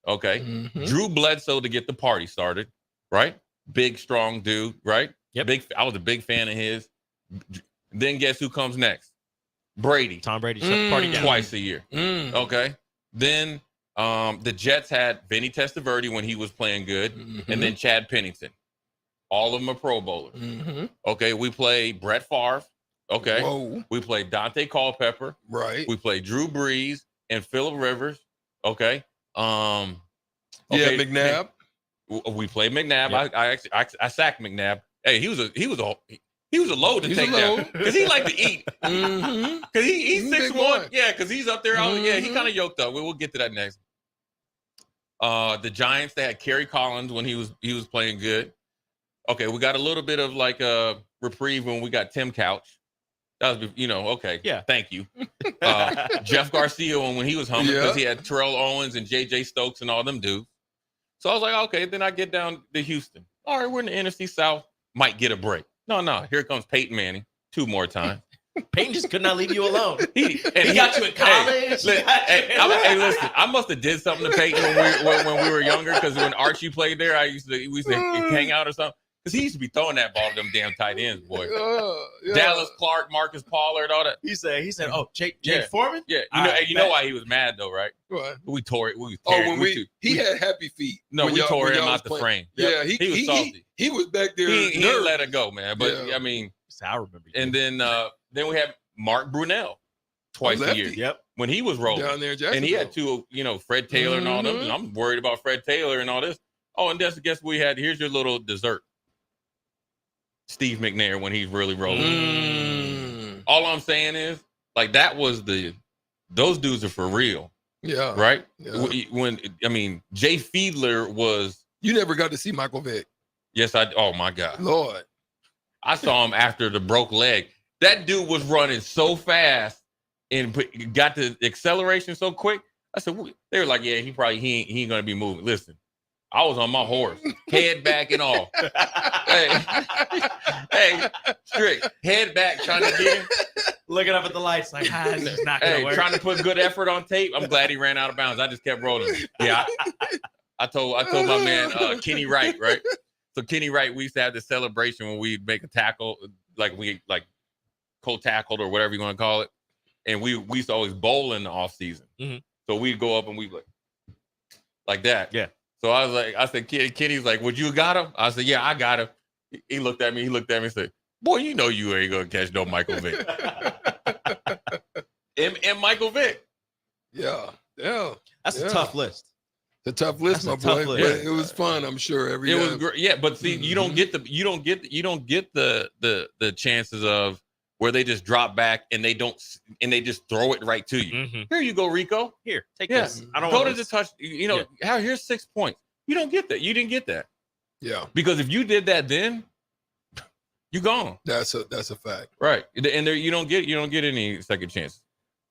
Okay. Drew Bledsoe to get the party started, right? Big, strong dude, right? Yep. I was a big fan of his. Then guess who comes next? Brady. Tom Brady shut the party down. Twice a year. Okay. Then the Jets had Vinny Testaverde when he was playing good, and then Chad Pennington. All of them are Pro Bowlers. Okay. We play Brett Favre. Okay. Whoa. We play Dante Culpepper. Right. We play Drew Brees and Phillip Rivers. Okay. Yeah, McNabb. We played McNabb. Yep. I sacked McNabb. Hey, he was a load to take down because he liked to eat. Because he's 6'1". Yeah, because he's up there. Yeah, he kind of yoked up. We'll get to that next. The Giants, they had Kerry Collins when he was playing good. Okay, we got a little bit of like a reprieve when we got Tim Couch. That was, okay. Yeah. Thank you. Jeff Garcia when he was humming because he had Terrell Owens and J.J. Stokes and all them dudes. So I was like, okay, then I get down to Houston. All right, we're in the NFC South. Might get a break. No. Here comes Peyton Manning 2 more times. Peyton just could not leave you alone. He got you in college. Hey, listen, I must have did something to Peyton when we were younger because when Archie played there, we used to hang out or something. Because he used to be throwing that ball to them damn tight ends, boy. Dallas Clark, Marcus Pollard, all that. He said, oh, Jake Foreman? Yeah. You know why he was mad, though, right? What? We tore it. He had happy feet. No, we tore him out the frame. Yeah, he was salty. He was back there. He didn't let it go, man. But, I mean. I remember. And then we had Mark Brunell twice a year. Yep. When he was rolling. Down there in and he had 2, Fred Taylor and all them. And I'm worried about Fred Taylor and all this. Oh, and guess what we had? Here's your little dessert. Steve McNair when he's really rolling. All I'm saying is, like, those dudes are for real. Yeah. Right? Yeah. When Jay Fiedler was. You never got to see Michael Vick. Yes, oh my God. Lord. I saw him after the broke leg. That dude was running so fast and got the acceleration so quick. I said, they were like, yeah, he ain't gonna be moving. Listen, I was on my horse, head back and all. hey, straight head back, trying to get him. Looking up at the lights, like, this is not gonna work. Trying to put good effort on tape. I'm glad he ran out of bounds. I just kept rolling. Yeah, I told my man Kenny Wright, right? So Kenny Wright, we used to have this celebration when we make a tackle, like we co-tackled or whatever you want to call it, and we used to always bowl in the off season. Mm-hmm. So we'd go up and we'd like that. Yeah. So I said, Kenny's like, would you got him? I said, yeah, I got him. He looked at me and said, boy, you know you ain't gonna catch no Michael Vick. and Michael Vick. Yeah. That's a tough list. It's a tough list, my boy. But it was fun, I'm sure. It was great. Yeah, but see, you don't get the chances of where they just drop back and they just throw it right to you. Mm-hmm. Here you go, Rico. Here, take this. I don't go want to the touch. Here's 6 points. You don't get that. You didn't get that. Yeah. Because if you did that, then you're gone. That's a fact. Right. And there you don't get any second chances.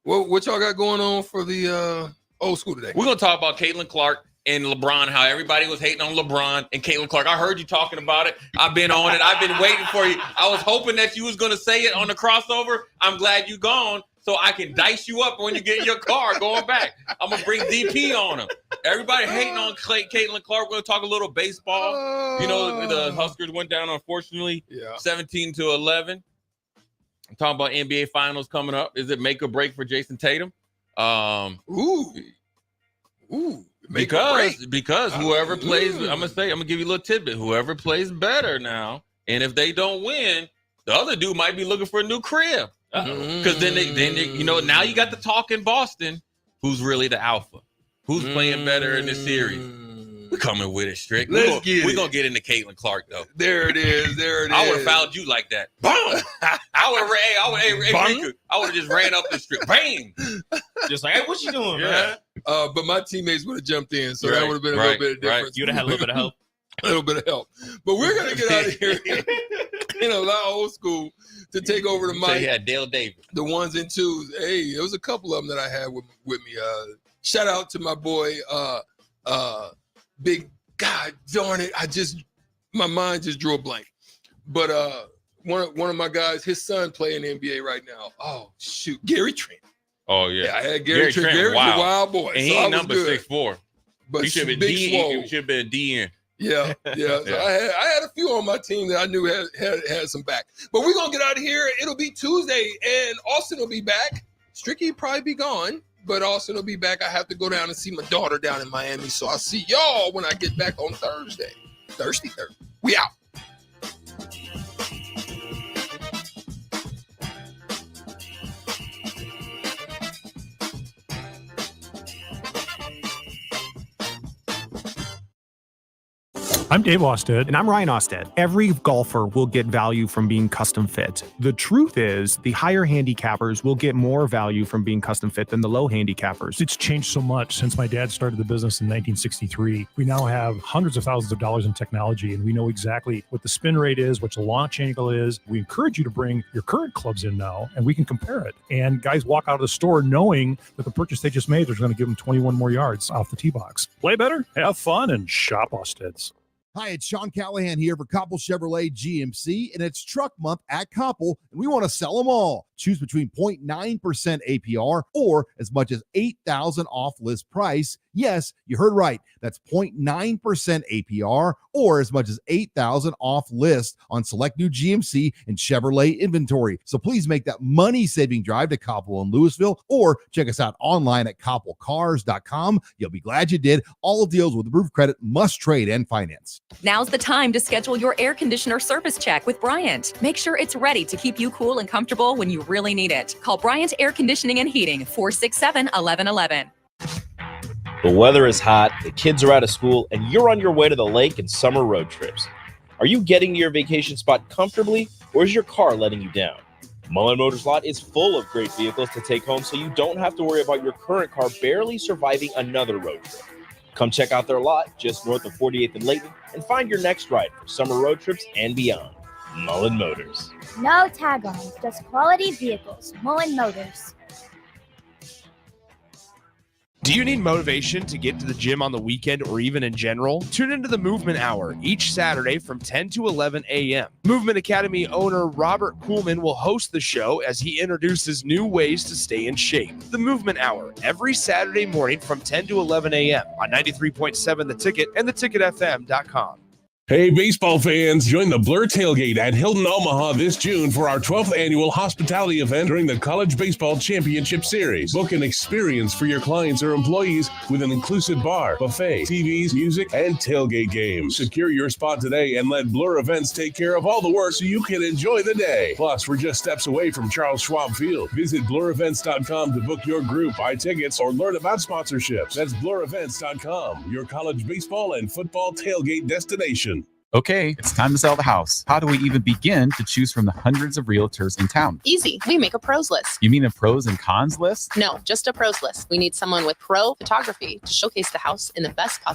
Well, what y'all got going on for the old school today? We're gonna talk about Caitlin Clark and LeBron, how everybody was hating on LeBron and Caitlin Clark. I heard you talking about it. I've been on it. I've been waiting for you. I was hoping that you was going to say it on the crossover. I'm glad you gone so I can dice you up when you get in your car going back. I'm going to bring DP on him. Everybody hating on Caitlin Clark. We're going to talk a little baseball. The Huskers went down, unfortunately, 17-11. I'm talking about NBA Finals coming up. Is it make or break for Jason Tatum? Because whoever plays, I'm gonna give you a little tidbit. Whoever plays better now, and if they don't win, the other dude might be looking for a new crib. Because then they, now you got the talk in Boston. Who's really the alpha? Who's playing better in this series? We're coming with it, Strick. We're gonna get into Caitlin Clark though. There it is. I would have fouled you like that. Boom! I would have just ran up the strip. Bang! Just like, hey, what you doing, man? But my teammates would have jumped in, so that would have been a little bit of difference. You'd have had a little bit of help. A little bit of help. But we're gonna get out of here in a lot old school to take over the mic. So you had Dale Davis. The ones and twos. Hey, there was a couple of them that I had with me. Shout out to my boy, Big God darn it! My mind just drew a blank. But one of my guys, his son playing the NBA right now. Oh shoot, Gary Trent. Oh yeah, I had Gary Trent. Gary's a wild boy. And he ain't number 6'4". But he should have been DN. Yeah. So I had a few on my team that I knew had some back. But we're gonna get out of here. It'll be Tuesday, and Austin will be back. Stricky probably be gone. But Austin will be back. I have to go down and see my daughter down in Miami. So I'll see y'all when I get back on Thursday. We out. I'm Dave Austed. And I'm Ryan Austed. Every golfer will get value from being custom fit. The truth is, the higher handicappers will get more value from being custom fit than the low handicappers. It's changed so much since my dad started the business in 1963. We now have hundreds of thousands of dollars in technology, and we know exactly what the spin rate is, what the launch angle is. We encourage you to bring your current clubs in now, and we can compare it. And guys walk out of the store knowing that the purchase they just made is going to give them 21 more yards off the tee box. Play better, have fun, and shop Austed's. Hi, it's Sean Callahan here for Koppel Chevrolet GMC, and it's truck month at Koppel, and we want to sell them all. Choose between 0.9% APR or as much as $8,000 off list price. Yes, you heard right. That's 0.9% APR or as much as $8,000 off list on select new GMC and Chevrolet inventory. So please make that money-saving drive to Koppel in Louisville or check us out online at koppelcars.com. You'll be glad you did. All deals with approved credit must trade and finance. Now's the time to schedule your air conditioner service check with Bryant. Make sure it's ready to keep you cool and comfortable when you really need it. Call Bryant Air Conditioning and Heating, 467-1111. The weather is hot, the kids are out of school, and you're on your way to the lake and summer road trips. Are you getting to your vacation spot comfortably, or is your car letting you down? Mullen Motors lot is full of great vehicles to take home, so you don't have to worry about your current car barely surviving another road trip. Come check out their lot just north of 48th and Layton and find your next ride for summer road trips and beyond. Mullen Motors. No tag-ons, just quality vehicles. Mullen Motors. Do you need motivation to get to the gym on the weekend or even in general? Tune into the Movement Hour each Saturday from 10 to 11 a.m. Movement Academy owner Robert Kuhlman will host the show as he introduces new ways to stay in shape. The Movement Hour every Saturday morning from 10 to 11 a.m. on 93.7 The Ticket and theticketfm.com. Hey, baseball fans, join the Blur Tailgate at Hilton Omaha this June for our 12th annual hospitality event during the College Baseball Championship Series. Book an experience for your clients or employees with an inclusive bar, buffet, TVs, music, and tailgate games. Secure your spot today and let Blur Events take care of all the work so you can enjoy the day. Plus, we're just steps away from Charles Schwab Field. Visit blurevents.com to book your group, buy tickets, or learn about sponsorships. That's blurevents.com, your college baseball and football tailgate destination. Okay, it's time to sell the house. How do we even begin to choose from the hundreds of realtors in town? Easy. We make a pros list. You mean a pros and cons list? No, just a pros list. We need someone with pro photography to showcase the house in the best possible